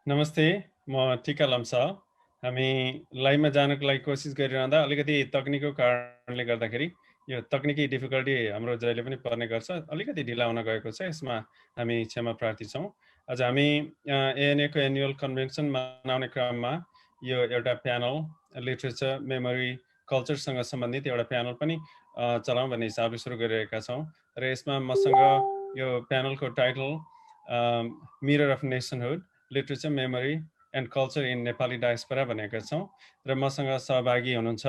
नमस्ते, म टिका लम्सा। हामी लाइभमा जानको लागि कोसिस गरिरहँदा अलिकति तकनिकको कारणले गर्दाखेरि यो तकनिकी डिफिकल्टी हाम्रो जहिले पनि पर्ने गर्छ। अलिकति ढिला हुन गएको छ, यसमा हामी क्षमा प्रार्थी छौँ। आज हामी एएनएको एनुअल कन्भेन्सन मनाउने क्रममा यो एउटा प्यानल लिटरेचर, मेमोरी, कल्चरसँग सम्बन्धित एउटा प्यानल पनि चलाउँ भन्ने हिसाबले सुरु गरिरहेका छौँ। र यसमा मसँग यो प्यानलको title mirror of nationhood, literature, memory and culture in Nepali diaspora भनेका छौँ। र मसँग सहभागी हुनुहुन्छ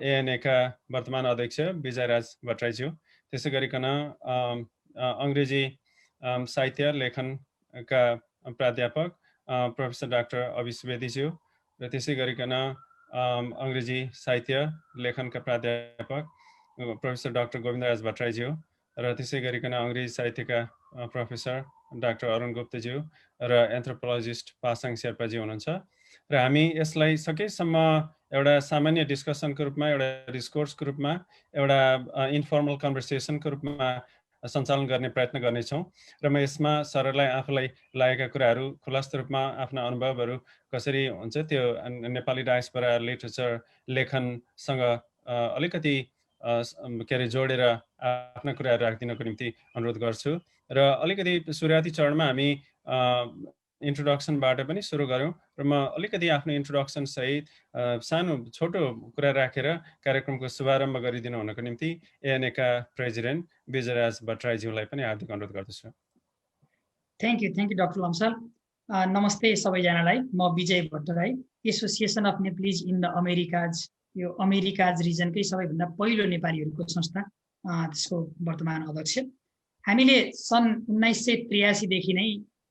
एएनएका वर्तमान अध्यक्ष विजयराज भट्टराईज्यू, त्यसै गरिकन अङ्ग्रेजी साहित्य लेखनका प्राध्यापक प्रोफेसर डाक्टर अभी सुवेदीज्यू, र त्यसै गरिकन अङ्ग्रेजी साहित्य लेखनका प्राध्यापक प्रोफेसर डाक्टर गोविन्दराज भट्टराईज्यू, र त्यसै गरिकन अङ्ग्रेजी साहित्यका प्रोफेसर डाक्टर अरुण गुप्तज्यू र एन्थ्रोपोलोजिस्ट पासाङ शेर्पाजी हुनुहुन्छ। र हामी यसलाई सकेसम्म एउटा सामान्य डिस्कसनको रूपमा, एउटा डिस्कोर्सको रूपमा, एउटा इन्फर्मल कन्भर्सेसनको रूपमा सञ्चालन गर्ने प्रयत्न गर्नेछौँ। र म यसमा सरलाई आफूलाई लागेका कुराहरू खुलास्त रूपमा आफ्ना अनुभवहरू कसरी हुन्छ त्यो नेपाली डायस्पोरा लिटरेचर लेखनसँग अलिकति के अरे जोडेर आफ्ना कुराहरू राखिदिनको निम्ति अनुरोध गर्छु। र अलिकति सुरुवाती चरणमा हामी इन्ट्रोडक्सनबाट पनि सुरु गऱ्यौँ, र म अलिकति आफ्नो इन्ट्रोडक्सन सहित सानो छोटो कुरा राखेर कार्यक्रमको शुभारम्भ गरिदिनु हुनको निम्ति एएनएका प्रेसिडेन्ट विजयराज भट्टराईज्यूलाई पनि हार्दिक अनुरोध गर्दछु। Thank you doctor Lamsal. नमस्ते सबैजनालाई। म Vijay Bhattarai, association of Nepalese in the Americas, यो अमेरिकाज रिजनकै सबैभन्दा पहिलो नेपालीहरूको संस्था, त्यसको वर्तमान अध्यक्ष। हामीले सन् 1983 देखि नै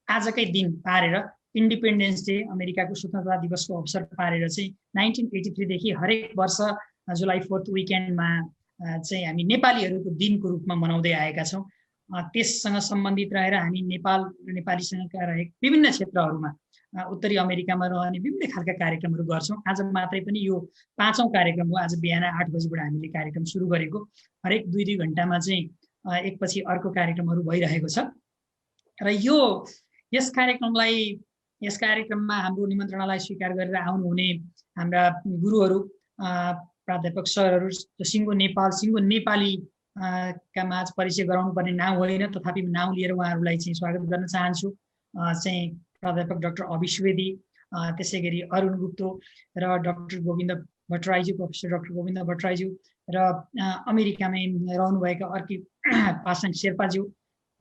आजकै दिन पारेर इन्डिपेन्डेन्स डे, अमेरिकाको स्वतन्त्रता दिवसको अवसर पारेर चाहिँ 1983 देखि हरेक वर्ष जुलाई 4th विकेन्डमा चाहिँ हामी नेपालीहरूको दिनको रूपमा मनाउँदै आएका छौँ। त्यससँग सम्बन्धित रहेर हामी नेपालीसँग रहेका विभिन्न क्षेत्रहरूमा उत्तरी अमेरिकामा रहने विभिन्न खालका कार्यक्रमहरू गर्छौँ। आज मात्रै पनि यो 5औं कार्यक्रम हो। आज बिहान 8 बजीबाट हामीले कार्यक्रम सुरु गरेको। हरेक 2-2 घण्टामा चाहिँ एकपछि अर्को कार्यक्रमहरू भइरहेको छ। र यस कार्यक्रममा हाम्रो निमन्त्रणालाई स्वीकार गरेर आउनुहुने हाम्रा गुरुहरू, प्राध्यापक सरहरू, सिङ्गो नेपाली का माझ परिचय गराउनु पर्ने नाउँ होइन, तथापि नाउँ लिएर उहाँहरूलाई चाहिँ स्वागत गर्न चाहन्छु। चाहिँ प्राध्यापक डाक्टर अभी सुवेदी, त्यसै गरी अरुण गुप्तो र डाक्टर गोविन्द भट्टराईज्यू, प्रोफेसर डाक्टर गोविन्द भट्टराईज्यू, र अमेरिकामै रहनुभएका अर्की पासाङ शेर्पाज्यू,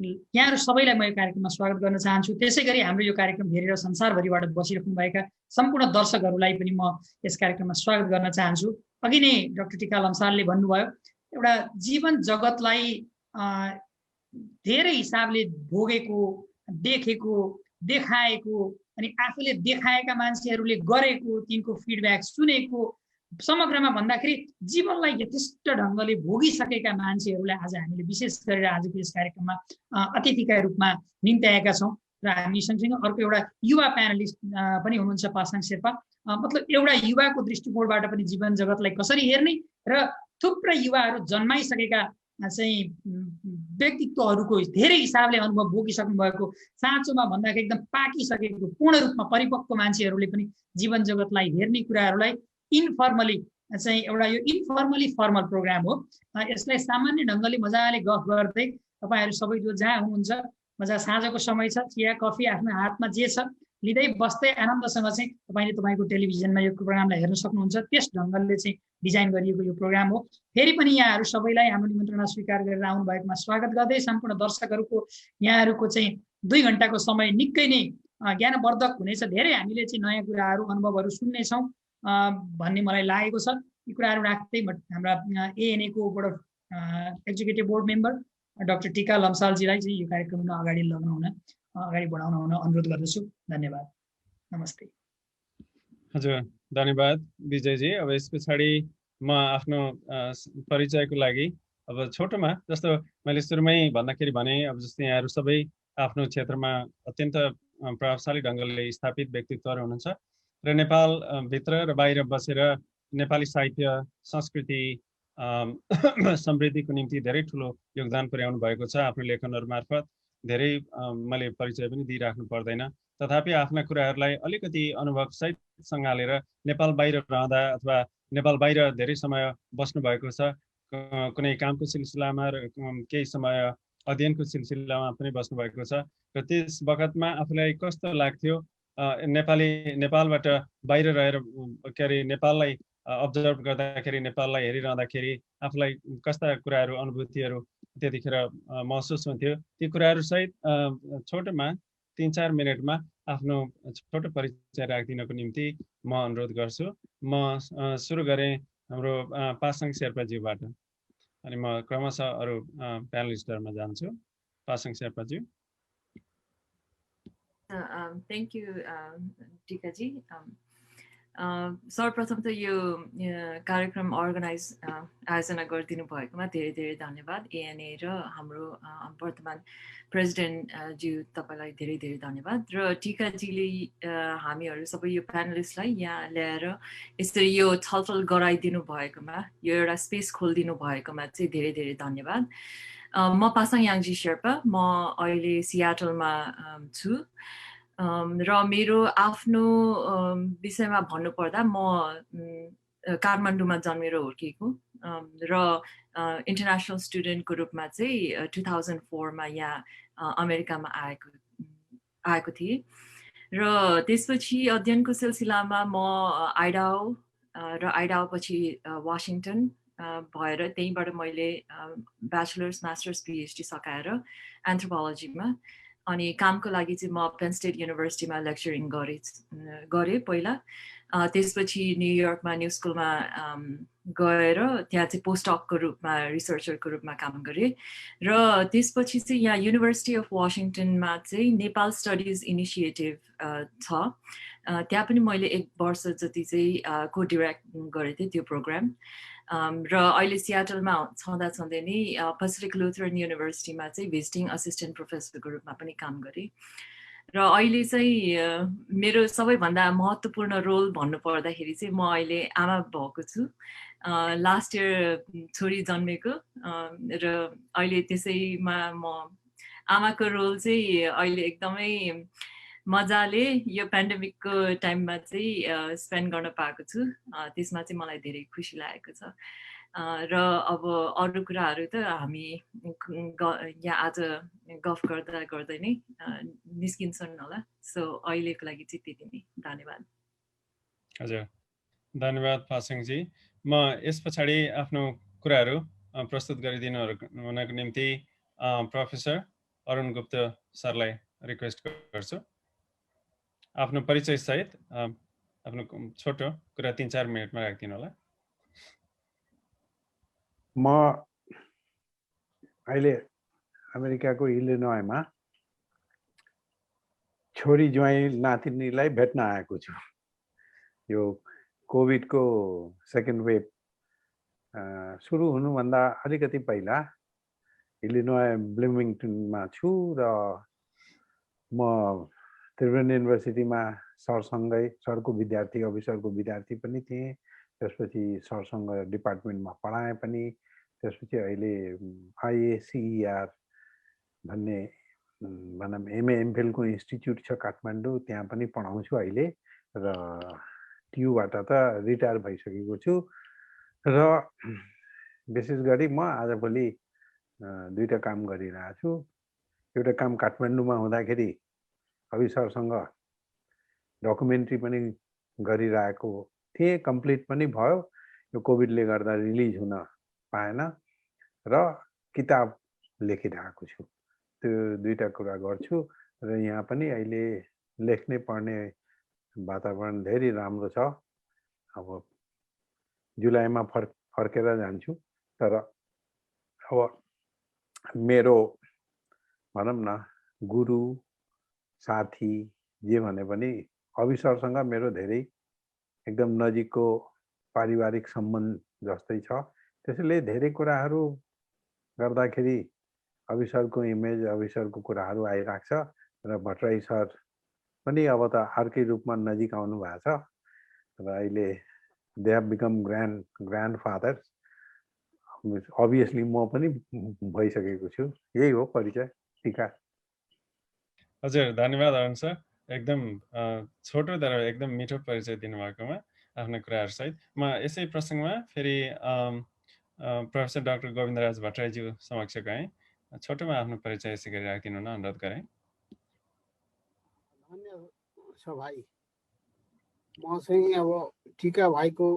यहाँहरू सबैलाई म यो कार्यक्रममा स्वागत गर्न चाहन्छु। त्यसै गरी हाम्रो यो कार्यक्रम हेरेर संसारभरिबाट बसिराख्नुभएका सम्पूर्ण दर्शकहरूलाई पनि म यस कार्यक्रममा स्वागत गर्न चाहन्छु। अघि नै डाक्टर टिका लम्सालले भन्नुभयो, एउटा जीवन जगतलाई धेरै हिसाबले भोगेको, देखेको, देखाएको अनि आफूले देखाएका मान्छेहरूले गरेको, तिनको फिडब्याक सुनेको, समग्रमा भन्दाखेरि जीवनलाई यथेष्ट ढङ्गले भोगिसकेका मान्छेहरूलाई आज हामीले विशेष गरेर आजको यस कार्यक्रममा अतिथिका रूपमा निम्त्याएका छौँ। र हामी सँगसँगै अर्को एउटा युवा प्यानलिस्ट पनि हुनुहुन्छ, पासाङ शेर्पा। मतलब एउटा युवाको दृष्टिकोणबाट पनि जीवन जगतलाई कसरी हेर्ने र थुप्रै युवाहरू जन्माइसकेका चाहिँ व्यक्तित्वहरूको धेरै हिसाबले अनुभव बोकिसक्नु भएको, साँचोमा भन्दाखेरि एकदम पाकिसकेको, पूर्ण रूपमा परिपक्व मान्छेहरूले पनि जीवन जगतलाई हेर्ने कुराहरूलाई इन्फर्मली चाहिँ एउटा यो इन्फर्मली फर्मल प्रोग्राम हो। यसलाई सामान्य ढङ्गले मजाले गफ गर्दै तपाईँहरू सबै जो जहाँ हुनुहुन्छ, मजा साँझको समय छ, चिया कफी आफ्नो हातमा जे छ लिँदै बस्दै आनन्दसँग चाहिँ तपाईँले तपाईँको टेलिभिजनमा यो प्रोग्रामलाई हेर्न सक्नुहुन्छ। त्यस ढङ्गले चाहिँ डिजाइन गरिएको यो प्रोग्राम हो। फेरि पनि यहाँहरू सबैलाई हाम्रो निमन्त्रणा स्वीकार गरेर आउनु भएकोमा स्वागत गर्दै सम्पूर्ण दर्शकहरूको यहाँहरूको चाहिँ 2 घण्टाको समय निकै नै ज्ञानवर्धक हुनेछ। धेरै हामीले चाहिँ नयाँ कुराहरू, अनुभवहरू सुन्नेछौँ भन्ने मलाई लागेको छ। यी कुराहरू राख्दै हाम्रा एएनएको board of executive board member doctor Tika लम्सालजीलाई चाहिँ यो कार्यक्रममा अगाडि बढाउन अनुरोध गर्दछु। धन्यवाद। नमस्ते। हजुर, धन्यवाद विजयजी। अब यस पछाडि म आफ्नो परिचयको लागि अब छोटोमा, जस्तो मैले सुरुमै भन्दाखेरि भने, अब जस्तै यहाँहरू सबै आफ्नो क्षेत्रमा अत्यन्त प्रभावशाली ढङ्गले स्थापित व्यक्तित्वहरू हुनुहुन्छ र नेपाल भित्र र बाहिर बसेर नेपाली साहित्य, संस्कृति, समृद्धिको निम्ति धेरै ठुलो योगदान पुर्याउनु भएको छ आफ्नो लेखनहरू मार्फत। धेरै मैले परिचय पनि दिइराख्नु पर्दैन। तथापि आफ्ना कुराहरूलाई अलिकति अनुभवसहित हालेर नेपाल बाहिर रहँदा अथवा नेपाल बाहिर धेरै समय बस्नु भएको छ, कुनै कामको सिलसिलामा र केही समय अध्ययनको सिलसिलामा पनि बस्नु भएको छ र त्यस बखतमा आफूलाई कस्तो लाग्थ्यो, नेपालबाट बाहिर रहेर के अरे नेपाललाई अब्जर्भ गर्दाखेरि, नेपाललाई हेरिरहँदाखेरि आफूलाई कस्ता कुराहरू अनुभूतिहरू त्यतिखेर महसुस हुन्थ्यो, ती कुराहरू सहित छोटोमा 3-4 मिनटमा आफ्नो छोटो परिचय राखिदिनको निम्ति म अनुरोध गर्छु। म सुरु गरेँ हाम्रो पासाङ शेर्पाज्यूबाट, अनि म क्रमशः अरू प्यानलिस्टहरूमा जान्छु। पासाङ शेर्पाज्यू। Thank you, टिकाजी। सर्वप्रथम त यो कार्यक्रम आयोजना गरिदिनु भएकोमा धेरै धेरै धन्यवाद। ANA र हाम्रो वर्तमान प्रेसिडेन्ट ज्यू तपाईँलाई धेरै धेरै धन्यवाद। र टिकाजीले हामीहरू सबै यो प्यानलिस्टलाई यहाँ ल्याएर यसरी यो छलफल गराइदिनु भएकोमा, यो एउटा स्पेस खोलिदिनु भएकोमा चाहिँ धेरै धेरै धन्यवाद। म पासाङ याङजी शेर्पा, म अहिले सियाटलमा छु र मेरो आफ्नो विषयमा भन्नुपर्दा म काठमाडौँमा जन्मेर हुर्किएको र इन्टरनेसनल स्टुडेन्टको रूपमा चाहिँ 2004 मा यहाँ अमेरिकामा आएको थिएँ र त्यसपछि अध्ययनको सिलसिलामा म आइडाहो र आइडाहो पछि वासिङटन भएर त्यहीँबाट मैले ब्याचलर्स, मास्टर्स, PhD सकाएर एन्थ्रोपोलोजीमा, अनि कामको लागि चाहिँ म पेन स्टेट युनिभर्सिटीमा लेक्चरिङ गरेँ पहिला। त्यसपछि न्युयोर्कमा न्यू स्कुलमा गएर त्यहाँ चाहिँ पोस्टडकको रूपमा, रिसर्चरको रूपमा काम गरेँ र त्यसपछि चाहिँ यहाँ युनिभर्सिटी अफ वासिङटनमा चाहिँ नेपाल स्टडिज इनिसिएटिभ छ, त्यहाँ पनि मैले 1 वर्ष जति चाहिँ को-डिरेक्ट गरेको थिएँ त्यो प्रोग्राम। र अहिले सियाटलमा छँदै नै पेसिफिक लुथरन युनिभर्सिटीमा चाहिँ भिजिटिङ असिस्टेन्ट प्रोफेसरको रूपमा पनि काम गरेँ। र अहिले चाहिँ मेरो सबैभन्दा महत्त्वपूर्ण रोल भन्नु पर्दाखेरि चाहिँ म अहिले आमा भएको छु। लास्ट इयर छोरी जन्मेको र अहिले त्यसैमा म आमाको रोल चाहिँ अहिले एकदमै मजाले यो पेन्डेमिकको टाइममा चाहिँ स्पेन्ड गर्न पाएको छु। त्यसमा चाहिँ मलाई धेरै खुसी लागेको छ। र अब अरू कुराहरू त हामी यहाँ आज गफ गर्दै नै निस्किन्छन् होला। सो अहिलेको लागि चाहिँ त्यति नै, धन्यवाद। हजुर, धन्यवाद पासाङजी। म यस पछाडि आफ्नो कुराहरू प्रस्तुत गरिदिनको निम्ति प्रोफेसर अरुण गुप्त सरलाई रिक्वेस्ट गर्छु। आफ्नो परिचय सहित आफ्नो छोटो कुरा 3-4 मिनटमा राखिदिनु होला। म अहिले अमेरिकाको इलिनोयमा छोरी ज्वाइँ नातिनीलाई भेट्न आएको छु। यो कोभिडको सेकेन्ड वेभ सुरु हुनुभन्दा अलिकति पहिला इलिनोय ब्लुमिङटनमा छु र म त्रिभुवन युनिभर्सिटीमा सरको विद्यार्थी, अफिसरको विद्यार्थी पनि थिएँ। त्यसपछि सरसँग डिपार्टमेन्टमा पढाएँ पनि। त्यसपछि अहिले IACER भन्ने भनौँ MA MPhilको इन्स्टिट्युट छ काठमाडौँ, त्यहाँ पनि पढाउँछु अहिले र TUबाट त रिटायर भइसकेको छु। र विशेष गरी म आजभोलि 2टा काम गरिरहेको छु। एउटा काम काठमाडौँमा हुँदाखेरि अफिसरसँग डकुमेन्ट्री पनि गरिरहेको थिएँ, कम्प्लिट पनि भयो। यो कोभिडले गर्दा रिलिज हुन पाएन र किताब लेखिरहेको छु। त्यो 2टा कुरा गर्छु र यहाँ पनि अहिले लेख्ने पढ्ने वातावरण धेरै राम्रो छ। अब जुलाईमा फर्केर जान्छु, तर अब मेरो भनौँ न गुरु साथी जे भने पनि अफिसरसँग मेरो धेरै एकदम नजिकको पारिवारिक सम्बन्ध जस्तै छ। त्यसैले धेरै कुराहरू गर्दाखेरि अफिसरको इमेज, अफिसरको कुराहरू आइरहेको छ र भट्टराई सर पनि अब त अर्कै रूपमा नजिक आउनु भएको छ र अहिले they have become grandfathers. Obviously म पनि भइसकेको छु। यही हो परिचय। टिका। हजुर, धन्यवाद अरुण सर। एकदम छोटो तर एकदम मिठो परिचय दिनुभएकोमा आफ्नो कुराहरूसहित म यसै प्रसङ्गमा फेरि प्रोफेसर डाक्टर गोविन्दराज भट्टराईज्यू समक्ष गएँ। छोटोमा आफ्नो परिचय यसै गरी राखिदिनु हुन अनुरोध गरेँ। धन्यवाद छ भाइ। म चाहिँ अब टिका भाइको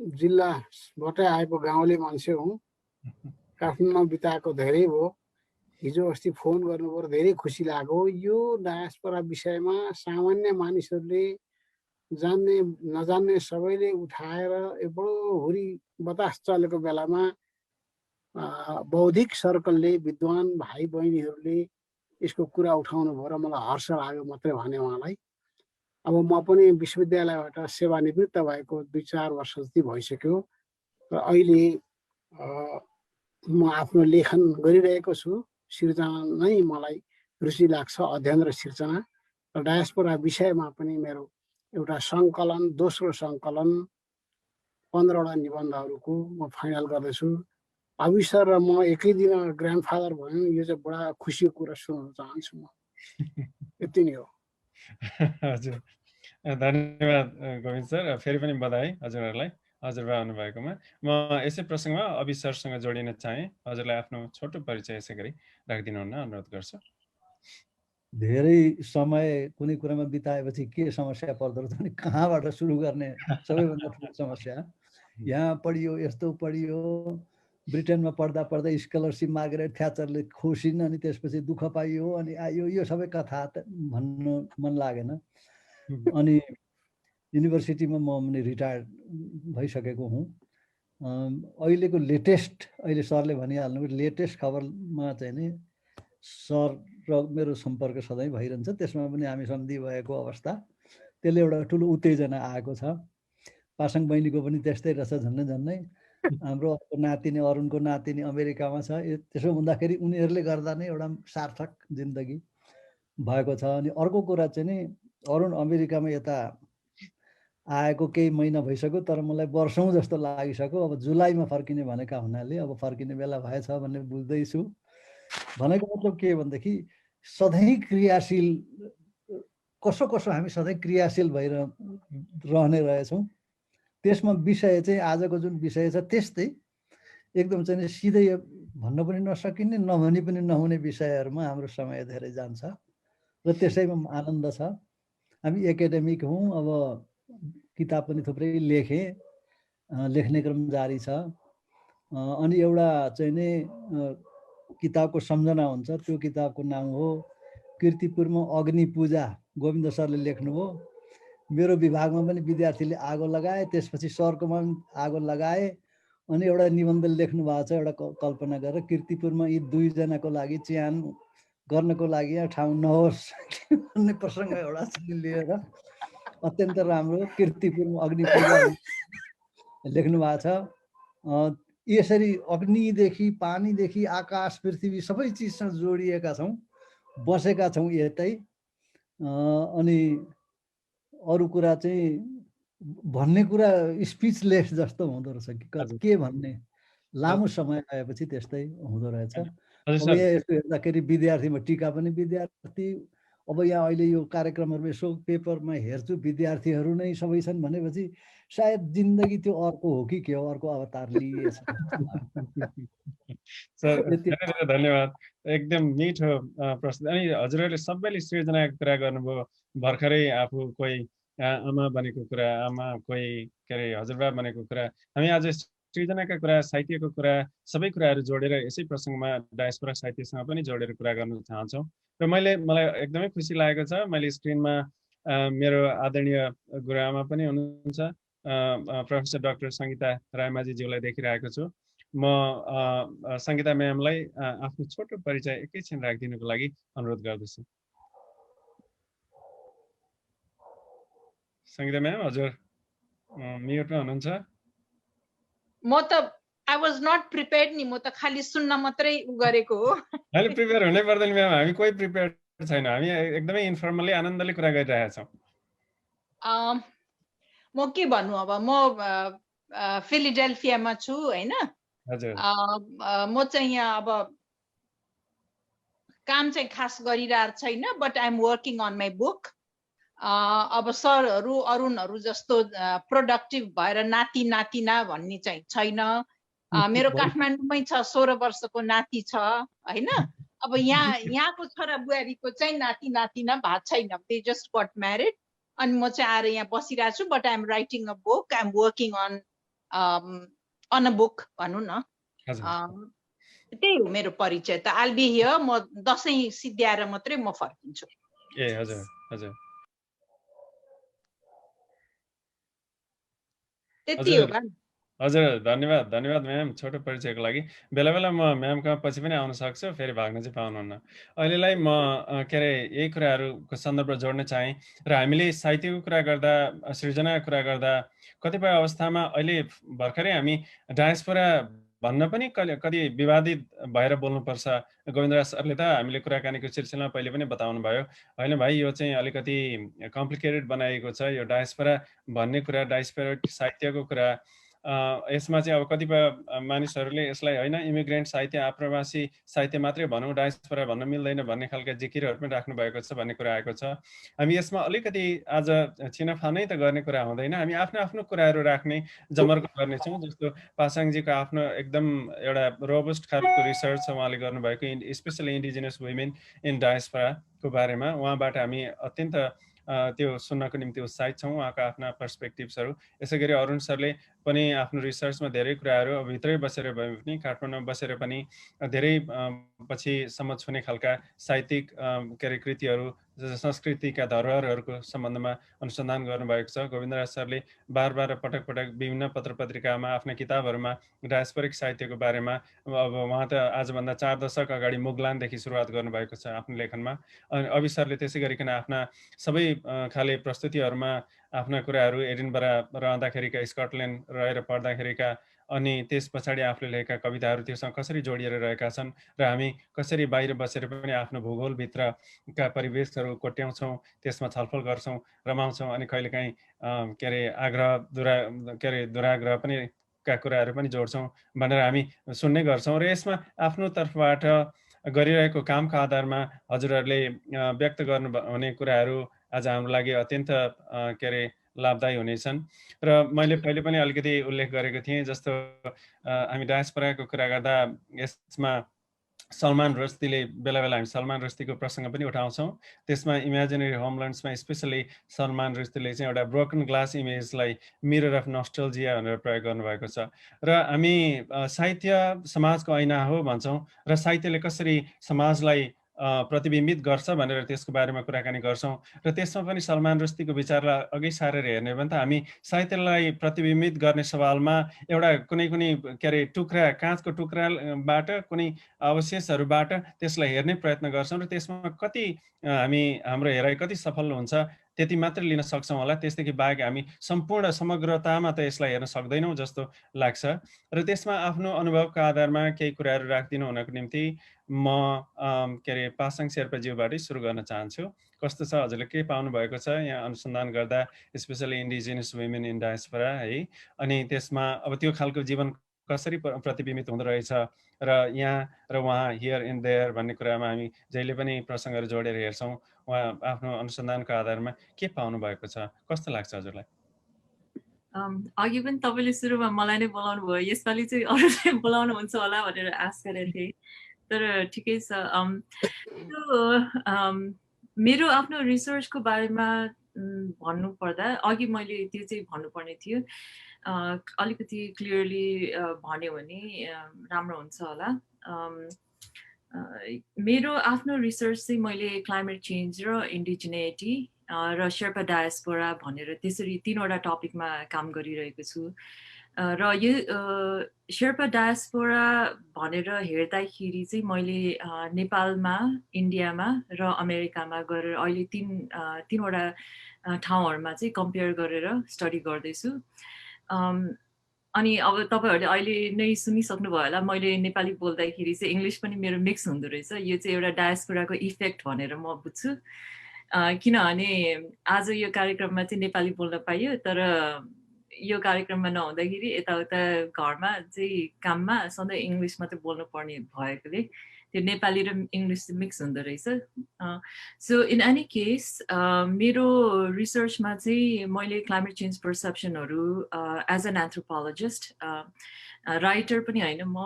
जिल्लाबाटै आएको गाउँले मान्छे हुँ। काठमाडौँमा बिताएको धेरै भयो। हिजो अस्ति फोन गर्नुभयो, धेरै खुसी लाग्यो। यो डायस्पोरा विषयमा सामान्य मानिसहरूले जान्ने नजान्ने सबैले उठाएर यो बडो हुरी बतास चलेको बेलामा बौद्धिक सर्कलले, विद्वान भाइ बहिनीहरूले यसको कुरा उठाउनु भयो र मलाई हर्ष लाग्यो मात्रै भने उहाँलाई। अब म पनि विश्वविद्यालयबाट सेवानिवृत्त भएको 2-4 वर्ष जति भइसक्यो र अहिले म आफ्नो लेखन गरिरहेको छु। सिर्जना नै मलाई रुचि लाग्छ, अध्ययन र सिर्जना। र डायस्पोरा विषयमा पनि मेरो एउटा सङ्कलन, दोस्रो सङ्कलन 15वटा निबन्धहरूको म फाइनल गर्दैछु। अविसर र म एकै दिन ग्रान्डफादर भयौँ, यो चाहिँ बडा खुसीको कुरा सुनाउन चाहन्छु म। यति नै हो। हजुर, धन्यवाद गोविन्द सर। फेरि पनि बधाई हजुरहरूलाई हजुरबा आउनुभएकोमा। म यसै प्रसङ्गमा अविसरसँग जोडिन चाहेँ। हजुरलाई आफ्नो छोटो परिचय यसै गरी राखिदिनु हुन अनुरोध गर्छु। धेरै समय कुनै कुरामा बिताएपछि के समस्या पर्दो रहेछ भने कहाँबाट सुरु गर्ने सबैभन्दा ठुलो समस्या। यहाँ पढियो, यस्तो पढियो, ब्रिटेनमा पढ्दा पढ्दै स्कलरसिप मार्गरेट थ्याचरले खुसिन्, अनि त्यसपछि दुःख पाइयो, अनि आयो, यो सबै कथा भन्नु मन लागेन। अनि युनिभर्सिटीमा म रिटायर्ड भइसकेको हुँ। अहिलेको लेटेस्ट, अहिले सरले भनिहाल्नु लेटेस्ट खबरमा चाहिँ नि सर र मेरो सम्पर्क सधैँ भइरहन्छ। त्यसमा पनि हामी सन्धि भएको अवस्था, त्यसले एउटा ठुलो उत्तेजना आएको छ। पासाङ बहिनीको पनि त्यस्तै रहेछ, झन्नै झन्नै। हाम्रो नातिनी, अरुणको नातिनी अमेरिकामा छ। त्यसो हुँदाखेरि उनीहरूले गर्दा नै एउटा सार्थक जिन्दगी भएको छ। अनि अर्को कुरा चाहिँ नि अरुण अमेरिकामा यता आएको केही महिना भइसक्यो, तर मलाई वर्षौँ जस्तो लागिसक्यो। अब जुलाईमा फर्किने भनेका हुनाले अब फर्किने बेला भएछ भन्ने बुझ्दैछु। भनेको मतलब के भनेदेखि सधैँ क्रियाशील, कसो कसो हामी सधैँ क्रियाशील भएर रहने रहेछौँ। त्यसमा विषय चाहिँ आजको जुन विषय छ त्यस्तै एकदम चाहिँ सिधै भन्न पनि नसकिने, नभनी पनि नहुने विषयहरूमा हाम्रो समय धेरै जान्छ र त्यसैमा आनन्द छ। हामी एकाडेमिक हौँ। अब किताब पनि थुप्रै लेखेँ, लेख्ने क्रम जारी छ। अनि एउटा चाहिँ नि किताबको सम्झना हुन्छ। त्यो किताबको नाम हो कीर्तिपुरमा अग्नि पूजा, गोविन्द सरले लेख्नुभयो। मेरो विभागमा पनि विद्यार्थीले आगो लगाए, त्यसपछि सरकोमा पनि आगो लगाए। अनि एउटा निबन्ध लेख्नु भएको छ, एउटा कल्पना गरेर कीर्तिपुरमा यी दुईजनाको लागि चिहान गर्नको लागि यहाँ ठाउँ नहोस् भन्ने प्रसङ्ग एउटा लिएर अत्यन्त राम्रो कीर्तिपुरमा अग्नि पूजा लेख्नु भएको छ। यसरी अग्निदेखि, पानीदेखि, आकाश, पृथ्वी सबै चिजसँग जोडिएका छौँ, बसेका छौँ यतै। अनि अरू कुरा चाहिँ भन्ने कुरा स्पिचलेस जस्तो हुँदो रहेछ कि के भन्ने, लामो समय आएपछि त्यस्तै हुँदो रहेछ। अब यहाँ यस्तो हेर्दाखेरि विद्यार्थीमा टिका पनि विद्यार्थी। अब यहाँ अहिले यो कार्यक्रमहरू यसो पेपरमा हेर्छु, विद्यार्थीहरू नै सबै छन् भनेपछि सायद जिन्दगी त्यो अर्को हो कि के हो, अर्को अवतार लिएछ। सर धेरै धन्यवाद। एकदम मिठो प्रश्न। अनि हजुरहरूले सबैले सृजनाको कुरा गर्नुभयो। भर्खरै आफू कोही आमा बनेको कुरा, आमा कोही के अरे हजुरबा बनेको कुरा, हामी आज सृजनाका कुरा, साहित्यको कुरा, सबै कुराहरू जोडेर यसै प्रसङ्गमा डायस्पोरा साहित्यसँग पनि जोडेर कुरा गर्न चाहन्छौँ। र मलाई एकदमै खुसी लागेको छ, मैले स्क्रिनमा मेरो आदरणीय गुरुआमा पनि हुनुहुन्छ, प्रोफेसर डाक्टर सङ्गीता रायमाझीज्यूलाई देखिरहेको छु। म सङ्गीता म्यामलाई आफ्नो छोटो परिचय एकैछिन राखिदिनुको लागि अनुरोध गर्दछु। सङ्गीता म्याम, हजुर म्युटमा हुनुहुन्छ। म त आई वाज नट प्रिपेयर्ड नि, म त खाली सुन्न मात्रै गरेको हो। अहिले प्रिपेयर हुनै पर्दैन म्याम, हामी कोही प्रिपेयर छैन, हामी एकदमै इन्फर्मली आनन्दले कुरा गरिरहेका छौँ। म के भन्नु, अब म फिलाडेल्फियामा छु हैन। हजुर, म चाहिँ यहाँ अब काम चाहिँ खास गरिरहेको छैन, but I am working on my book. अब सरहरू अरुणहरू जस्तो प्रोडक्टिभ भएर नाति नातिना भन्ने चाहिँ छैन। मेरो काठमाडौँमै छ 16 वर्षको नाति छ हैन। अब यहाँको छोरा बुहारीको चाहिँ नाति नातिना भएको छैन। They just got married. अनि म चाहिँ आएर यहाँ बसिरहेको छु। But I am writing a book, I am working on a book भनौँ न। त्यही हो मेरो परिचय त। I'll be here. म दसैँ सिद्ध्याएर मात्रै म फर्किन्छु। ए हजुर हजुर त्यति हो। हजुर धन्यवाद धन्यवाद म्याम छोटो परिचयको लागि। बेला बेला म म्यामका पछि पनि आउन सक्छु, फेरि भाग्न चाहिँ पाउनुहुन्न। अहिलेलाई म के अरे यही कुराहरूको सन्दर्भ जोड्न चाहेँ। र हामीले साहित्यको कुरा गर्दा, सृजनाको कुरा गर्दा कतिपय अवस्थामा अहिले भर्खरै हामी डायस्पोरा भन्न पनि कति विवादित भएर बोल्नुपर्छ। गोविन्दराज सरले त हामीले कुराकानीको सिलसिलामा पहिले पनि बताउनु भयो, होइन भाइ यो चाहिँ अलिकति कम्प्लिकेटेड बनाइएको छ यो डायस्पोरा भन्ने कुरा, डायस्पोरा साहित्यको कुरा। यसमा चाहिँ अब कतिपय मानिसहरूले यसलाई होइन इमिग्रेन्ट साहित्य, आप्रवासी साहित्य मात्रै भनौँ, डायस्पोरा भन्न मिल्दैन भन्ने खालका जिकिरहरू पनि राख्नु भएको छ भन्ने कुरा आएको छ। हामी यसमा अलिकति आज छिनाफानै त गर्ने कुरा हुँदैन, हामी आफ्नो आफ्नो कुराहरू राख्ने जमर्को गर्नेछौँ। जस्तो पासाङजीको आफ्नो एकदम एउटा रोबस्ट खालको रिसर्च छ उहाँले गर्नुभएको, स्पेसली इन्डिजिनियस वुमेन इन डायस्पोराको बारेमा। उहाँबाट हामी अत्यन्त त्यो सुन्नको निम्ति उत्साहित छौँ, उहाँका आफ्ना पर्सपेक्टिभ्सहरू। यसै गरी अरुण सरले पनि आफ्नो रिसर्चमा धेरै कुराहरू भित्रै बसेर भए पनि, काठमाडौँमा बसेर पनि धेरै पछिसम्म छुने खालका साहित्यिक के अरे कृतिहरू, संस्कृतिका धरोहरहरूको सम्बन्धमा अनुसन्धान गर्नुभएको छ। गोविन्दराज सरले बार पटक विभिन्न पत्र पत्रिकामा, आफ्ना किताबहरूमा डायस्पोरिक साहित्यको बारेमा अब उहाँ त आजभन्दा 4 दशक अगाडि मुगलानदेखि सुरुवात गर्नुभएको छ आफ्नो लेखनमा। अनि अभि सरले त्यसै गरिकन आफ्ना सबै खाले प्रस्तुतिहरूमा आफ्ना कुराहरू एडिनबरा रहँदाखेरिका, स्कटल्यान्ड रहेर पढ्दाखेरिका, अनि त्यस पछाडि आफूले लेखेका कविताहरू त्योसँग कसरी जोडिएर रहेका छन् र हामी कसरी बाहिर बसेर पनि आफ्नो भूगोलभित्रका परिवेशहरू कोट्याउँछौँ, त्यसमा छलफल गर्छौँ, रमाउँछौँ, अनि कहिलेकाहीँ के अरे दुराग्रह पनि का कुराहरू पनि जोड्छौँ भनेर हामी सुन्ने गर्छौँ। र यसमा आफ्नो तर्फबाट गरिरहेको कामका आधारमा हजुरहरूले व्यक्त गर्नु हुने कुराहरू आज हाम्रो लागि अत्यन्त के अरे लाभदायी हुनेछन्। र मैले पहिले पनि अलिकति उल्लेख गरेको थिएँ, जस्तो हामी डायस्पोराको कुरा गर्दा यसमा सलमान रुस्दीले बेला बेला हामी सलमान रुस्दीको प्रसङ्ग पनि उठाउँछौँ। त्यसमा इमेजिनेरी होमल्यान्ड्समा स्पेसली सलमान रुस्दीले चाहिँ एउटा ब्रोकन ग्लास इमेजलाई मिरर अफ नस्टल्जिया भनेर प्रयोग गर्नुभएको छ। र हामी साहित्य समाजको ऐना हो भन्छौँ, र साहित्यले कसरी समाजलाई प्रतिबिम्बित गर्छ भनेर त्यसको बारेमा कुराकानी गर्छौँ। र त्यसमा पनि सलमान रुस्दीको विचारलाई अघि सारेर हेर्ने हो भने त हामी साहित्यलाई प्रतिबिम्बित गर्ने सवालमा एउटा कुनै के अरे टुक्रा, काँचको टुक्राबाट, कुनै अवशेषहरूबाट त्यसलाई हेर्ने प्रयत्न गर्छौँ, र त्यसमा कति हाम्रो हेराइ कति सफल हुन्छ त्यति मात्र लिन सक्छौँ होला। त्यसदेखि बाहेक हामी सम्पूर्ण समग्रतामा त यसलाई हेर्न सक्दैनौँ जस्तो लाग्छ। र त्यसमा आफ्नो अनुभवका आधारमा केही कुराहरू राखिदिनु हुनको निम्ति म के अरे पासाङ शेर्पाज्यूबाटै सुरु गर्न चाहन्छु। कस्तो छ, हजुरले के पाउनु भएको छ यहाँ अनुसन्धान गर्दा, especially indigenous women in diaspora है, अनि त्यसमा अब त्यो खालको जीवन कसरी प्रतिबिम्बित हुँदो रहेछ, र यहाँ र उहाँ, हियर इन देयर भन्ने कुरामा हामी जहिले पनि प्रसङ्गहरू जोडेर हेर्छौँ। उहाँ आफ्नो अनुसन्धानको आधारमा के पाउनु भएको छ, कस्तो लाग्छ हजुरलाई? अघि पनि तपाईँले सुरुमा मलाई नै बोलाउनु भयो, यसपालि चाहिँ अरूलाई बोलाउनुहुन्छ होला भनेर आश गरेको थिएँ, तर ठिकै छ। मेरो आफ्नो रिसर्चको बारेमा भन्नुपर्दा अघि मैले त्यो चाहिँ भन्नुपर्ने थियो, अलिकति क्लियरली भन्यो भने राम्रो हुन्छ होला। मेरो आफ्नो रिसर्च चाहिँ मैले क्लाइमेट चेन्ज र इन्डिजिनिटी र शेर्पा डायस्पोरा भनेर त्यसरी 3वटा टपिकमा काम गरिरहेको छु। र यो शेर्पा डायस्पोरा भनेर हेर्दाखेरि चाहिँ मैले नेपालमा, इन्डियामा र अमेरिकामा गरेर अहिले तीनवटा ठाउँहरूमा चाहिँ कम्पेयर गरेर स्टडी गर्दैछु। अनि अब तपाईँहरूले अहिले नै सुनिसक्नुभयो होला, मैले नेपाली बोल्दाखेरि चाहिँ इङ्ग्लिस पनि मेरो मिक्स हुँदो रहेछ। यो चाहिँ एउटा डायस्पोराको इफेक्ट भनेर म बुझ्छु, किनभने आज यो कार्यक्रममा चाहिँ नेपाली बोल्न पाइयो, तर यो कार्यक्रममा नहुँदाखेरि यताउता घरमा चाहिँ काममा सधैँ इङ्ग्लिस मात्रै बोल्नु पर्ने भएकोले त्यो नेपाली र इङ्ग्लिस मिक्स हुँदो रहेछ सो इन एनी केस मेरो रिसर्चमा चाहिँ मैले क्लाइमेट चेन्ज पर्सेप्सनहरू एज एन एन्थ्रोपोलोजिस्ट राइटर पनि होइन म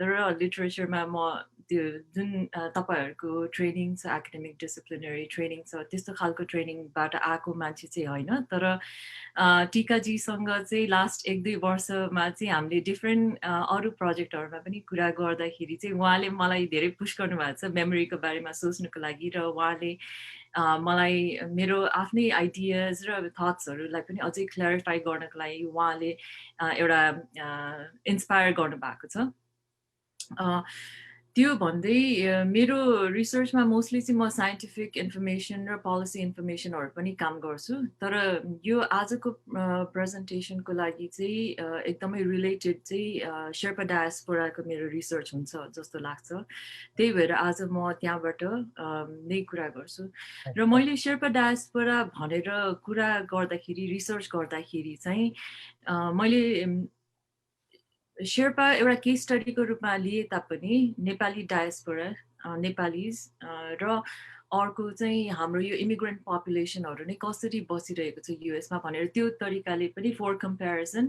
र लिटरेचरमा म त्यो जुन तपाईँहरूको ट्रेनिङ छ एकाडेमिक डिसिप्लिनरी ट्रेनिङ छ त्यस्तो खालको ट्रेनिङबाट आएको मान्छे चाहिँ होइन तर टिकाजीसँग चाहिँ लास्ट 1-2 वर्षमा चाहिँ हामीले डिफ्रेन्ट अरू प्रोजेक्टहरूमा पनि कुरा गर्दाखेरि चाहिँ उहाँले मलाई धेरै पुश गर्नुभएको छ मेमोरीको बारेमा सोच्नुको लागि र उहाँले मलाई मेरो आफ्नै आइडियाज र थट्सहरूलाई पनि अझै क्ल्यारिफाई गर्नको लागि उहाँले एउटा इन्सपायर गर्नुभएको छ त्यो भन्दै मेरो रिसर्चमा मोस्टली चाहिँ म साइन्टिफिक इन्फर्मेसन र पोलिसी इन्फर्मेसनहरू पनि काम गर्छु तर यो आजको प्रेजेन्टेसनको लागि चाहिँ एकदमै रिलेटेड चाहिँ शेर्पा डायस्पोराको मेरो रिसर्च हुन्छ जस्तो लाग्छ त्यही भएर आज म त्यहाँबाट नै कुरा गर्छु र मैले शेर्पा डायस्पोरा भनेर कुरा गर्दाखेरि रिसर्च गर्दाखेरि चाहिँ मैले शेर्पा एउटा केस स्टडीको रूपमा लिए तापनि नेपाली डायस्पोरा नेपालीज र अर्को चाहिँ हाम्रो यो इमिग्रेन्ट पपुलेसनहरू नै कसरी बसिरहेको छ युएसमा भनेर त्यो तरिकाले पनि फर कम्पेरिजन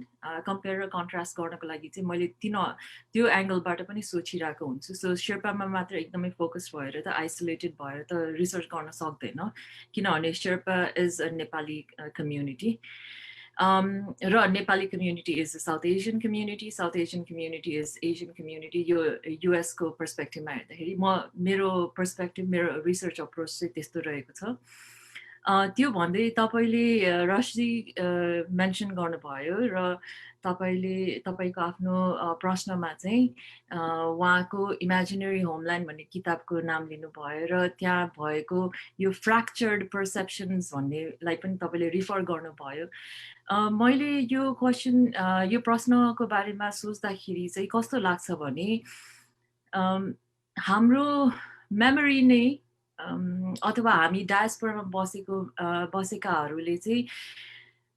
कम्पेयर र कन्ट्रास्ट गर्नको लागि चाहिँ मैले त्यो एङ्गलबाट पनि सोचिरहेको हुन्छु सो शेर्पामा मात्र एकदमै फोकस भएर त आइसोलेटेड भएर त रिसर्च गर्न सक्दैन किनभने Sherpa is a Nepali community र Nepali community is South Asian community is Asian community यो युएसको पर्सपेक्टिभमा हेर्दाखेरि मेरो पर्सपेक्टिभ मेरो रिसर्च अप्रोच चाहिँ त्यस्तो रहेको छ त्यो भन्दै तपाईँले रशजी मेन्सन गर्नुभयो र तपाईँको आफ्नो प्रश्नमा चाहिँ उहाँको इमेजिनरी होमल्यान्ड भन्ने किताबको नाम लिनुभयो र त्यहाँ भएको यो फ्र्याक्चर्ड पर्सेप्सन्स भन्नेलाई पनि तपाईँले रिफर गर्नुभयो मैले यो क्वेसन यो प्रश्नको बारेमा सोच्दाखेरि चाहिँ कस्तो लाग्छ भने हाम्रो मेमोरी नै अथवा हामी डायस्पोरामा बसेकाहरूले चाहिँ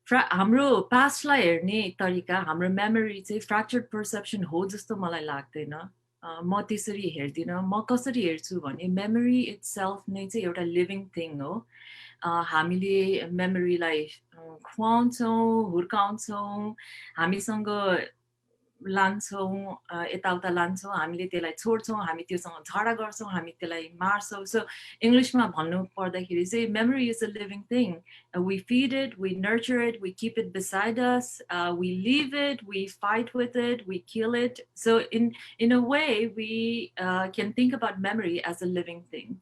हाम्रो पास्टलाई हेर्ने तरिका हाम्रो मेमोरी चाहिँ फ्र्याक्चर्ड पर्सेप्सन हो जस्तो मलाई लाग्दैन म त्यसरी हेर्दिनँ म कसरी हेर्छु भने मेमोरी इट्सेल्फ नै चाहिँ एउटा लिभिङ थिङ हो हामीले मेमोरीलाई खुवाउँछौँ हुर्काउँछौँ हामीसँग लान्छौँ यताउता लान्छौँ हामीले त्यसलाई छोड्छौँ हामी त्योसँग झगडा गर्छौँ हामी त्यसलाई मार्छौँ सो इङ्ग्लिसमा भन्नु पर्दाखेरि चाहिँ memory is a living thing we feed it, we nurture it, we keep it beside us, we leave it, we fight with it, we kill it. So in a way we can think about memory as a living thing.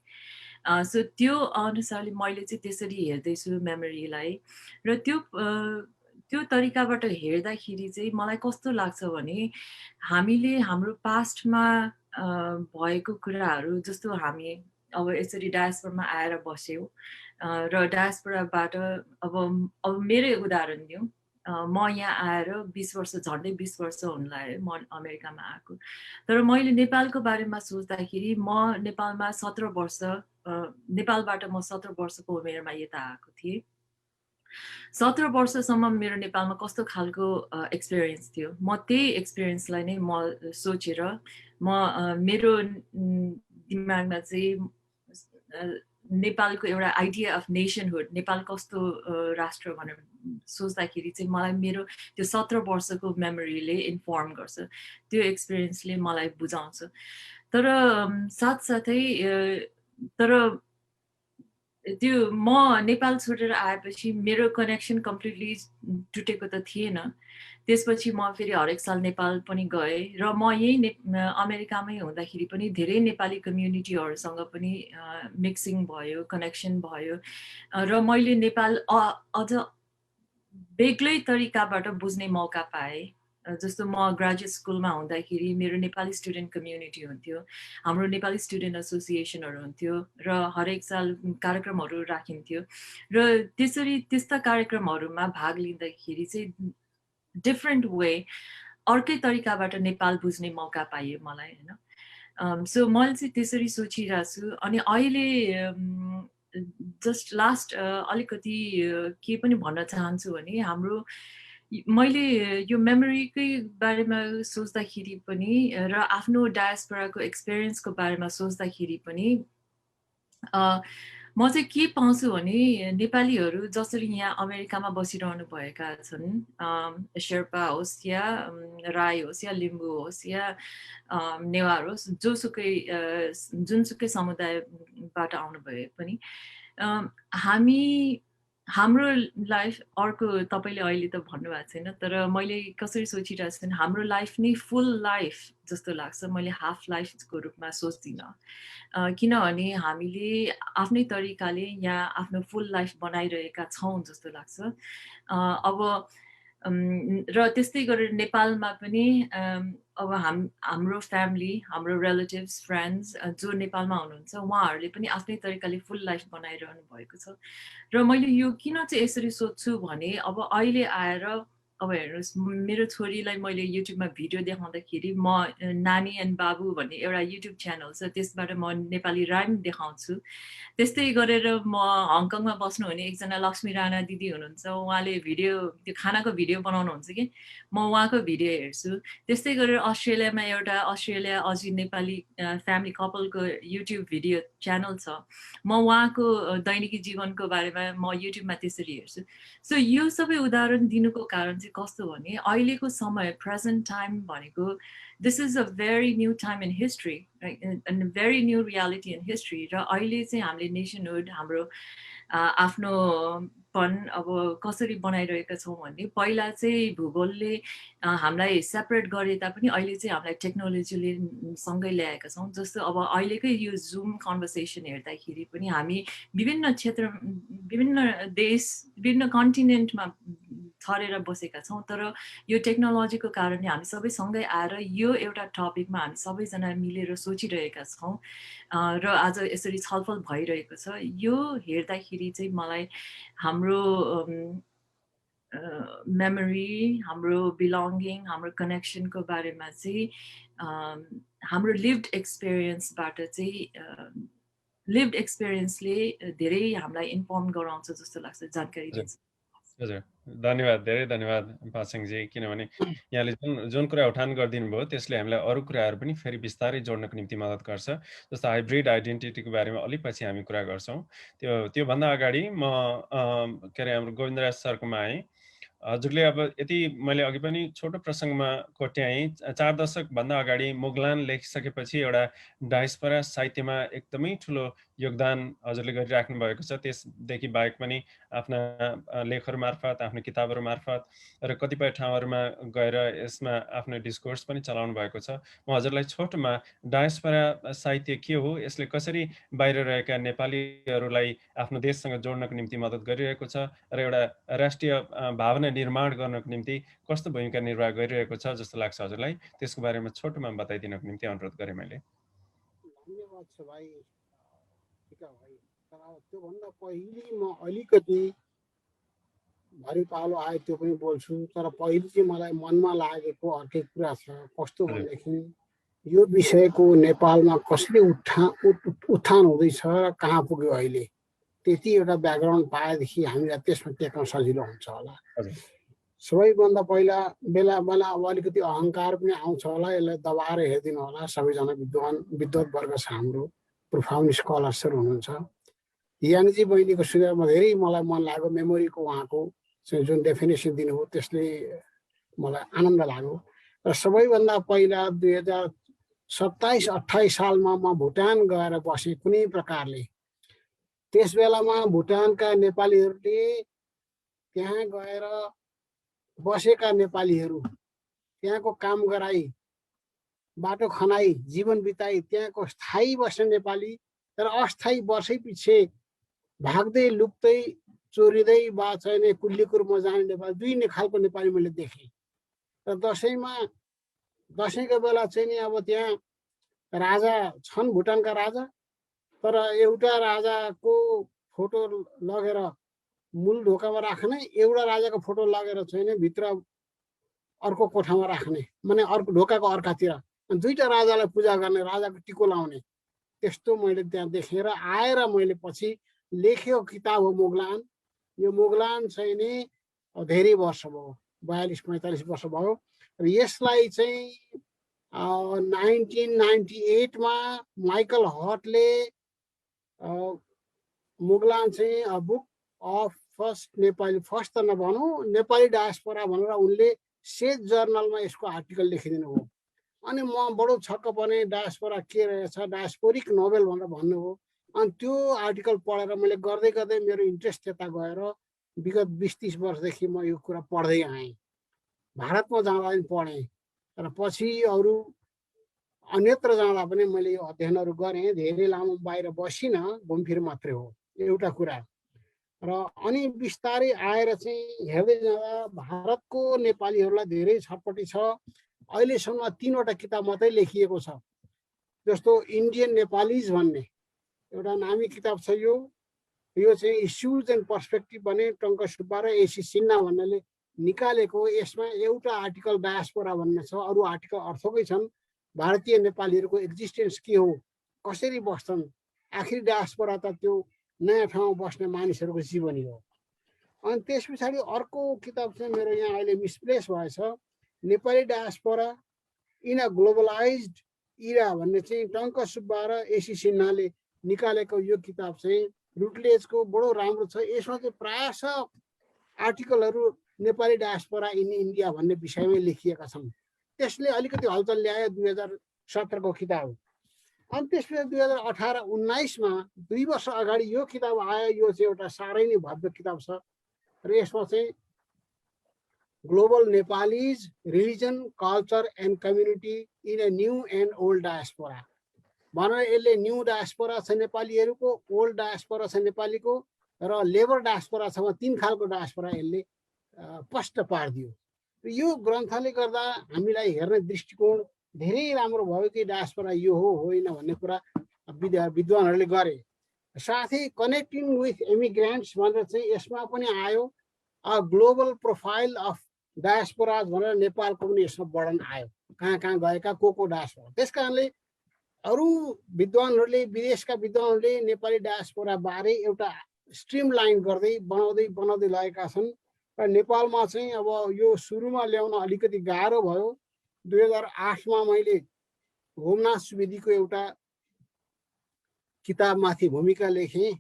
So त्यो अनुसारले मैले चाहिँ त्यसरी हेर्दैछु मेमोरीलाई र त्यो तरिकाबाट हेर्दाखेरि चाहिँ मलाई कस्तो लाग्छ भने हामीले हाम्रो पास्टमा भएको कुराहरू जस्तो हामी अब यसरी डायस्पोरामा आएर बस्यौँ र डायस्पोराबाट अब मेरै उदाहरण दिउँ म यहाँ आएर 20 वर्ष झन्डै 20 वर्ष हुन लाग्यो म अमेरिकामा आएको तर मैले नेपालको बारेमा सोच्दाखेरि म नेपालमा 17 वर्ष नेपालबाट म 17 वर्षको उमेरमा यता आएको थिएँ 17 वर्षसम्म मेरो नेपालमा कस्तो खालको एक्सपिरियन्स थियो म त्यही एक्सपिरियन्सलाई नै म सोचेर मेरो दिमागमा चाहिँ नेपालको एउटा आइडिया अफ नेसनहुड नेपाल कस्तो राष्ट्र भनेर सोच्दाखेरि चाहिँ मलाई मेरो त्यो 17 वर्षको मेमोरीले इन्फर्म गर्छ त्यो एक्सपिरियन्सले मलाई बुझाउँछ तर साथसाथै तर त्यो म नेपाल छोडेर आएपछि मेरो कनेक्सन कम्प्लिटली टुटेको त थिएन त्यसपछि म फेरि हरेक साल नेपाल पनि गएँ र म यही अमेरिकामै हुँदाखेरि पनि धेरै नेपाली कम्युनिटीहरूसँग पनि मिक्सिङ भयो कनेक्सन भयो र मैले नेपाल अझ बेग्लै तरिकाबाट बुझ्ने मौका पाएँ जस्तो म ग्रेजुएट स्कुलमा हुँदाखेरि मेरो नेपाली स्टुडेन्ट कम्युनिटी हुन्थ्यो हाम्रो नेपाली स्टुडेन्ट एसोसिएसनहरू हुन्थ्यो र हरेक साल कार्यक्रमहरू राखिन्थ्यो र त्यस्ता कार्यक्रमहरूमा भाग लिँदाखेरि चाहिँ डिफ्रेन्ट वे अर्कै तरिकाबाट नेपाल बुझ्ने मौका पाएँ मलाई होइन सो मैले चाहिँ त्यसरी सोचिरहेको छु अनि अहिले जस्ट लास्ट अलिकति के पनि भन्न चाहन्छु भने हाम्रो मैले यो मेमोरीकै बारेमा सोच्दाखेरि पनि र आफ्नो डायस्पोराको एक्सपिरियन्सको बारेमा सोच्दाखेरि पनि म चाहिँ के पाउँछु भने नेपालीहरू जसरी यहाँ अमेरिकामा बसिरहनु भएका छन्, शेर्पा होस् या राई होस् या लिम्बू होस् या नेवार होस्, जुनसुकै समुदायबाट आउनु भए पनि हाम्रो लाइफ अर्को तपाईले अहिले त भन्नुभएको छैन, तर मैले कसरी सोचिरहेको छु भने हाम्रो लाइफ नै फुल लाइफ जस्तो लाग्छ। मैले हाफ लाइफको रूपमा सोच्दिनँ, किनभने हामीले आफ्नै तरिकाले यहाँ आफ्नो फुल लाइफ बनाइरहेका छौँ जस्तो लाग्छ। अब र त्यस्तै गरेर नेपालमा पनि अब हाम्रो फ्यामिली, हाम्रो रिलेटिभ्स, फ्रेन्ड्स जो नेपालमा हुनुहुन्छ उहाँहरूले पनि आफ्नै तरिकाले फुल लाइफ बनाइरहनु भएको छ। र मैले यो किन चाहिँ यसरी सोध्छु भने अब अहिले आएर अब हेर्नुहोस्, मेरो छोरीलाई मैले युट्युबमा भिडियो देखाउँदाखेरि म नानी एन्ड बाबु भन्ने एउटा युट्युब च्यानल छ, त्यसबाट म नेपाली राइम देखाउँछु। त्यस्तै गरेर म हङकङमा बस्नुहुने एकजना लक्ष्मी राणा दिदी हुनुहुन्छ, उहाँले भिडियो त्यो खानाको भिडियो बनाउनुहुन्छ कि म उहाँको भिडियो हेर्छु। त्यस्तै गरेर अस्ट्रेलियामा एउटा अस्ट्रेलिया अजी नेपाली फ्यामिली कपलको युट्युब भिडियो च्यानल छ, म उहाँको दैनिकी जीवनको बारेमा म युट्युबमा त्यसरी हेर्छु। सो यो सबै उदाहरण दिनुको कारण चाहिँ कस्तो भने अहिलेको समय प्रेजेन्ट टाइम भनेको this is a very new time in history, right? And a very new reality in history. र अहिले चाहिँ हामीले नेसनहुड हाम्रो आफ्नो पन अब कसरी बनाइरहेका छौँ भने पहिला चाहिँ भूगोलले हामीलाई सेपरेट गरे तापनि अहिले चाहिँ हामीलाई टेक्नोलोजीले सँगै ल्याएका छौँ। जस्तो अब अहिलेकै यो जुम कन्भर्सेसन हेर्दाखेरि पनि हामी विभिन्न क्षेत्र, विभिन्न देश, विभिन्न कन्टिनेन्टमा छरेर बसेका छौँ, तर यो टेक्नोलोजीको कारणले हामी सबै सँगै आएर यो एउटा टपिकमा हामी सबैजना मिलेर सोचिरहेका छौँ र आज यसरी छलफल भइरहेको छ। यो हेर्दाखेरि चाहिँ मलाई हाम्रो मेमोरी, हाम्रो बिलोङ्गिङ, हाम्रो कनेक्सनको बारेमा चाहिँ हाम्रो लिभड एक्सपिरियन्सबाट चाहिँ लिभड एक्सपिरियन्सले धेरै हामीलाई इन्फर्म गराउँछ जस्तो लाग्छ, जानकारी दिन्छ। हजुर, धन्यवाद, धेरै धन्यवाद पासाङजी, किनभने यहाँले जुन कुरा उठान गरिदिनु भयो त्यसले हामीलाई अरू कुराहरू पनि फेरि बिस्तारै जोड्नको निम्ति मद्दत गर्छ। जस्तो हाइब्रिड आइडेन्टिटीको बारेमा अलिक पछि हामी कुरा गर्छौँ। त्योभन्दा अगाडि म के अरे हाम्रो गोविन्दराज सरकोमा आएँ। हजुरले अब यति मैले अघि पनि छोटो प्रसङ्गमा कोट्याएँ, 4 दशकभन्दा अगाडि मुगलान लेखिसकेपछि एउटा डायस्पोरा साहित्यमा एकदमै ठुलो योगदान हजुरले गरिराख्नु भएको छ। त्यसदेखि बाहेक पनि आफ्ना लेखहरू मार्फत, आफ्नो किताबहरू मार्फत र कतिपय ठाउँहरूमा गएर यसमा आफ्नो डिस्कोर्स पनि चलाउनु भएको छ। म हजुरलाई छोटोमा डायस्पोरा साहित्य के हो, यसले कसरी बाहिर रहेका नेपालीहरूलाई आफ्नो देशसँग जोड्नको निम्ति मद्दत गरिरहेको छ र एउटा राष्ट्रिय भावना निर्माण गर्नको निम्ति कस्तो भूमिका निर्वाह गरिरहेको छ जस्तो लाग्छ हजुरलाई, त्यसको बारेमा छोटोमा बताइदिनको निम्ति अनुरोध गरेँ मैले। धन्यवाद छ भाइ, ठिक भाइ। तर त्योभन्दा पहिले म अलिकति भरि पालो आयो त्यो पनि बोल्छु, तर पहिले चाहिँ मलाई मनमा लागेको अर्कै कुरा छ। कस्तो भनेदेखि यो विषयको नेपालमा कसरी उत्थान हुँदैछ र कहाँ पुग्यो अहिले, त्यति एउटा ब्याकग्राउन्ड पाएदेखि हामीलाई त्यसमा टेक्न सजिलो हुन्छ होला। सबैभन्दा पहिला बेला बेला अब अलिकति अहङ्कार पनि आउँछ होला, यसलाई दबाएर हेरिदिनु होला। सबैजना विद्वत वर्ग छ, हाम्रो प्रोफाउन्ड स्कलर्सहरू हुनुहुन्छ। याङजी बहिनीको सुझावमा धेरै मलाई मन लाग्यो, मेमोरीको उहाँको जुन डेफिनेसन दिनुभयो त्यसले मलाई आनन्द लाग्यो। र सबैभन्दा पहिला 2027-28 सालमा म भुटान गएर बसेँ कुनै प्रकारले। त्यस बेलामा भुटानका नेपालीहरूले त्यहाँ गएर बसेका नेपालीहरू त्यहाँको काम गराई, बाटो खनाई, जीवन बिताई, त्यहाँको स्थायी बस्ने नेपाली र अस्थायी वर्षै पछि भाग्दै लुक्दै चोरिँदै वा चाहिने कुल्लीकुरमा जाने नेपाली, दुई खालको नेपाली मैले देखेँ। र दसैँको बेला चाहिँ नि अब त्यहाँ राजा छन्, भुटानका राजा, तर एउटा राजाको फोटो लगेर मूल ढोकामा राख्ने, एउटा राजाको फोटो लगेर चाहिँ भित्र अर्को कोठामा राख्ने, माने अर्को ढोकाको अर्कातिर दुईटा राजालाई पूजा गर्ने, राजाको टिको लाउने, त्यस्तो मैले त्यहाँ देखेर आएर मैले पछि लेखेको किताब हो मुगलान। यो मुगलान चाहिँ नि धेरै वर्ष भयो, 42-45 वर्ष भयो र यसलाई चाहिँ 1998 मा माइकल हटले मुगलान चाहिँ book of first Nepali first त नभनौँ नेपाली डायस्पोरा भनेर उनले सेज जर्नलमा यसको आर्टिकल लेखिदिनु हो। अनि म बडो छक्क परेँ, डायस्पोरा के रहेछ, डायस्पोरिक नोभेल भनेर भन्नुभयो। अनि त्यो आर्टिकल पढेर मैले गर्दै गर्दै मेरो इन्ट्रेस्ट त्यता गएर विगत 20-30 वर्षदेखि म यो कुरा पढ्दै आएँ। भारतमा जाँदा पनि पढेँ र पछि अरू अन्यत्र जाँदा पनि मैले यो अध्ययनहरू गरेँ। धेरै लामो बाहिर बसिनँ, घुमफिर मात्रै हो एउटा कुरा। र अनि बिस्तारै आएर चाहिँ हेर्दै जाँदा भारतको नेपालीहरूलाई धेरै छटपटी छ। अहिलेसम्म 3वटा किताब मात्रै लेखिएको छ, जस्तो इन्डियन नेपालीज भन्ने एउटा नामी किताब छ। यो चाहिँ इस्युज एन्ड पर्सपेक्टिभ भने टङ्क सुब्बा र एसी सिन्हा भन्नेले निकालेको। यसमा एउटा आर्टिकल डायस्पोरा भन्ने छ, अरू आर्टिकल अर्थकै छन्। भारतीय नेपालीहरूको एक्जिस्टेन्स के हो, कसरी बस्छन्, आखिर डायस्पोरा त त्यो नयाँ ठाउँमा बस्ने मानिसहरूको जीवनी हो। अनि त्यस पछाडि अर्को किताब चाहिँ मेरो यहाँ अहिले मिसप्लेस भएछ, Nepali diaspora in a globalised era भन्ने चाहिँ टङ्क सुब्बा र एसी सिन्हाले निकालेको यो किताब चाहिँ रुटलेजको बडो राम्रो छ। यसमा चाहिँ प्रायः आर्टिकलहरू नेपाली डायस्पोरा इन इन्डिया भन्ने विषयमै लेखिएका छन्। त्यसले अलिकति हलचल ल्यायो 2017 को किताब। अनि त्यसपछि 2018-19 मा 2 वर्ष अगाडि यो किताब आयो। यो चाहिँ एउटा साह्रै नै भव्य किताब छ र यसमा चाहिँ global Nepalese religion culture and community in a new and old diaspora भनेर यसले न्यू डायस्पोरा छ नेपालीहरूको, ओल्ड डायस्पोरा छ नेपालीको र लेबर डायस्पोरा छ। 3 खालको डायस्पोरा यसले स्पष्ट पारिदियो। यो ग्रन्थले गर्दा हामीलाई हेर्ने दृष्टिकोण धेरै राम्रो भयो कि डायस्पोरा यो हो होइन भन्ने कुरा विद्वानहरूले गरे। साथै कनेक्टिङ विथ इमिग्रेन्ट्स भनेर चाहिँ यसमा पनि आयो। अ ग्लोबल प्रोफाइल अफ डायस्पोराज भनेर नेपालको पनि यसमा वर्णन आयो, कहाँ कहाँ गएका को डायस्पोरा। त्यस कारणले अरू विद्वानहरूले, विदेशका विद्वानहरूले नेपाली डायस्पोरा बारे एउटा स्ट्रिम लाइन गर्दै बनाउँदै लगेका छन्। र नेपालमा चाहिँ अब यो सुरुमा ल्याउन अलिकति गाह्रो भयो। 2008 मा मैले होमनाथ सुवेदीको एउटा किताबमाथि भूमिका लेखेँ,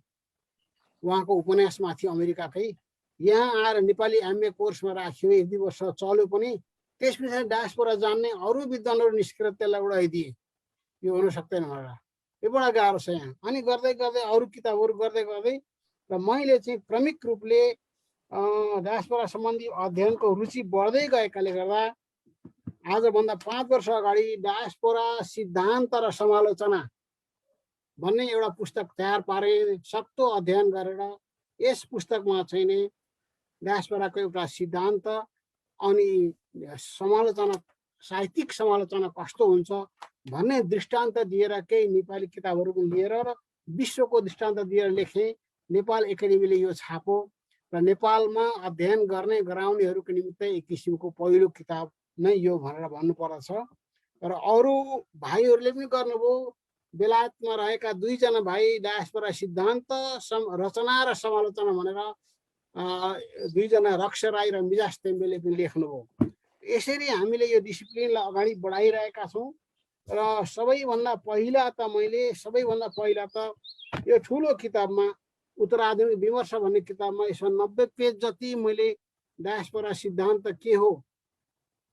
उहाँको उपन्यासमाथि अमेरिकाकै। यहाँ आएर नेपाली एमए कोर्समा राख्यो, 1-2 वर्ष चल्यो पनि। त्यस पछाडि डायस्पोरा जान्ने अरू विद्वानहरू निस्केर त्यसलाई उडाइदिए, यो हुन सक्दैन भनेर। यो बडा गाह्रो छ यहाँ। अनि गर्दै गर्दै अरू किताबहरू गर्दै गर्दै र मैले चाहिँ क्रमिक रूपले डायस्पोरा सम्बन्धी अध्ययनको रुचि बढ्दै गएकाले गर्दा आजभन्दा 5 वर्ष अगाडि डायस्पोरा सिद्धान्त र समालोचना भन्ने एउटा पुस्तक तयार पारे, सक्दो अध्ययन गरेर। यस पुस्तकमा चाहिँ नि डायस्पोराको एउटा सिद्धान्त अनि समालोचना, साहित्यिक समालोचना कस्तो हुन्छ भन्ने दृष्टान्त दिएर केही नेपाली किताबहरू लिएर र विश्वको दृष्टान्त दिएर लेखेँ। नेपाल एकाडेमीले यो छापो र नेपालमा अध्ययन गर्ने गराउनेहरूको निमित्त एक किसिमको पहिलो किताब नै यो भनेर भन्नुपर्दछ। र अरू भाइहरूले पनि गर्नुभयो। बेलायतमा रहेका 2 जना भाइ डायस्पोरा सिद्धान्त रचना र समालोचना भनेर 2 जना रक्ष राई र मिजाज तेम्बेले पनि लेख्नुभयो। यसरी हामीले यो डिसिप्लिनलाई अगाडि बढाइरहेका छौँ। र सबैभन्दा पहिला त यो ठुलो किताबमा उत्तराधुनिक विमर्श भन्ने किताबमा यसमा 90 पेज जति मैले डायस्पोरा सिद्धान्त के हो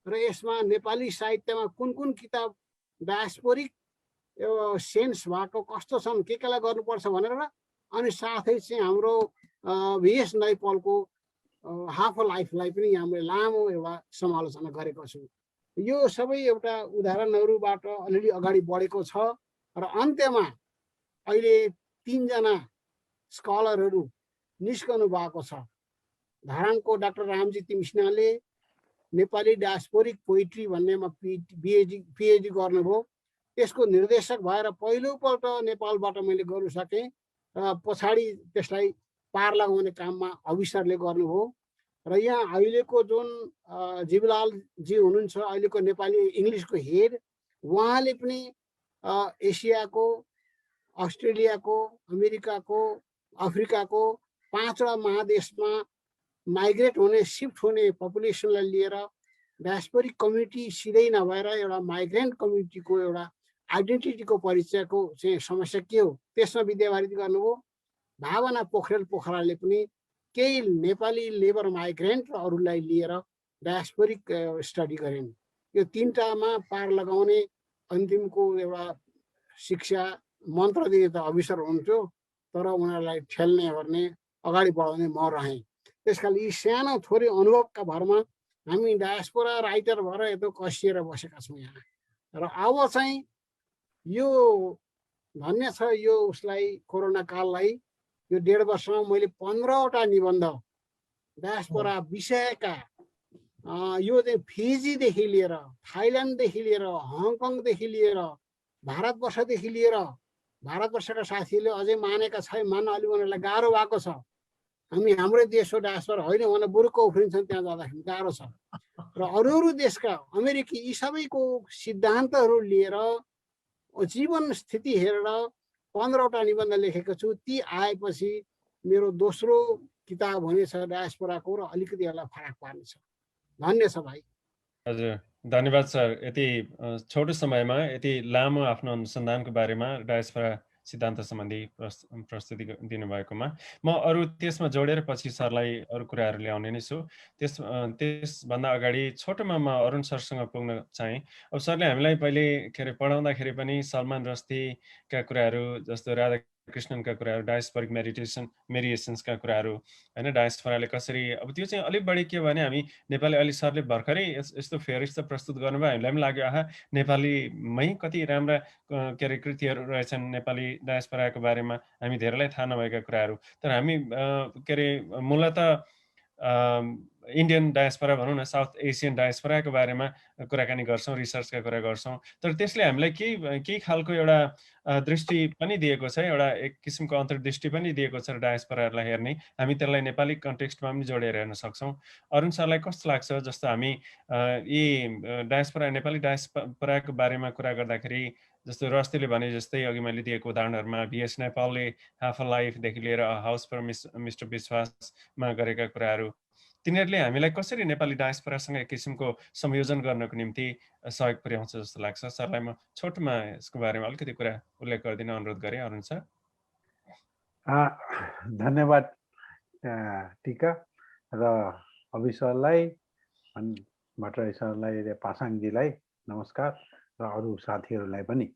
र यसमा नेपाली साहित्यमा कुन किताब डायस्पोरिक सेन्स भएको कस्तो छन्, के केलाई गर्नुपर्छ भनेर, अनि साथै चाहिँ हाम्रो भिएस नैपालको हाफ लाइफलाई पनि हामीले लामो एउटा समालोचना गरेको छु। यो सबै एउटा उदाहरणहरूबाट अलिअलि अगाडि बढेको छ। र अन्त्यमा अहिले 3 जना स्कलरहरू निस्कनु भएको छ। धरानको डाक्टर रामजी तिमसिनाले नेपाली डायस्पोरिक पोइट्री भन्नेमा पिएचडी गर्नुभयो। त्यसको निर्देशक भएर पहिलोपल्ट नेपालबाट मैले गर्न सकेँ र पछाडि त्यसलाई पार लगाउने काममा अविसरले गर्नुभयो। र यहाँ अहिलेको जुन जीवलालजी हुनुहुन्छ, अहिलेको नेपाली इङ्ग्लिसको हेड, उहाँले पनि एसियाको, अस्ट्रेलियाको, अमेरिकाको, अफ्रिकाको 5वटा महादेशमा माइग्रेट हुने सिफ्ट हुने पपुलेसनलाई लिएर डायस्पोरिक कम्युनिटी सिधै नभएर एउटा माइग्रेन्ट कम्युनिटीको एउटा आइडेन्टिटीको परिचयको चाहिँ समस्या के हो त्यसमा विद्यावारिधि गर्नुभयो। भावना पोखरेलले पनि केही नेपाली लेबर माइग्रेन्ट र अरूलाई लिएर डायस्पोरिक स्टडी गरिन्। यो तीनटामा पार लगाउने अन्तिमको एउटा शिक्षा मन्त्र दिने त अफिसर हुन्थ्यो, तर उनीहरूलाई ठेल्ने गर्ने अगाडि बढाउने म रहेँ। त्यसकारण यी सानो थोरै अनुभवका भरमा हामी डायस्पोरा राइटर भएर यत्रो कसिएर बसेका छौँ यहाँ। र अब चाहिँ यो धन्य छ यो उसलाई कोरोना काललाई यो 1.5 वर्षमा मैले 15वटा निबन्ध डायस्पोरा विषयका यो चाहिँ फिजीदेखि लिएर थाइल्यान्डदेखि लिएर हङकङदेखि लिएर भारतवर्षदेखि लिएर भारतवर्षका साथीहरूले अझै मानेका छैन, मान्न अलि उनीहरूलाई गाह्रो भएको छ। हामी हाम्रै देश हो डायस्पोरा होइन भने बुरुक्क उफ्रिन्छन् त्यहाँ जाँदाखेरि गाह्रो छ। र अरू देशका अमेरिकी यी सबैको सिद्धान्तहरू लिएर जीवन स्थिति हेरेर 15वटा निबन्ध लेखेको छु। ती आएपछि मेरो दोस्रो किताब हुनेछ डायस्पोराको र अलिकति यसलाई फरक पार्नेछ। धन्य छ भाइ। हजुर धन्यवाद सर, यति छोटो समयमा यति लामो आफ्नो अनुसन्धानको बारेमा डायस्पोरा सिद्धान्त सम्बन्धी प्रस्तुति दिनुभएकोमा म अरू त्यसमा जोडेर पछि सरलाई अरू कुराहरू ल्याउने नै छु। त्यसभन्दा अगाडि छोटोमा म अरुण सरसँग पुग्न चाहेँ। अब सरले हामीलाई पहिले के अरे पढाउँदाखेरि पनि सलमान रस्तीका कुराहरू जस्तो राधा कृष्णनका कुराहरू, डायस्पोरिक मेडिएसन्सका कुराहरू होइन, डायस्पोराले कसरी, अब त्यो चाहिँ अलिक बढी के भने हामी नेपाली अलि सरले भर्खरै यस्तो फेरिस्त प्रस्तुत गर्नुभयो, हामीलाई पनि लाग्यो आहा नेपालीमै कति राम्रा के अरे कृतिहरू रहेछन् नेपाली डायस्पोराको बारेमा, हामी धेरैलाई थाहा नभएका कुराहरू। तर हामी के अरे मूलत इन्डियन डायस्पोरा भनौँ न, साउथ एसियन डायस्पोराको बारेमा कुराकानी गर्छौँ, रिसर्चका कुरा गर्छौँ। तर त्यसले हामीलाई केही खालको एउटा दृष्टि पनि दिएको छ, एउटा एक किसिमको अन्तर्दृष्टि पनि दिएको छ डायस्पोराहरूलाई हेर्ने। हामी त्यसलाई नेपाली कन्टेक्स्टमा पनि जोडेर हेर्न सक्छौँ। अरुण सरलाई कस्तो लाग्छ, जस्तो हामी यी डायस्पोरा नेपाली डायस्पोराको बारेमा कुरा गर्दाखेरि जस्तो रस्तीले भने जस्तै अघि मैले दिएको उदाहरणहरूमा VS नेपालले हाफ अ लाइफदेखि लिएर हाउस फर मिस्टर विश्वासमा गरेका कुराहरू, तिनीहरूले हामीलाई कसरी नेपाली डायस्पोरासँग एक किसिमको संयोजन गर्नको निम्ति सहयोग पुर्याउँछ जस्तो लाग्छ। सरलाई म छोटोमा यसको बारेमा अलिकति कुरा उल्लेख गरिदिन अनुरोध गरेँ अरुण सर। धन्यवाद टिका र अभि सरलाई, भट्टराई सरलाई र पासाङजीलाई नमस्कार र अरू साथीहरूलाई पनि।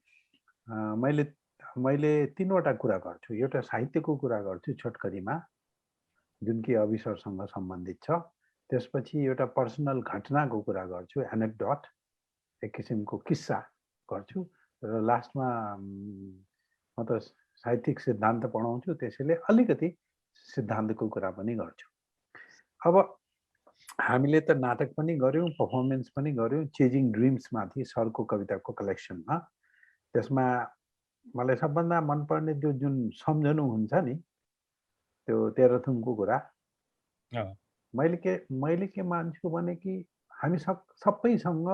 मैले 3वटा कुरा गर्छु। एउटा साहित्यको कुरा गर्छु छोटकरीमा, जुन कि अविसरसँग सम्बन्धित छ। त्यसपछि एउटा पर्सनल घटनाको कुरा गर्छु, एनेक्डोट, एक किसिमको किस्सा गर्छु। र लास्टमा म त साहित्यिक सिद्धान्त पढाउँछु, त्यसैले अलिकति सिद्धान्तको कुरा पनि गर्छु। अब हामीले त नाटक पनि गऱ्यौँ, पर्फर्मेन्स पनि गऱ्यौँ चेजिङ ड्रिम्समाथि सरको कविताको कलेक्सनमा। त्यसमा मलाई सबभन्दा मनपर्ने त्यो जुन सम्झनु हुन्छ नि, त्यो तेह्रथुमको कुरा, मैले के मान्छु भने कि हामी सबैसँग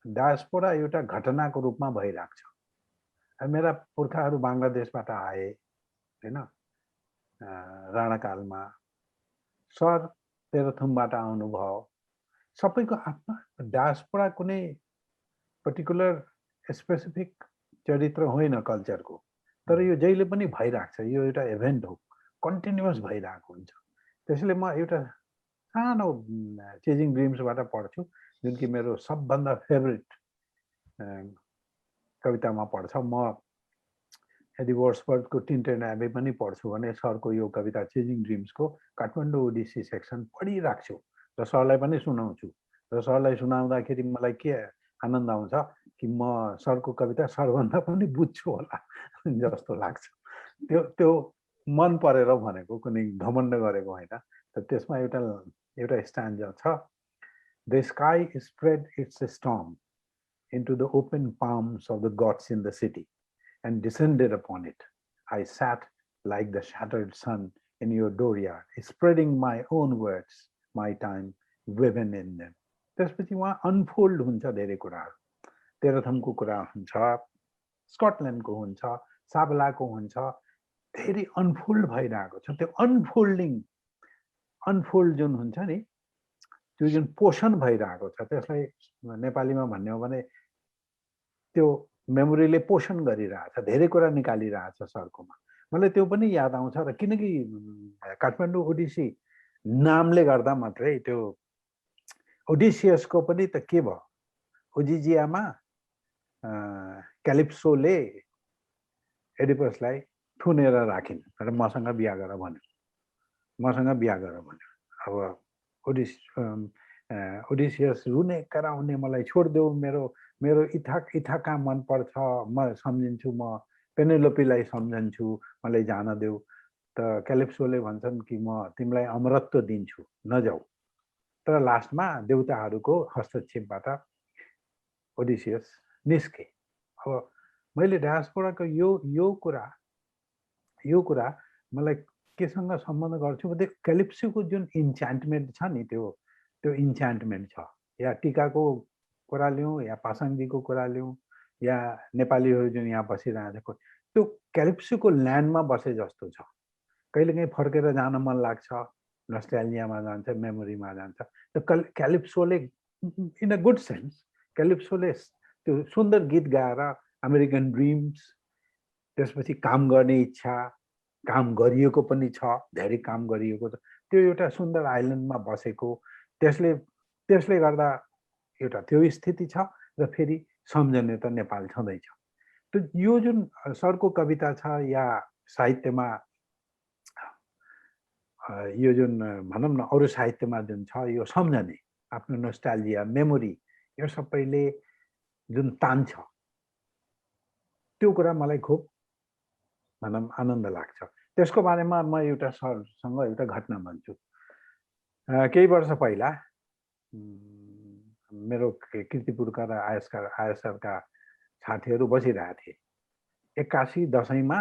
डायस्पोरा एउटा घटनाको रूपमा भइरहेको छ। मेरा पुर्खाहरू बङ्गलादेशबाट आए होइन, राणाकालमा सर तेह्रथुमबाट आउनुभयो। सबैको आफ्ना डायस्पोरा कुनै पर्टिकुलर स्पेसिफिक चरित्र होइन कल्चरको, तर यो जहिले पनि भइरहेको छ। यो एउटा इभेन्ट हो, कन्टिन्युअस भइरहेको हुन्छ। त्यसैले म एउटा सानो चेजिङ ड्रिम्सबाट पढ्छु, जुन कि मेरो सबभन्दा फेभरेट कवितामा पर्छ। म यदि वर्ड्सवर्थको टिन्टेन एबे पनि पढ्छु भने सरको यो कविता चेजिङ ड्रिम्सको काठमाडौँ ओडिसी सेक्सन पढिराख्छु र सरलाई पनि सुनाउँछु। र सरलाई सुनाउँदाखेरि मलाई के आनन्द आउँछ कि म सरको कविता सरभन्दा पनि बुझ्छु होला जस्तो लाग्छ। त्यो मन परेर भनेको, कुनै घमण्ड गरेको होइन। त त्यसमा एउटा स्ट्यान्जा छ, the sky spread its storm into the open palms of the gods in the city and descended upon it. I sat like the shattered sun in your dooryard, spreading my own words, my time woven in them. त्यसपछि वहाँ unfold हुन्छ धेरै कुराहरू। तेह्रथुमको कुरा हुन्छ, स्कटल्यान्डको हुन्छ, साबलाको हुन्छ, धेरै अनफोल्ड भइरहेको छ। त्यो अनफोल्डिङ अनफोल्ड जुन हुन्छ नि त्यो जुन पोषण भइरहेको छ त्यसलाई नेपालीमा भन्ने हो भने त्यो मेमोरीले पोषण गरिरहेछ, धेरै कुरा निकालिरहेछ सरकोमा। मलाई त्यो पनि याद आउँछ र किनकि काठमाडौँ ओडिसी नामले गर्दा मात्रै त्यो ओडिसियसको पनि त के भयो, ओजिजियामा क्यालिप्सोले एडिपसलाई थुनेर राखिन् र मसँग बिहा गर भन्यो, मसँग बिहा गर भन्यो। अब ओडिसियस रुने कराउने, मलाई छोडिदेऊ, मेरो इथाका मन पर्छ, म सम्झिन्छु, म पेनेलोपीलाई सम्झन्छु, मलाई जान देऊ। त क्यालिप्सोले भन्छन् कि म तिमीलाई अमरत्व दिन्छु, नजाऊ। तर लास्टमा देवताहरूको हस्तक्षेपबाट ओडिसियस निस्के। अब मैले डायस्पोराको यो कुरा मलाई केसँग सम्बन्ध गर्छु भने क्यालिप्सोको जुन इन्चान्टमेन्ट छ नि त्यो इन्चान्टमेन्ट छ। या टिकाको कुरा लिउँ, या पासाङजीको कुरा लिउँ, या नेपालीहरू जुन यहाँ बसिरहेको, त्यो क्यालिप्सोको ल्यान्डमा बसे जस्तो छ। कहिलेकाहीँ फर्केर जान मन लाग्छ, नस्ट्याल्जियामा जान्छ, मेमोरीमा जान्छ। त क्यालिप्सोले इन अ गुड सेन्स क्यालिप्सोले त्यो सुन्दर गीत गाएर अमेरिकन ड्रिम्स, त्यसपछि काम गर्ने इच्छा, काम गरिएको पनि छ, धेरै काम गरिएको छ, त्यो एउटा सुन्दर आइल्यान्डमा बसेको, त्यसले गर्दा एउटा त्यो स्थिति छ। र फेरि सम्झने त नेपाल छँदैछ। त यो जुन सरको कविता छ या साहित्यमा यो जुन भनौँ न अरू साहित्यमा जुन छ, यो सम्झने, आफ्नो नोस्टाल्जिया, मेमोरी, यो सबैले जुन तान्छ, त्यो कुरा मलाई खुब भनौँ आनन्द लाग्छ। त्यसको बारेमा म एउटा सरसँग एउटा घटना भन्छु। केही वर्ष पहिला मेरो कीर्तिपुरका र आयसरका साथीहरू बसिरहेका थिए। 81 दसैँमा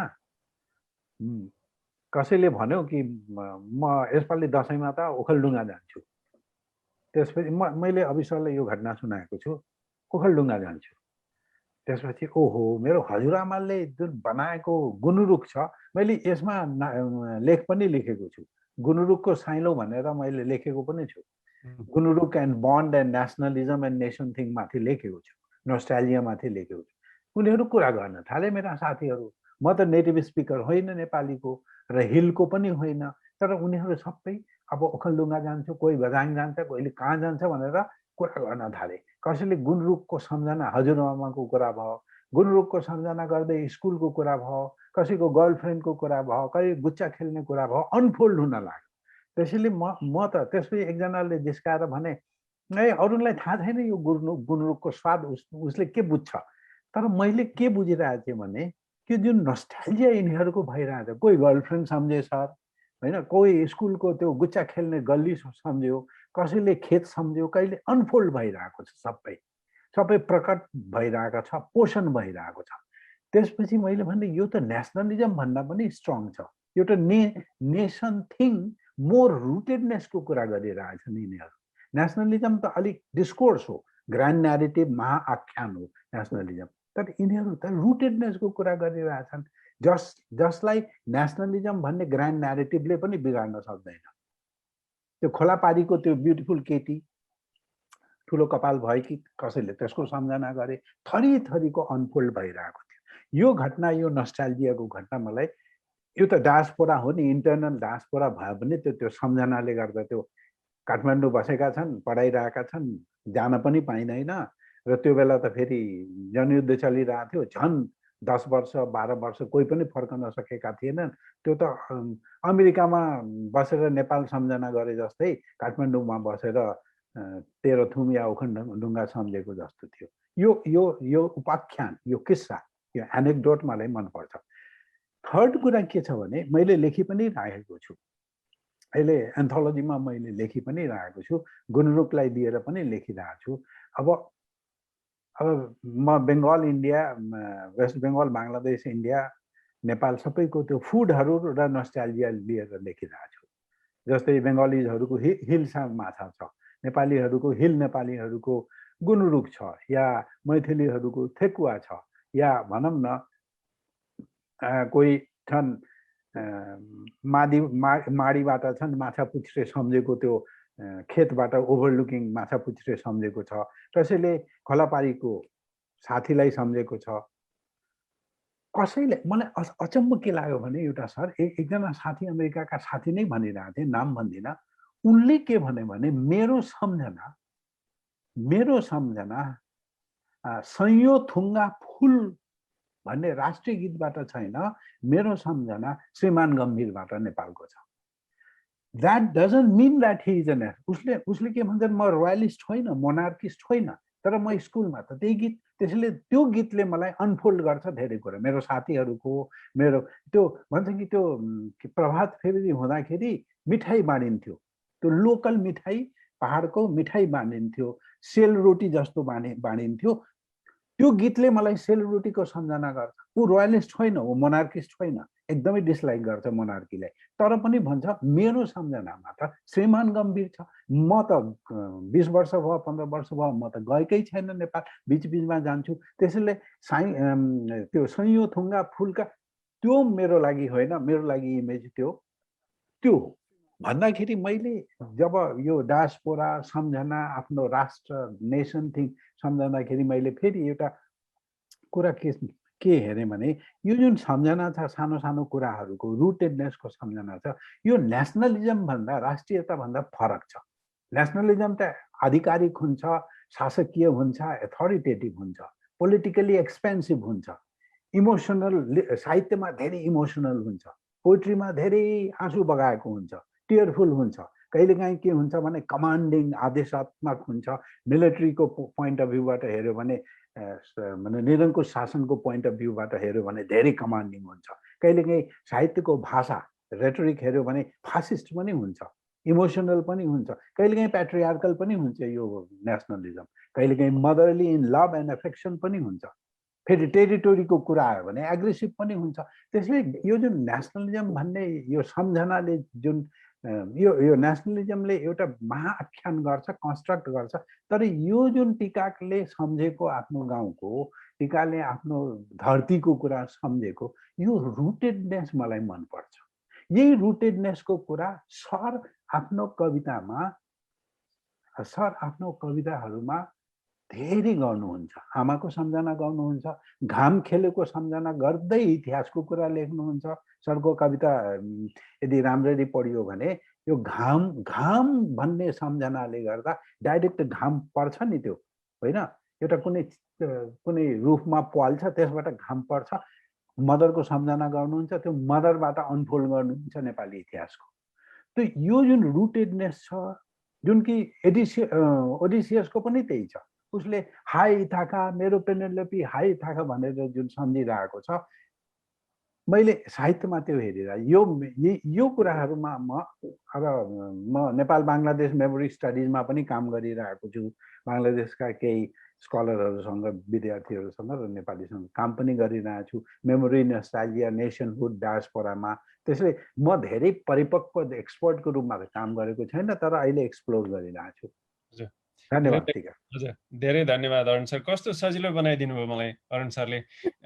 कसैले भन्यो कि म यसपालि दसैँमा त ओखलढुङ्गा जान्छु। त्यसपछि मैले अविश्वरलाई यो घटना सुनाएको छु, ओखलढुङ्गा जान्छु। त्यसपछि ओहो, मेरो हजुरआमाले जुन बनाएको गुनुरुक छ, मैले यसमा लेख पनि लेखेको छु, गुनुरुकको साइलो भनेर मैले लेखेको पनि छु। Gundruk and bond and nationalism and nation thing माथि लेखेको छु, नोस्टाल्जिया माथि लेखेको छु। उनीहरू कुरा गर्न थाले, मेरा साथीहरू। म त नेटिभ स्पिकर होइन नेपालीको र हिलको पनि होइन, तर उनीहरू सबै अब ओखलढुङ्गा जान्छु, कोही बझाङ जान्छ, कोहीले कहाँ जान्छ भनेर कुरा गर्न थाले। कसैले गुन्द्रुकको सम्झना, हजुरआमाको कुरा भयो, गुन्द्रुकको सम्झना गर्दै स्कुलको कुरा भयो, कसैको गर्लफ्रेन्डको कुरा भयो, कहिले गुच्चा खेल्ने कुरा भयो, अनफोल्ड हुन लाग्यो। त्यसैले म त त्यसपछि एकजनाले जिस्काएर भने, ए अरूलाई थाहा छैन यो गुन्द्रुकको स्वाद, उसले के बुझ्छ। तर मैले के बुझिरहेको थिएँ भने त्यो जुन नस्टाल्जिया यिनीहरूको भइरहेछ, कोही गर्लफ्रेन्ड सम्झे सर होइन, कोही स्कुलको त्यो गुच्चा खेल्ने गल्ली सम्झ्यो, कसैले खेत सम्झ्यो, कहिले अनफोल्ड भइरहेको छ, सबै प्रकट भइरहेको छ, पोषण भइरहेको छ। त्यसपछि मैले भने यो त नेसनलिजम भन्दा पनि स्ट्रङ छ, एउटा नेसन थिङ, मोर रुटेडनेसको कुरा गरिरहेछन् यिनीहरू। नेसनलिजम त अलिक डिस्कोर्स हो, ग्रान्ड न्यारेटिभ, महाआख्यान हो नेसनलिजम, तर यिनीहरू त रुटेडनेसको कुरा गरिरहेछन्, जसलाई नेसनलिजम भन्ने ग्रान्ड न्यारेटिभले पनि बिगार्न सक्दैन। त्यो खोलापारीको त्यो ब्युटिफुल केटी, ठुलो कपाल भयो कि कसैले त्यसको सम्झना गरे, थरीको अनफोल्ड भइरहेको थियो। यो घटना, यो नस्टाल्जियाको घटना मलाई, यो त डायस्पोरा हो नि, इन्टरनल डायस्पोरा भयो भने त्यो सम्झनाले गर्दा त्यो काठमाडौँ बसेका छन्, पढाइरहेका छन्, जान पनि पाइँदैन। र त्यो बेला त फेरि जनयुद्ध चलिरहेको थियो, झन् 10 वर्ष 12 वर्ष कोही पनि फर्कन सकेका थिएनन्। त्यो त अमेरिकामा बसेर नेपाल सम्झना गरे जस्तै काठमाडौँमा बसेर तेह्रथुम या ओखलढुङ्गा सम्झेको जस्तो थियो। यो उपाख्यान, यो किस्सा, यो एनेक्डोट मलाई मनपर्छ। थर्ड कुरा के छ भने मैले लेखी पनि राखेको छु, अहिले एन्थोलोजीमा मैले लेखी पनि राखेको छु, गुन्द्रुकलाई दिएर पनि लेखिरहेको छु। अब म बेङ्गल, इन्डिया, वेस्ट बेङ्गल, बङ्गलादेश, इन्डिया, नेपाल सबैको त्यो फुडहरू र नस्टाल्जिया लिएर लेखिरहेको छु। जस्तै बेङ्गलीहरूको हिल माछा छ, नेपालीहरूको हिल नेपालीहरूको गुन्द्रुक छ, या मैथिलीहरूको ठेकुवा छ, या भनौँ न कोही छन् माडीबाट छन् माछा पुच्छ्रे सम्झेको त्यो खेतबाट ओभरलुकिङ माछा पुच्छ्रे सम्झेको छ, कसैले खोलापारीको साथीलाई सम्झेको छ, कसैले मलाई अचम्म के लाग्यो भने एउटा सर एकजना साथी अमेरिकाका साथी नै भनिरहेको थिए, नाम भन्दिनँ, उनले के भने मेरो सम्झना सैयौं थुङ्गा फुल भन्ने राष्ट्रिय गीतबाट छैन, मेरो सम्झना श्रीमान गम्भीरबाट नेपालको छ। That doesn't mean that he is an उसले के भन्छन्, म रोयलिस्ट होइन, मोनार्किस्ट होइन, तर म स्कुलमा त त्यही गीत, त्यसैले त्यो गीतले मलाई अनफोल्ड गर्छ धेरै कुरा। मेरो साथीहरूको मेरो त्यो भन्छ कि त्यो प्रभात फेरि हुँदाखेरि मिठाई बाँडिन्थ्यो, त्यो लोकल मिठाई, पहाडको मिठाई बाँडिन्थ्यो, सेलरोटी जस्तो बाँडिन्थ्यो, त्यो गीतले मलाई सेलरोटीको सम्झना गर्छ। ऊ रोयलिस्ट होइन, ऊ मोनार्किस्ट होइन, एकदमै डिसलाइक गर्छ मोनार्कीलाई, तर पनि भन्छ मेरो सम्झनामा त श्रीमान गम्भीर छ। म त 20 वर्ष भयो 15 वर्ष भयो म त गएकै छैन नेपाल, बिचबिचमा जान्छु, त्यसैले त्यो सैयौं थुङ्गा फुलका त्यो मेरो लागि होइन, मेरो लागि इमेज त्यो भन्दाखेरि मैले जब यो डायस्पोरा सम्झना, आफ्नो राष्ट्र नेसन थिङ सम्झँदाखेरि मैले फेरि एउटा कुरा के हेरेँ भने यो जुन सम्झना छ सानो सानो कुराहरूको रुटेडनेसको सम्झना छ, यो नेसनलिजम भन्दा राष्ट्रियता भन्दा फरक छ। नेसनलिजम त आधिकारिक हुन्छ, शासकीय हुन्छ, अथोरिटेटिभ हुन्छ, पोलिटिकली एक्सपेन्सिभ हुन्छ, इमोसनल, साहित्यमा धेरै इमोसनल हुन्छ, पोइट्रीमा धेरै आँसु बगाएको हुन्छ, टियरफुल हुन्छ, कहिलेकाहीँ के हुन्छ भने कमान्डिङ आदेशात्मक हुन्छ, मिलिट्रीको पोइन्ट अफ भ्यूबाट हेऱ्यो भने निरङ्कुश शासनको पोइन्ट अफ भ्यूबाट हेऱ्यो भने धेरै कमान्डिङ हुन्छ, कहिलेकाहीँ साहित्यको भाषा रेटोरिक हेऱ्यो भने फासिस्ट पनि हुन्छ, इमोसनल पनि हुन्छ, कहिलेकाहीँ प्याट्रियार्कल पनि हुन्छ यो नेसनलिजम, कहिलेकाहीँ motherly in love and affection पनि हुन्छ, फेरि टेरिटोरीको कुरा आयो भने एग्रेसिभ पनि हुन्छ। त्यसले यो जुन नेसनलिजम भन्ने यो सम्झनाले जुन यो नेसनलिजमले एउटा महाआख्यान गर्छ, कन्स्ट्रक्ट गर्छ, तर यो जुन टिकाले सम्झेको आफ्नो गाउँको, टिकाले आफ्नो धरतीको कुरा सम्झेको यो रुटेडनेस मलाई मनपर्छ। यही रुटेडनेसको कुरा सर आफ्नो कविताहरूमा धेरै गर्नुहुन्छ। आमाको सम्झना गर्नुहुन्छ, घाम खेलेको सम्झना गर्दै इतिहासको कुरा लेख्नुहुन्छ। सरको कविता यदि राम्ररी पढियो भने यो घाम भन्ने सम्झनाले गर्दा डाइरेक्ट घाम पर्छ नि, त्यो होइन, एउटा कुनै रुफमा पाल्छ, त्यसबाट घाम पर्छ, मदरको सम्झना गर्नुहुन्छ, त्यो मदरबाट अनफोल्ड गर्नुहुन्छ नेपाली इतिहासको। त्यो यो जुन रुटेडनेस छ, जुन कि ओडिसियसको पनि त्यही छ, उसले हाय इथाका मेरो पेनेलोपी हाय इथाका भनेर जुन सम्झिरहेको छ, मैले साहित्यमा त्यो हेरेर यो कुराहरूमा म नेपाल बङ्गलादेश मेमोरी स्टडिजमा पनि काम गरिरहेको छु। बङ्गलादेशका केही स्कलरहरूसँग, विद्यार्थीहरूसँग र नेपालीसँग काम पनि गरिरहेको छु मेमोरी, नस्टाल्जिया, नेसनहुड, डायस्पोरामा। त्यसले म धेरै परिपक्व एक्सपर्टको रूपमा त काम गरेको छैन, तर अहिले एक्सप्लोर गरिरहेको छु। धन्यवाद। हजुर, धेरै धन्यवाद अरुण सर। कस्तो सजिलो बनाइदिनु भयो मलाई अरुण सरले।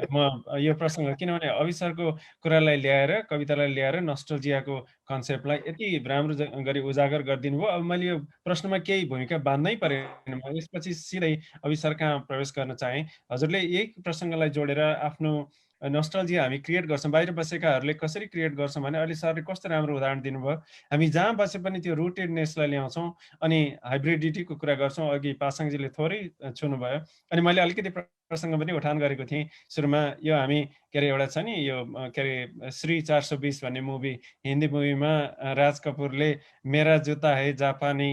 म यो प्रसङ्ग, किनभने अभि सरको कुरालाई ल्याएर, कवितालाई ल्याएर नस्टल्जियाको कन्सेप्टलाई यति राम्रो गरी उजागर गरिदिनु भयो। अब मैले यो प्रश्नमा केही भूमिका बाँध्नै परेन, म यसपछि सिधै अभि सर कहाँ प्रवेश गर्न चाहेँ। हजुरले यही प्रसङ्गलाई जोडेर आफ्नो नस्टल्जिया हामी क्रिएट गर्छौँ, बाहिर बसेकाहरूले कसरी क्रिएट गर्छौँ भने अहिले सरले कस्तो राम्रो उदाहरण दिनुभयो। हामी जहाँ बसे पनि त्यो रुटेडनेसलाई ल्याउँछौँ अनि हाइब्रिडिटीको कुरा गर्छौँ। अघि पासाङजीले थोरै छुनुभयो, अनि मैले अलिकति प्रसङ्ग पनि उठान गरेको थिएँ सुरुमा। यो हामी के अरे एउटा छ नि, यो के अरे श्री 420 भन्ने मुभी, हिन्दी मुभीमा राज कपुरले मेरा जुत्ता है जापानी,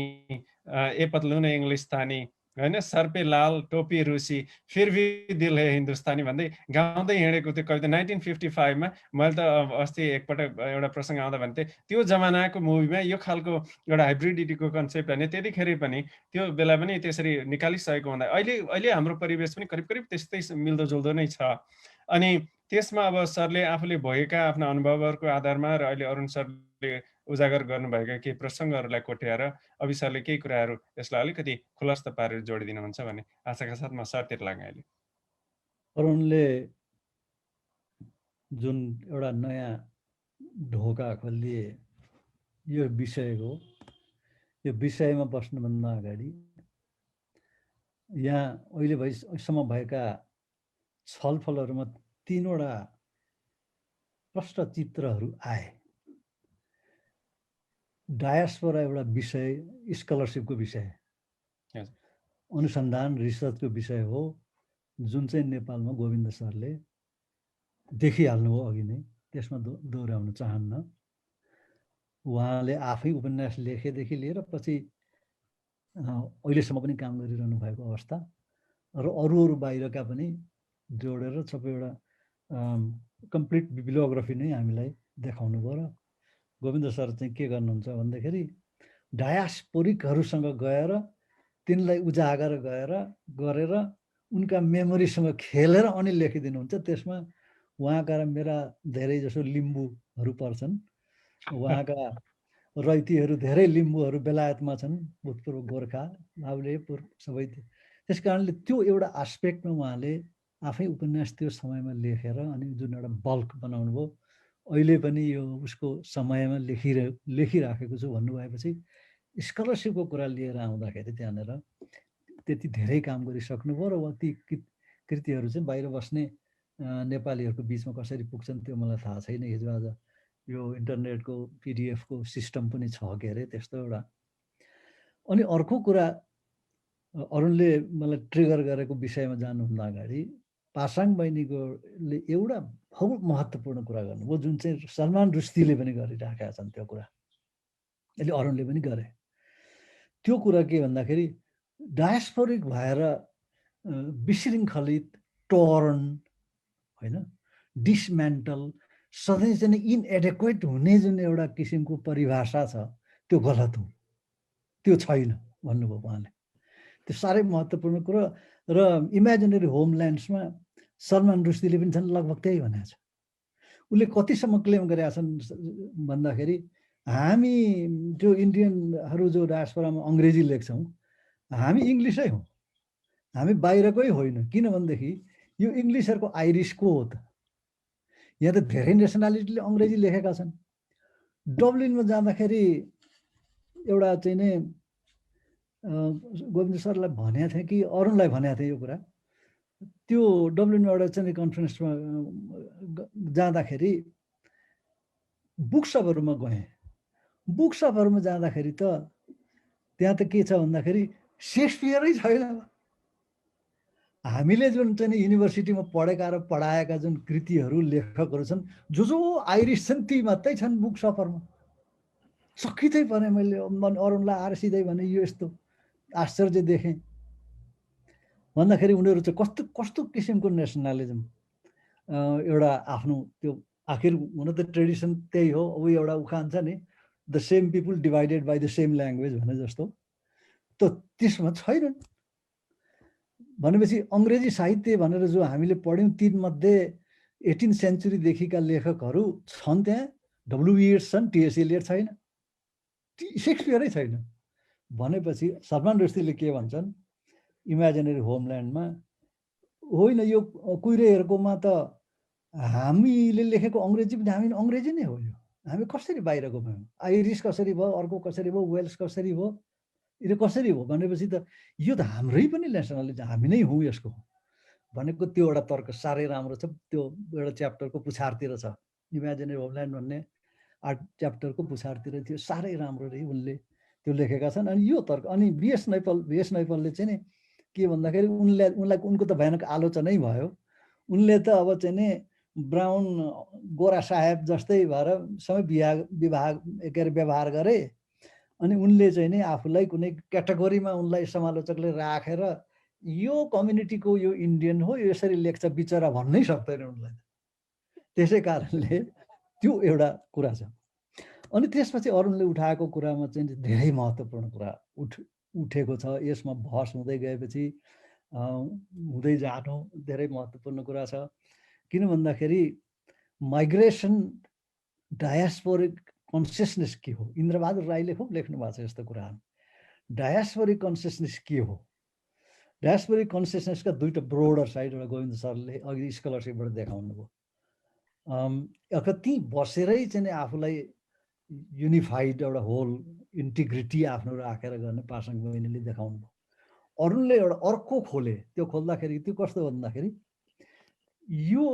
ए पतलुन इङ्ग्लिस्तानी, होइन, सर पे लाल टोपी रुसी, फिर भी दिल है हिन्दुस्तानी भन्दै गाउँदै हिँडेको त्यो कविता 1955 मा। मैले त अस्ति एकपटक एउटा प्रसङ्ग आउँदा भन्थेँ, त्यो जमानाको मुभीमा यो खालको एउटा हाइब्रिडिटीको कन्सेप्ट भने त्यतिखेर पनि त्यो बेला पनि त्यसरी निकालिसकेको हुँदा अहिले हाम्रो परिवेश पनि करिब करिब त्यस्तै मिल्दोजुल्दो नै छ। अनि त्यसमा अब सरले आफूले भएका आफ्ना अनुभवहरूको आधारमा र अहिले अरुण सरले उजागर गर्नुभएका केही प्रसङ्गहरूलाई कोट्याएर अभि सरले केही कुराहरू यसलाई अलिकति खुलस्त पारेर जोडिदिनुहुन्छ भन्ने आशाका साथ म सरतिर लागेँ। अहिले अरुणले जुन एउटा नयाँ ढोका खोलिए यो विषयमा बस्नुभन्दा अगाडि यहाँ अहिलेसम्म भएका छलफलहरूमा 3वटा प्रष्ट चित्रहरू आए। डायस्पोरा एउटा विषय, स्कलरसिपको विषय, अनुसन्धान रिसर्चको विषय हो, जुन चाहिँ नेपालमा गोविन्द सरले देखिहाल्नुभयो अघि नै, त्यसमा दोहोऱ्याउन चाहन्न। उहाँले आफै उपन्यास लेखेदेखि लिएर पछि अहिलेसम्म पनि काम गरिरहनु भएको अवस्था र अरू बाहिरका पनि जोडेर सबै एउटा कम्प्लिट बिब्लियोग्राफी नै हामीलाई देखाउनु भयो। र गोविन्द सर चाहिँ के गर्नुहुन्छ भन्दाखेरि डायास्पोरिकहरूसँग गएर तिनलाई उजागर गरेर उनका मेमोरीसँग खेलेर अनि लेखिदिनुहुन्छ। त्यसमा उहाँका र मेरा धेरै जसो लिम्बूहरू पर्छन्। उहाँका रैतीहरू धेरै लिम्बूहरू बेलायतमा छन्, भूतपूर्व गोर्खा, बाबुले सबै। त्यस कारणले त्यो एउटा एस्पेक्टमा उहाँले आफै उपन्यास त्यो समयमा लेखेर अनि जुन एउटा बल्क बनाउनु भयो, अहिले पनि यो उसको समयमा लेखिराखेको छु भन्नुभएपछि स्कलरसिपको कुरा लिएर आउँदाखेरि त्यहाँनिर त्यति धेरै काम गरिसक्नुभयो र ती कृतिहरू चाहिँ बाहिर बस्ने नेपालीहरूको बिचमा कसरी पुग्छन् त्यो मलाई थाहा छैन। हिजो आज यो इन्टरनेटको पिडिएफको सिस्टम पनि छ के अरे त्यस्तो एउटा। अनि अर्को कुरा अरुणले मलाई ट्रिगर गरेको विषयमा जानुभन्दा अगाडि पासाङ बहिनीकोले एउटा बहुत महत्त्वपूर्ण कुरा गर्नुभयो, जुन चाहिँ सलमान रुस्दीले पनि गरिराखेका छन्। त्यो कुरा अहिले अरुणले पनि गरे। त्यो कुरा के भन्दाखेरि डायस्पोरिक भएर विशृङ्खलित, टर्न, होइन, डिसमेन्टल, सधैँ चाहिँ इनएडेक्वेट हुने जुन एउटा किसिमको परिभाषा छ त्यो गलत हो, त्यो छैन भन्नुभयो उहाँले। त्यो साह्रै महत्त्वपूर्ण कुरो। र इमेजिनेरी होमल्यान्ड्समा सलमान रुस्दीले पनि झन् लगभग त्यही भनेको छ। उसले कतिसम्म क्लेम गरेका छन् भन्दाखेरि हामी जो इन्डियनहरू जो डायस्पोरामा अङ्ग्रेजी लेख्छौँ, हामी इङ्ग्लिसै हौँ, हामी बाहिरकै होइन। किनभनेदेखि यो इङ्ग्लिसहरूको आइरिसको हो त। यहाँ त धेरै नेसनालिटीले अङ्ग्रेजी लेखेका छन्। डब्लिनमा जाँदाखेरि एउटा चाहिँ नै गोविन्द सरलाई भनेको थिएँ कि अरुणलाई भनेको थिएँ यो कुरा। त्यो डब्लिनमा एउटा चाहिँ कन्फरेन्समा जाँदाखेरि बुकसपहरूमा गएँ। बुकसपहरूमा जाँदाखेरि त त्यहाँ त के छ भन्दाखेरि सेक्सपियरै छैन। हामीले जुन चाहिँ युनिभर्सिटीमा पढेका र पढाएका जुन कृतिहरू, लेखकहरू छन्, जो आइरिस छन् ती मात्रै छन् बुकसपहरूमा। सकिँदै परेँ मैले अरुणलाई आएर सिधै भने यो यस्तो आश्चर्य देखेँ भन्दाखेरि उनीहरू चाहिँ कस्तो कस्तो किसिमको नेसनलिजम, एउटा आफ्नो त्यो आखिर हुन त ट्रेडिसन त्यही हो। अब एउटा उखान छ नि, the same people divided by the same language भने जस्तो, त त्यसमा छैनन्। भनेपछि अङ्ग्रेजी साहित्य भनेर जो हामीले पढ्यौँ तीमध्ये 18 सेन्चुरीदेखिका लेखकहरू छन्। त्यहाँ डब्ल्यु येट्स छन्, टिएस एलियट छैन, सेक्सपियरै छैन। भनेपछि सलमान रुस्दीले के भन्छन् इमेजिनेरी होमल्यान्डमा, होइन यो कुहिरेहरूकोमा त हामीले लेखेको अङ्ग्रेजी पनि हामी अङ्ग्रेजी नै हो, यो हामी कसरी बाहिरको भयो, आइरिस कसरी भयो, अर्को कसरी भयो, वेल्स कसरी भयो, यो कसरी हो भनेपछि त यो त हाम्रै पनि नेसनलिजम, हामी नै हौँ यसको भनेको। त्यो एउटा तर्क साह्रै राम्रो छ। त्यो एउटा च्याप्टरको पुछारतिर छ, इमेजिनेरी होमल्यान्ड भन्ने आर्ट च्याप्टरको पुछारतिर थियो। साह्रै राम्रो रही उनले त्यो लेखेका छन्। अनि यो तर्क, अनि भिएस नैपालले चाहिँ नि के भन्दाखेरि उनको त भयानक आलोचनै भयो। उनले त अब चाहिँ नि ब्राउन गोरा साहेब जस्तै भएर सबै व्यवहार गरे। अनि उनले चाहिँ नि आफूलाई कुनै क्याटेगोरीमा उनलाई समालोचकले राखेर यो कम्युनिटीको यो इन्डियन हो, यो यसरी लेख्छ बिचरा भन्नै सक्दैन उनलाई। त्यसै कारणले त्यो एउटा कुरा छ। अनि त्यसपछि अरुणले उठाएको कुरामा चाहिँ धेरै महत्त्वपूर्ण कुरा उठेको छ। यसमा बहस हुँदै गएपछि हुँदै जानु धेरै महत्त्वपूर्ण कुरा छ। किन भन्दाखेरि माइग्रेसन, डायस्पोरिक कन्सियसनेस के हो? इन्द्रबहादुर राईले खुब लेख्नु भएको छ यस्तो कुराहरू। डायस्पोरिक कन्सियसनेस के हो? डायस्पोरिक कन्सियसनेसका दुईवटा ब्रोडर साइड, एउटा गोविन्द सरले अघि स्कलरसिपबाट देखाउनु भयो। कति बसेरै चाहिँ आफूलाई युनिफाइड एउटा होल इन्टिग्रिटी आफ्नो राखेर गर्ने पासाङ बहिनीले देखाउनु भयो। अरूले एउटा अर्को खोले, त्यो खोल्दाखेरि त्यो कस्तो भन्दाखेरि यो